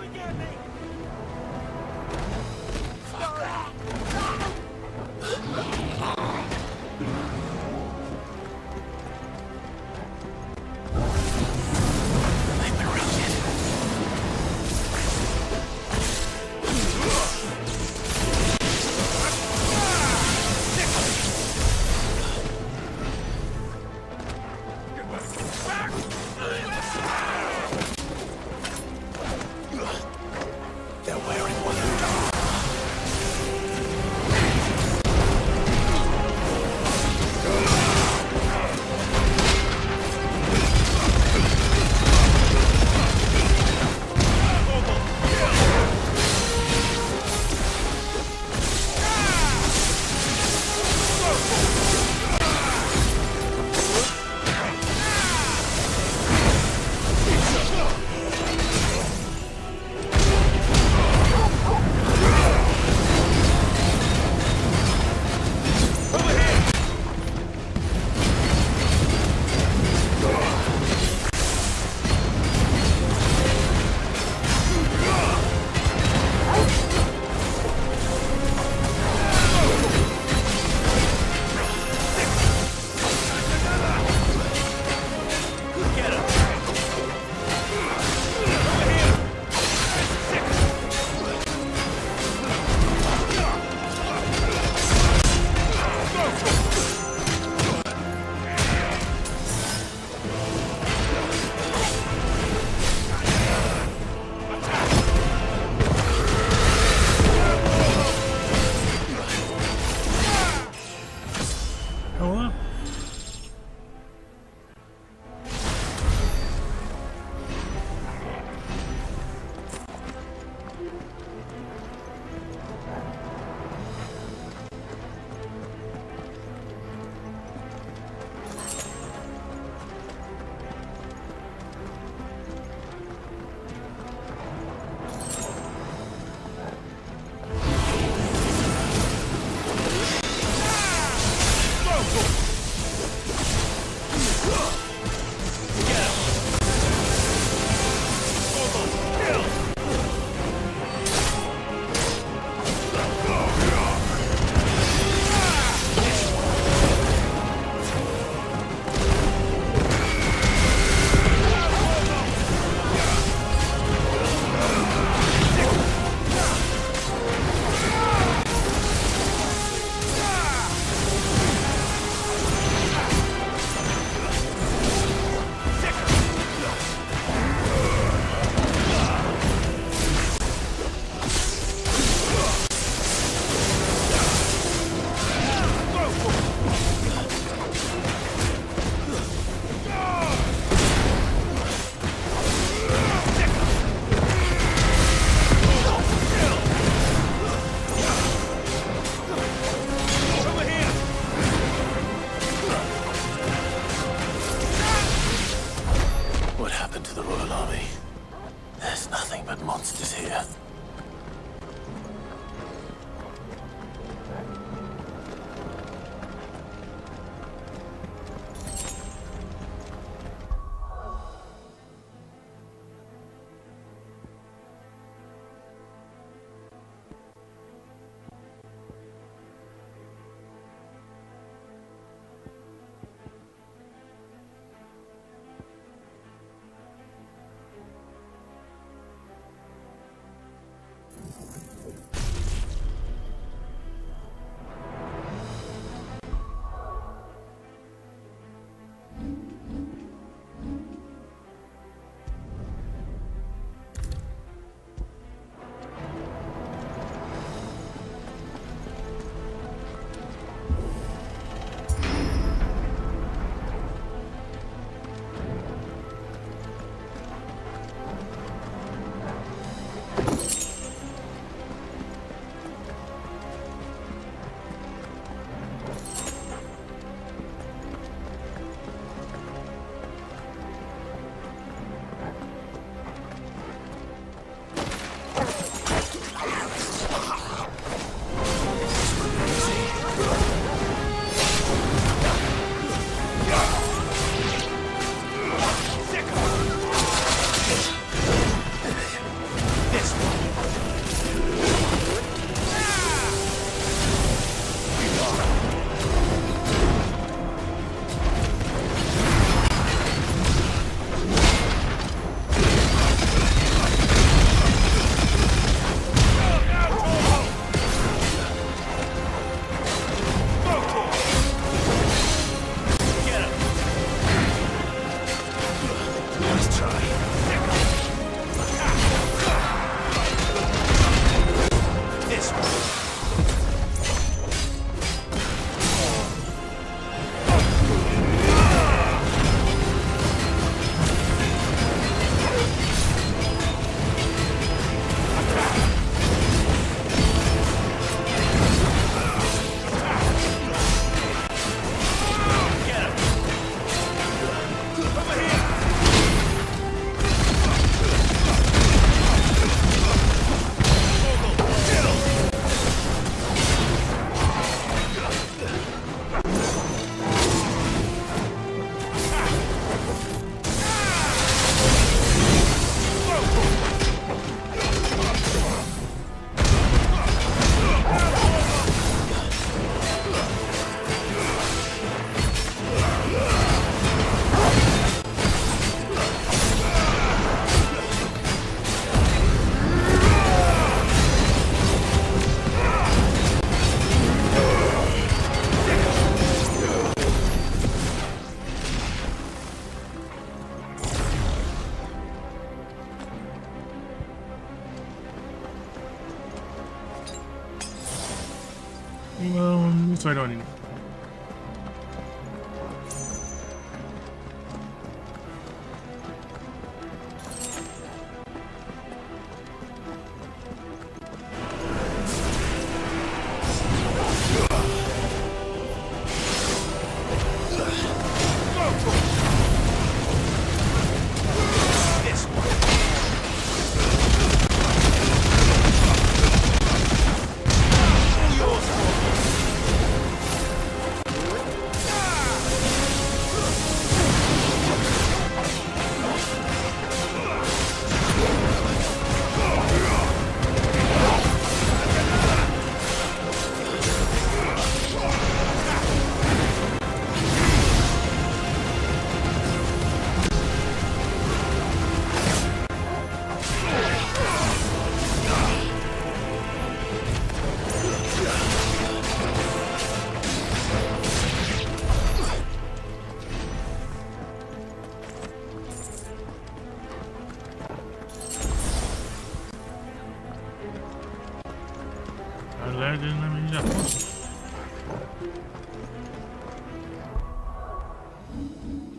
So I don't need.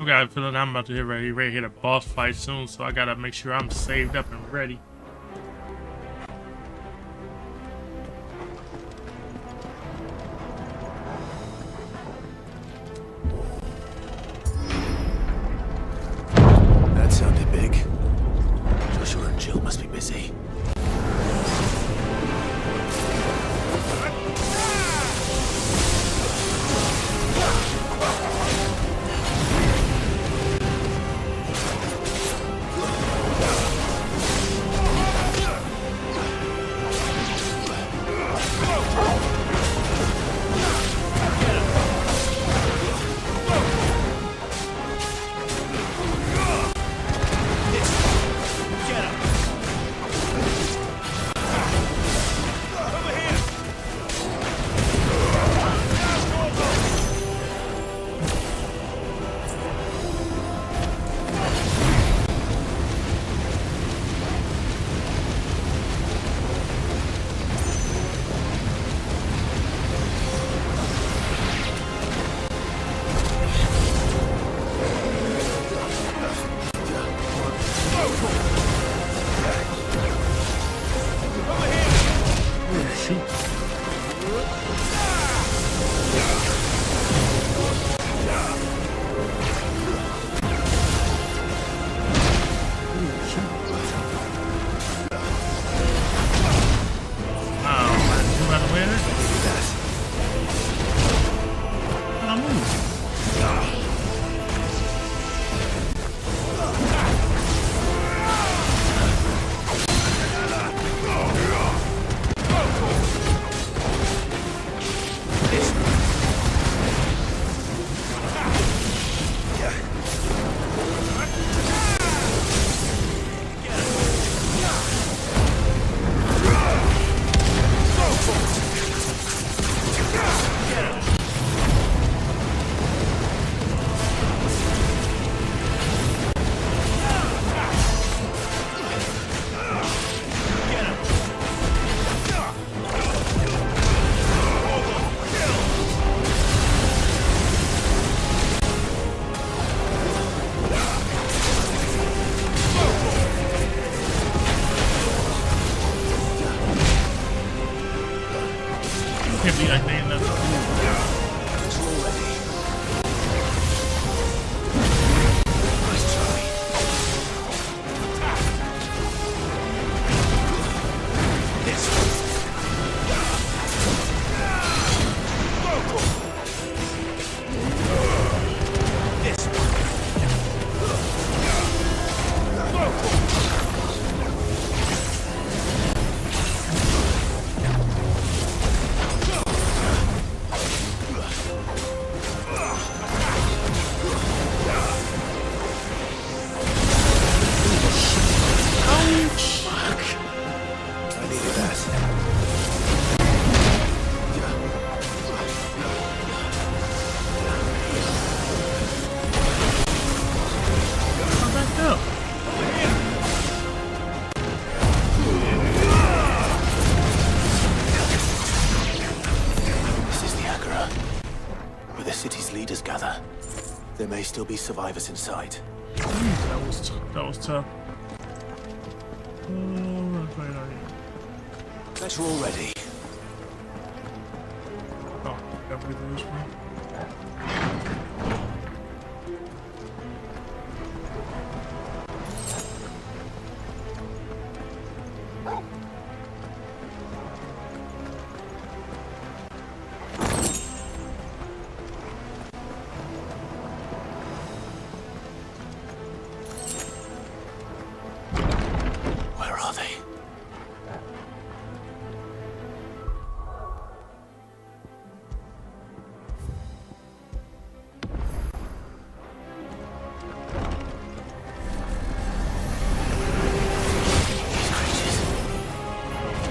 Okay, I feel like I'm about to hit ready to hit a boss fight soon, so I gotta make sure I'm saved up and ready. That sounded big. Joshua and Jill must be busy. city's leaders gather, there may still be survivors inside. That was tough. Guess we're all ready. Oh, everything is free. Where are they?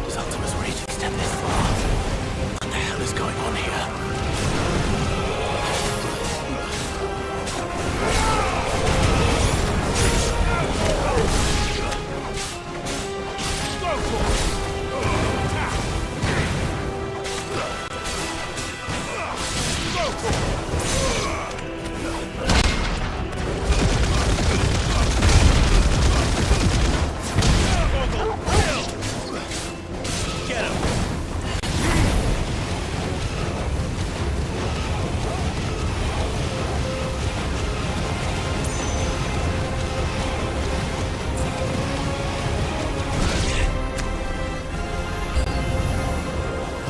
Does Ultima's reach extend this far? What the hell is going on here? Get him!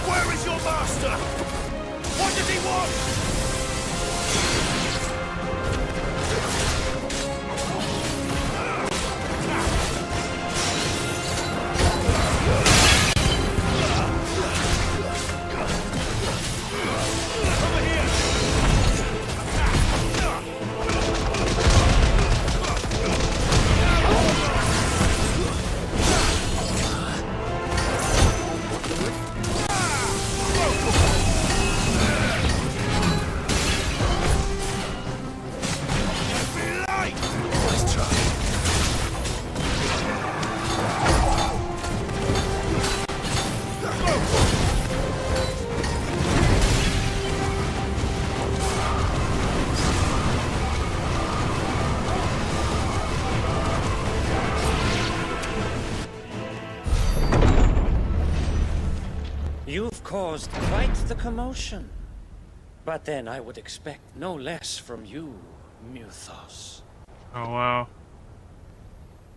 Where is your master? What does he want? Nice try. You've caused quite the commotion. But then I would expect no less from you, Muthos. Oh, wow.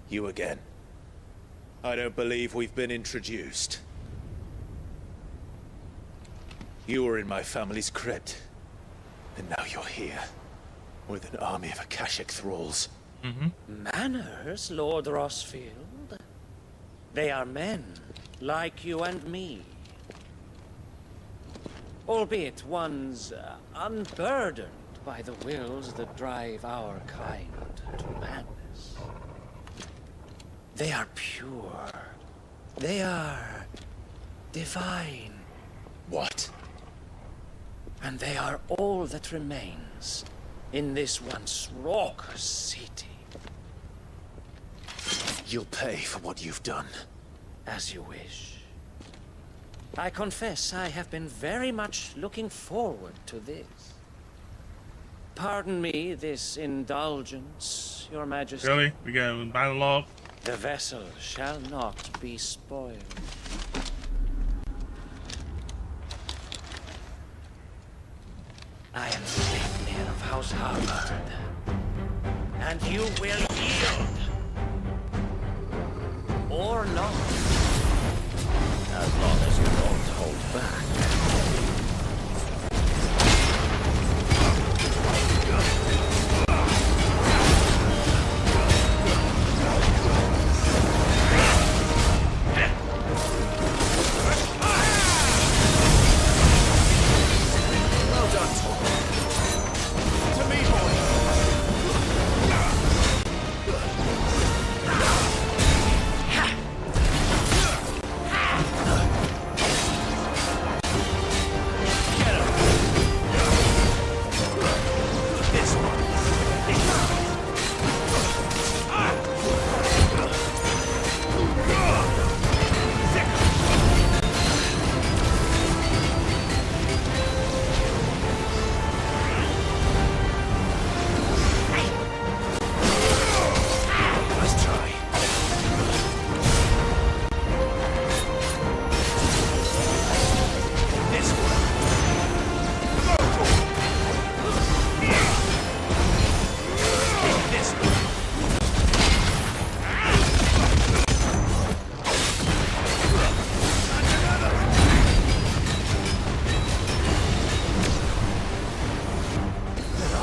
You again. I don't believe we've been introduced. You were in my family's crypt, and now you're here, with an army of Akashic thralls. Manners, Lord Rossfield? They are men, like you and me. Albeit ones unburdened by the wills that drive our kind to madness. They are pure. They are divine. What? And they are all that remains in this once raucous city. You'll pay for what you've done. As you wish. I confess I have been very much looking forward to this. Pardon me this indulgence, Your Majesty. Really? We got a dialogue? The vessel shall not be spoiled. I am Sleipnir of House Harvard, and you will yield. Or not. As long as you don't hold back. Well done, Tom. To me, boy.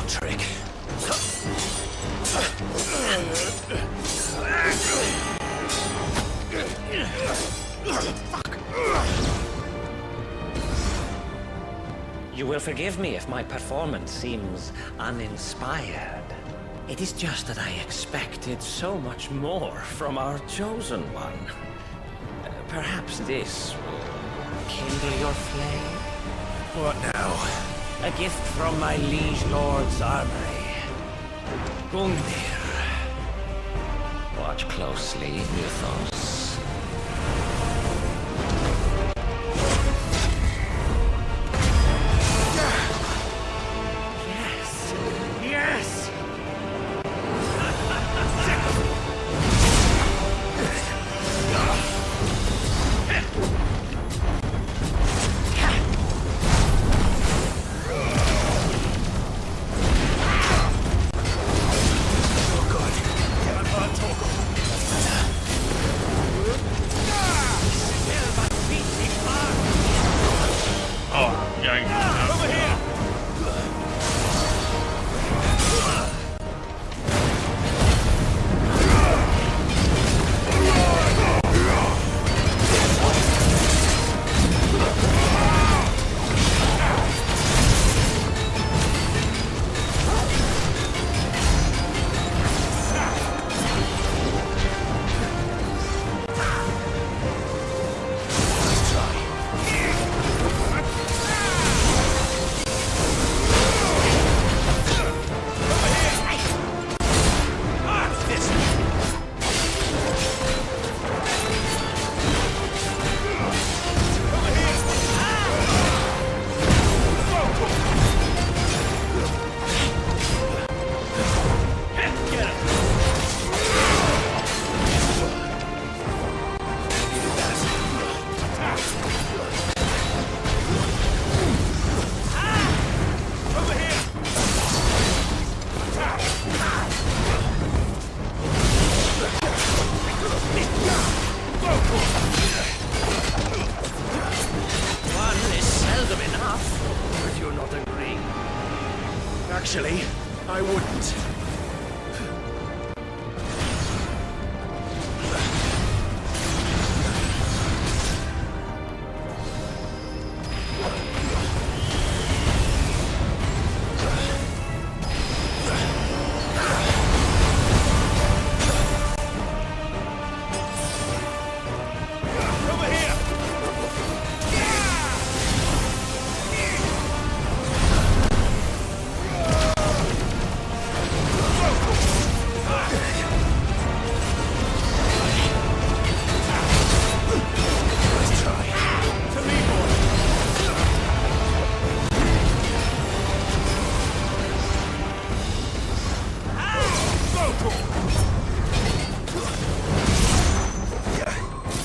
trick. You will forgive me if my performance seems uninspired. It is just that I expected so much more from our chosen one. Perhaps this will kindle your flame? What now? A gift from my liege lord's armory. Gungnir. Watch closely, Mythos. Yes! Yes! Oh, yeah. Over here! One is seldom enough. Would you not agree? Actually, I wouldn't.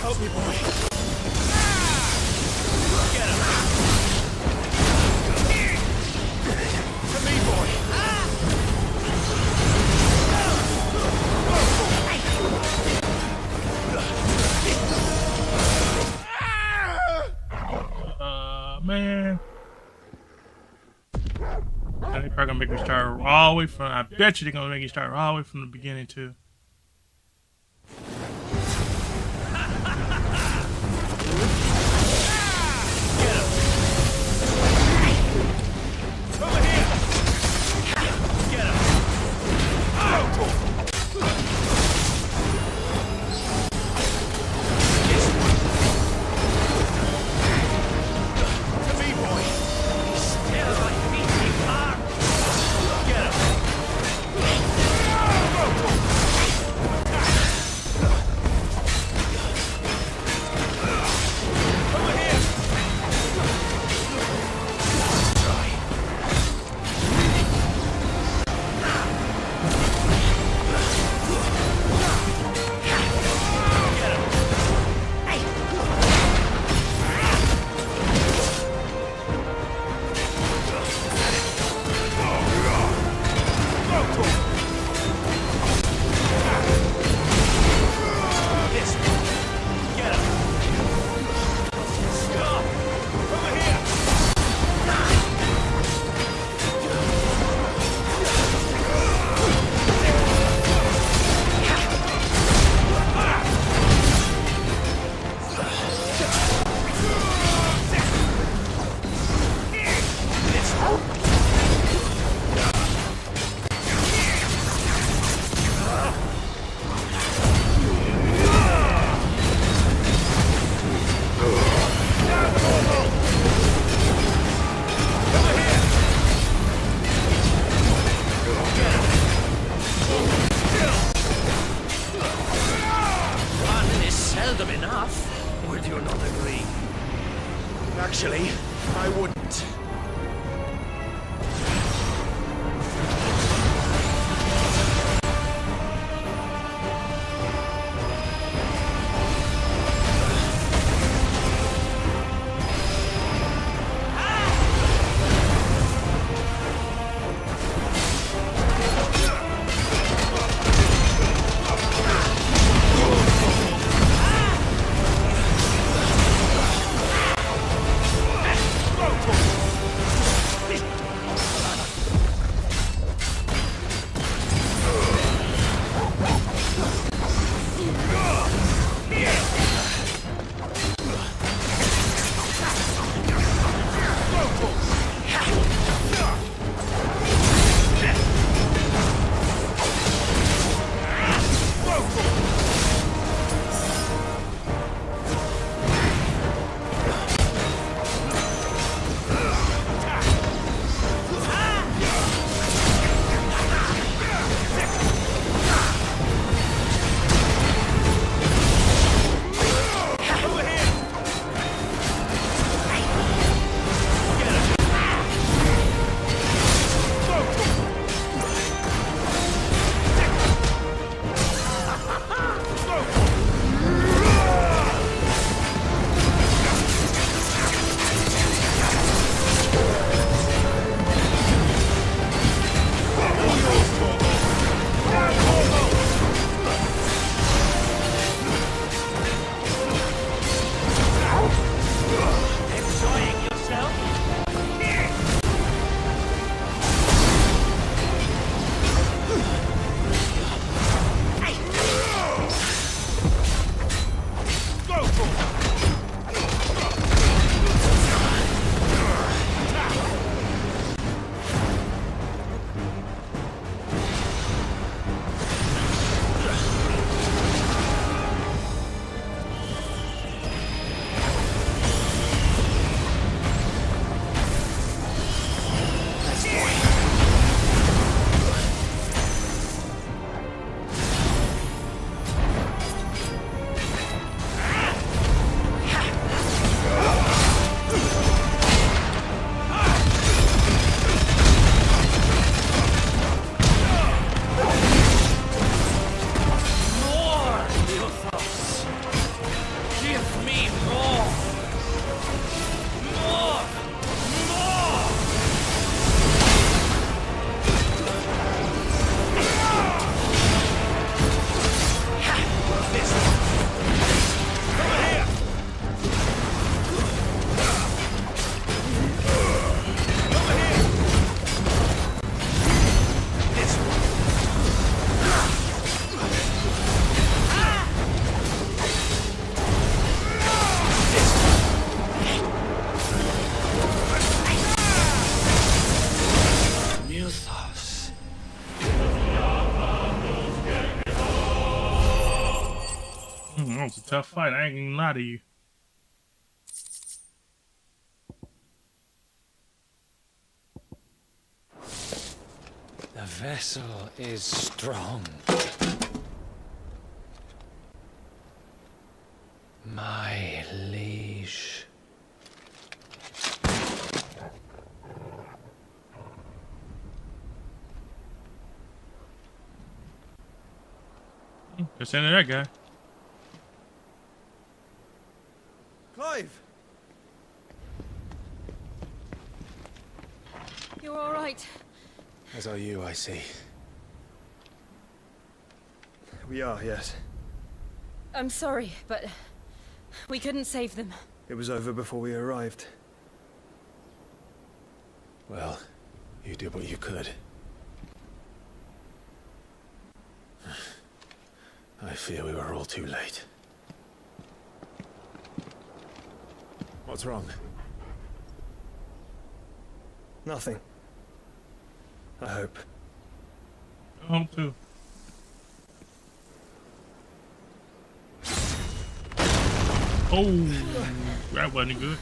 Help me, boy. Get him. To me, boy. Man. They're probably gonna make me start all the way from. I bet you they're gonna make you start all the way from the beginning too. It's a tough fight. I ain't gonna lie to you. The vessel is strong. My liege. Just into that guy. Clive! You're all right. As are you, I see. We are, yes. I'm sorry, but we couldn't save them. It was over before we arrived. Well, you did what you could. I fear we were all too late. What's wrong? Nothing. I hope. I hope too. Oh, that wasn't good.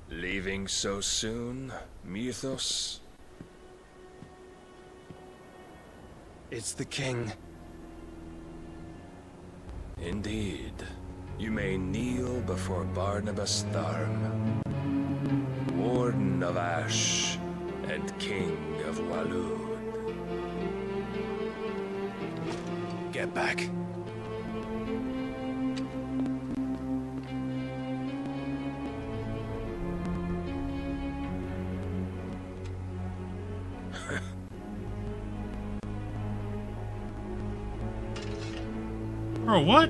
Leaving so soon, Mythos? It's the king. Indeed. You may kneel before Barnabas Tharm, Warden of Ash and King of Walud. Get back. Bro, what?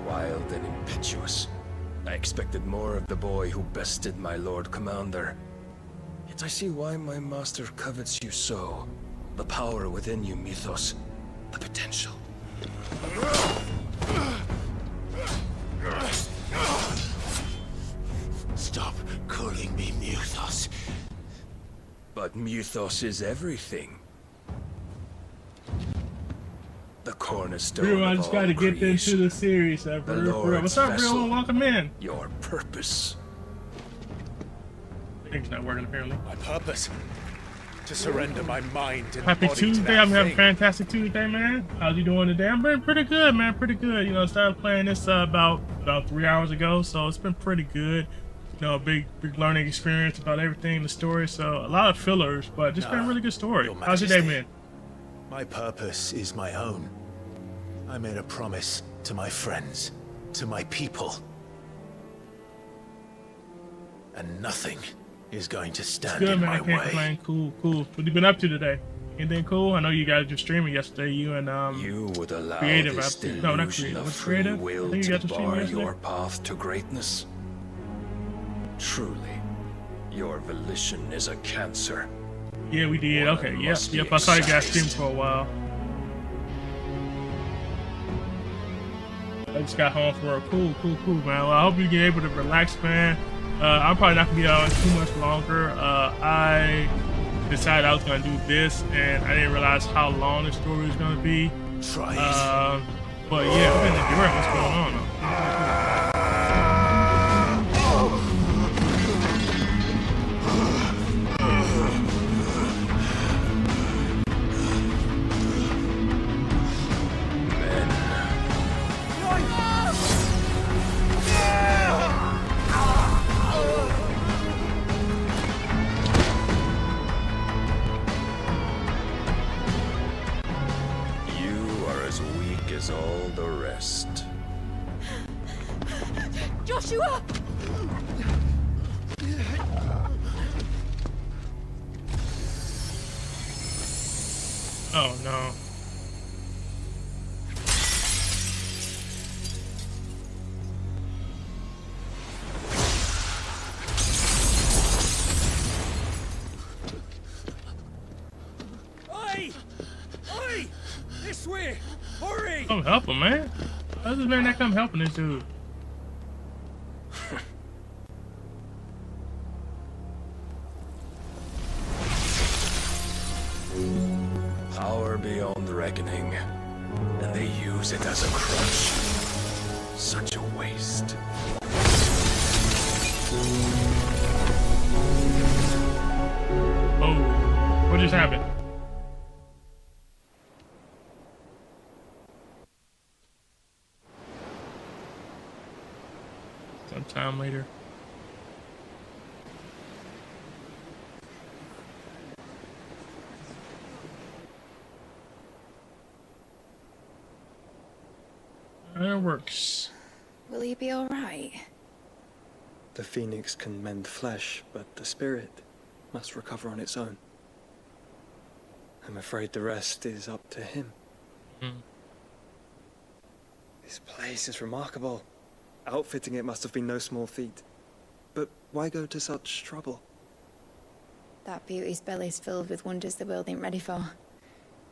Wild and impetuous. I expected more of the boy who bested my Lord Commander. Yet I see why my master covets you so. The power within you, Mythos. The potential. Stop calling me Mythos. But Mythos is everything. The cornerstone Real, I of just all gotta get creation. into the series. For The real, for real. What's Lord's up, vessel. real? Welcome in. Your purpose. Thing's not working apparently. My purpose? To surrender my mind and Happy body to Tuesday. that I'm having a thing. fantastic Tuesday, man. How's you doing today? I'm doing pretty good, man. Pretty good. You know, I started playing this about 3 hours ago, so it's been pretty good. You know, big learning experience about everything, the story. So a lot of fillers, but just been a really good story. Your How's your day, Majesty. man? My purpose is my own. I made a promise to my friends, to my people. And nothing is going to It's stand good, in man. my I can't way. complain. Cool, cool. What you been up to today? Anything cool? I know you guys were streaming yesterday. You and You would allow creative. this No, not delusion creative. of What's free creative? I will think you got to to stream bar yesterday. your path to greatness? Truly, your volition is a cancer. Yeah, we did. One Okay, yep, must be yep. I saw you guys excised. stream for a while. I just got home for a cool, man. Well, I hope you get able to relax, man. I'm probably not gonna be on too much longer. I decided I was gonna do this, and I didn't realize how long the story was gonna be. Try but yeah, I'm gonna enjoy what's going on. Though. You are as weak as all the rest. Joshua! Oh no. Oi! Oi! This way! Hurry! Come help him, man. How's this man not come helping this dude? Power beyond reckoning, and they use it as a crutch. Such a waste. Oh, what just happened? Sometime later. It works. Will he be alright? The phoenix can mend flesh, but the spirit must recover on its own. I'm afraid the rest is up to him. This place is remarkable. Outfitting it must have been no small feat. But why go to such trouble? That beauty's belly's filled with wonders the world ain't ready for.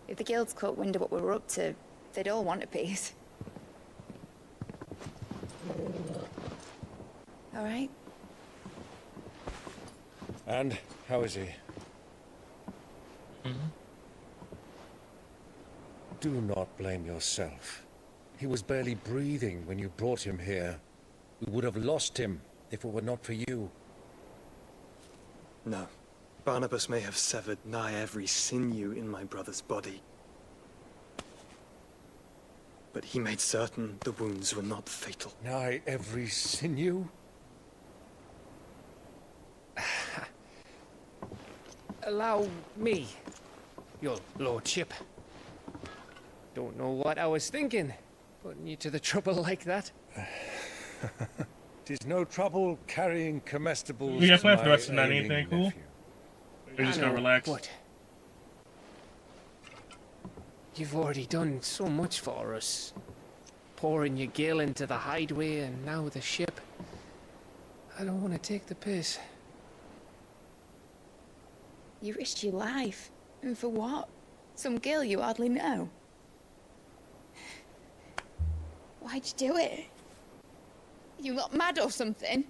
If the guilds caught wind of what we were up to, they'd all want a piece. All right. And how is he? Do not blame yourself. He was barely breathing when you brought him here. We would have lost him if it were not for you. No. Barnabas may have severed nigh every sinew in my brother's body. But he made certain the wounds were not fatal. Nigh every sinew? Allow me, your lordship. Don't know what I was thinking, putting you to the trouble like that. Tis no trouble carrying comestibles. We got planned for the rest to of my the night. Anything ailing cool? nephew. We're just gonna relax. What? You've already done so much for us. Pouring your gil into the hideaway and now the ship. I don't want to take the piss. You risked your life. And for what? Some girl you hardly know. Why'd you do it? You not mad or something?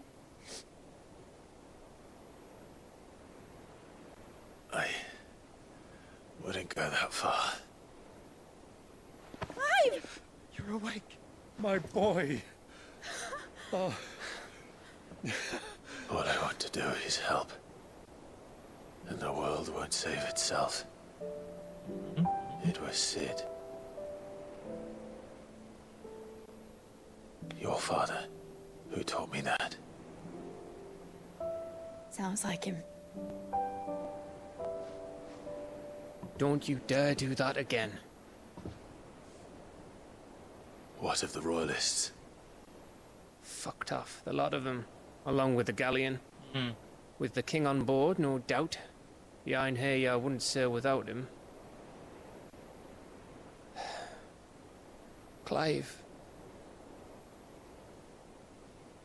I wouldn't go that far. Clive! You're awake, my boy. Oh. All I want to do is help. And the world won't save itself. It was Sid. Your father, who taught me that. Sounds like him. Don't you dare do that again. What of the royalists? Fucked off, the lot of them, along with the galleon. With the king on board, no doubt. Behind here, I wouldn't sail without him. Clive.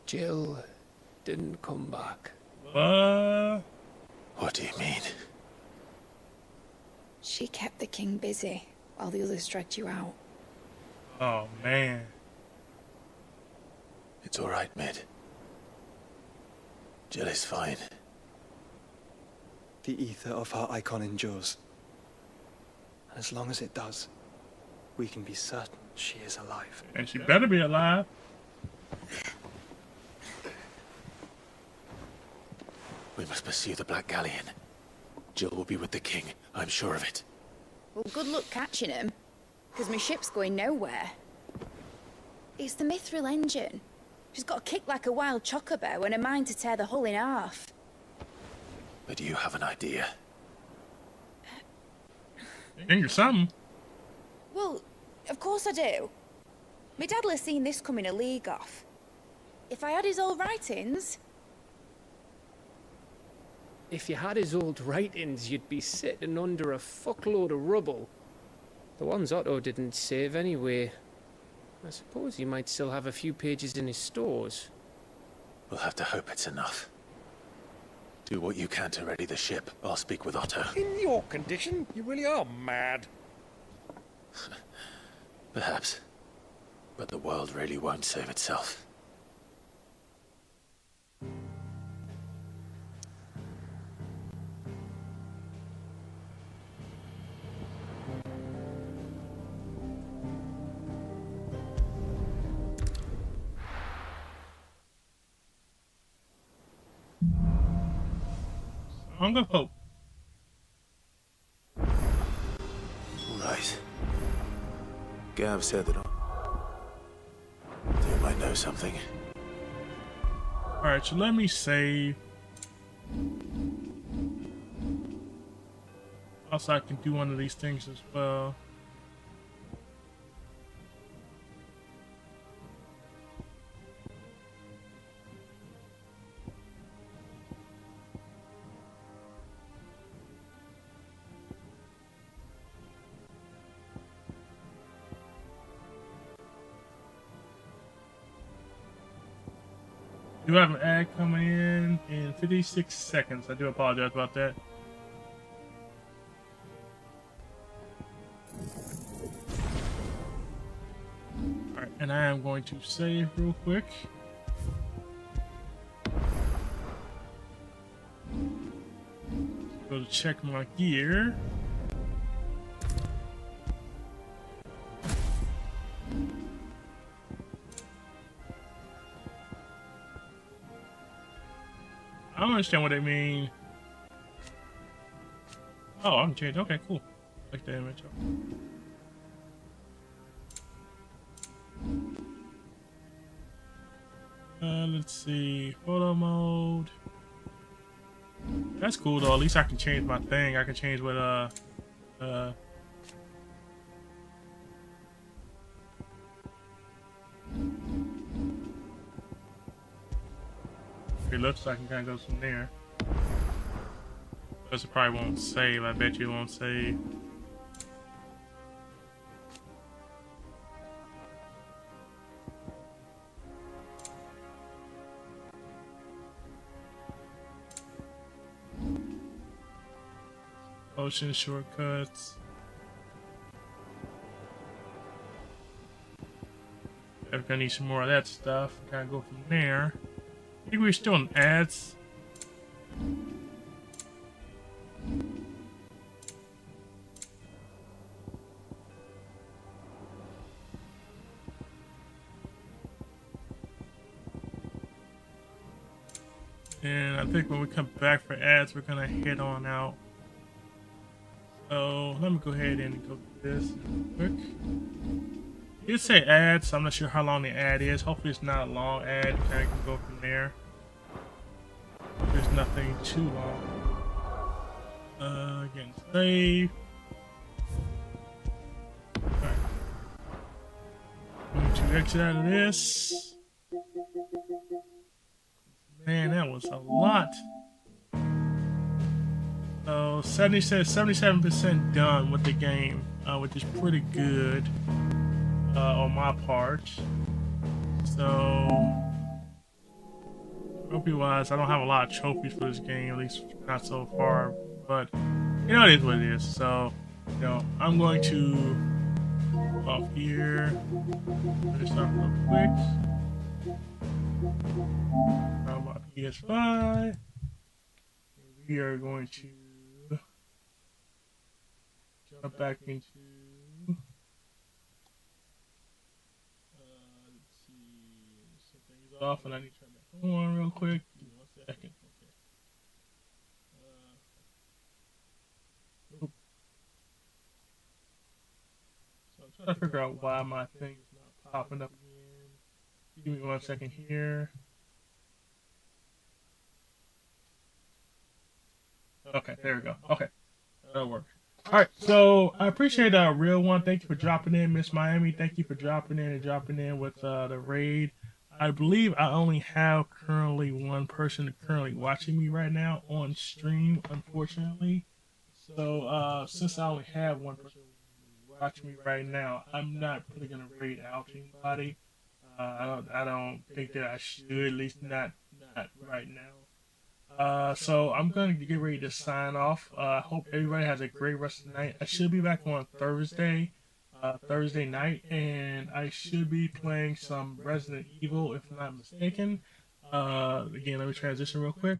Jill didn't come back. What do you mean? She kept the king busy while the others dragged you out. Oh man. It's all right, Mid. Jill is fine. The ether of her icon endures. And as long as it does, we can be certain she is alive. And she better be alive. We must pursue the Black Galleon. Jill will be with the king, I'm sure of it. Well, good luck catching him, because my ship's going nowhere. It's the Mithril engine. She's got a kick like a wild chocobo and a mind to tear the hull in half. But you have an idea. Think of something. Well, of course I do. My dad has seen this coming a league off. If I had his old writings... If you had his old writings, you'd be sitting under a fuckload of rubble. The ones Otto didn't save anyway. I suppose he might still have a few pages in his stores. We'll have to hope it's enough. Do what you can to ready the ship. I'll speak with Otto. In your condition, you really are mad. Perhaps. But the world really won't save itself. Song of Hope. Right. Gav said that they might know something. Alright, so let me save. Also, I can do one of these things as well. Do have an ad coming in 56 seconds. I do apologize about that. Alright, and I am going to save real quick. Go to check my gear. I don't understand what they mean. Oh, I'm changed. Okay, cool. Like the image. Let's see. Photo mode. That's cool though. At least I can change my thing. I can change what it looks like I can kind of go from there. Because it probably won't save. I bet you it won't save. Ocean shortcuts. If I need some more of that stuff, kind of go from there. I think we're still in ads. And I think when we come back for ads, we're gonna head on out. So let me go ahead and go through this real quick. It say ads, so I'm not sure how long the ad is. Hopefully it's not a long ad. You kind of can go from there. There's nothing too long. Again, save. Alright. Going to exit out of this. Man, that was a lot. So 77% done with the game, which is pretty good on my part. So trophy wise, I don't have a lot of trophies for this game, at least not so far. But you know, it is what it is. So you know, I'm going to go off here. Finish up real quick. About my PS5. We are going to jump back into let's see, something's off and I need to turn back on real quick. Give me 1 second. Okay. So I'm trying to figure out why my thing is not popping up again. Give me 1 second here. Okay, there we go. Okay, that'll work. All right, so I appreciate Real One. Thank you for dropping in, Miss Miami. Thank you for dropping in with the raid. I believe I only have currently one person currently watching me right now on stream, unfortunately. So since I only have one person watching me right now, I'm not really gonna raid out anybody. I don't think that I should, at least not right now. So I'm gonna get ready to sign off. I hope everybody has a great rest of the night. I should be back on Thursday night, and I should be playing some Resident Evil, if I'm not mistaken. Again, let me transition real quick.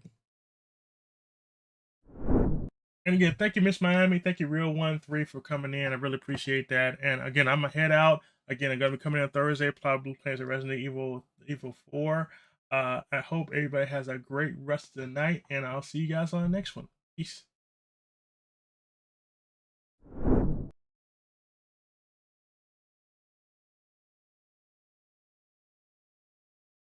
And again, thank you, Miss Miami. Thank you, Real13, for coming in. I really appreciate that. And again, I'm gonna head out. Again, I'm gonna be coming in on Thursday, probably playing some Resident Evil 4. I hope everybody has a great rest of the night, and I'll see you guys on the next one. Peace.